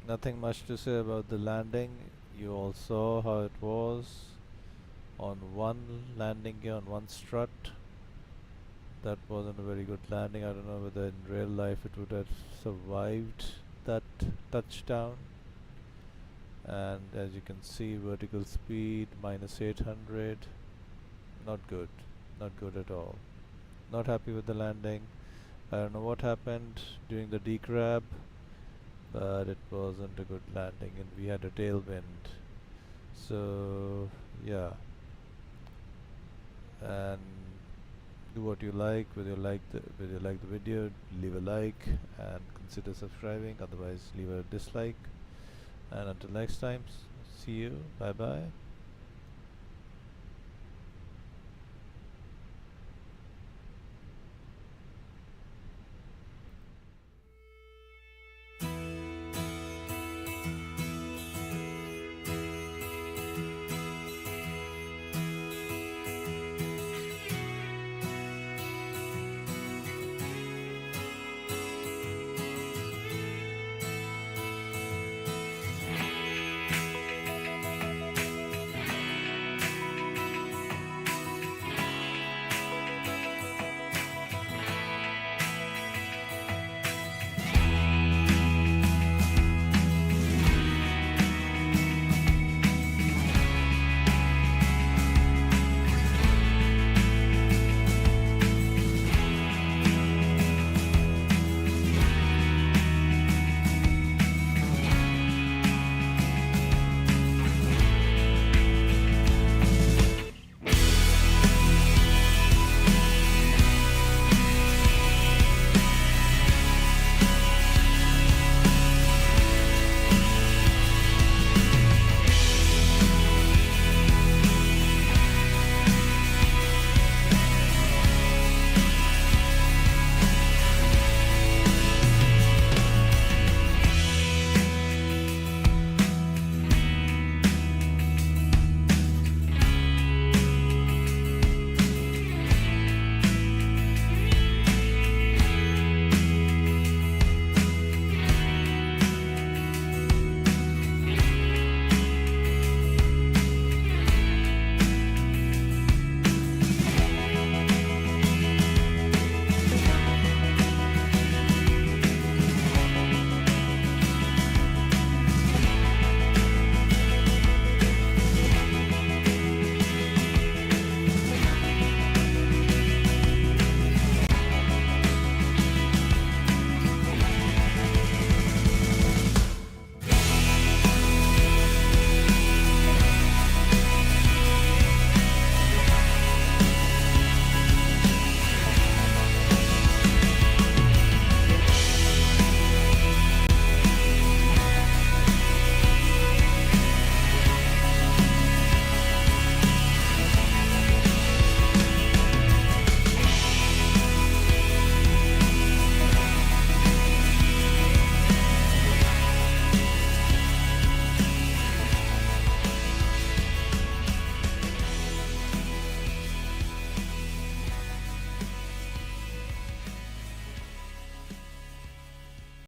Nothing much to say about the landing. You all saw how it was on one landing gear, on one strut. That wasn't a very good landing. I don't know whether in real life it would have survived that touchdown. And as you can see, vertical speed minus 800. Not good. Not good at all. Not happy with the landing. I don't know what happened during the decrab, but it wasn't a good landing and we had a tailwind. So yeah, and do what you like. Whether you like the video, leave a like and consider subscribing. Otherwise, leave a dislike. And until next time, see you. Bye bye.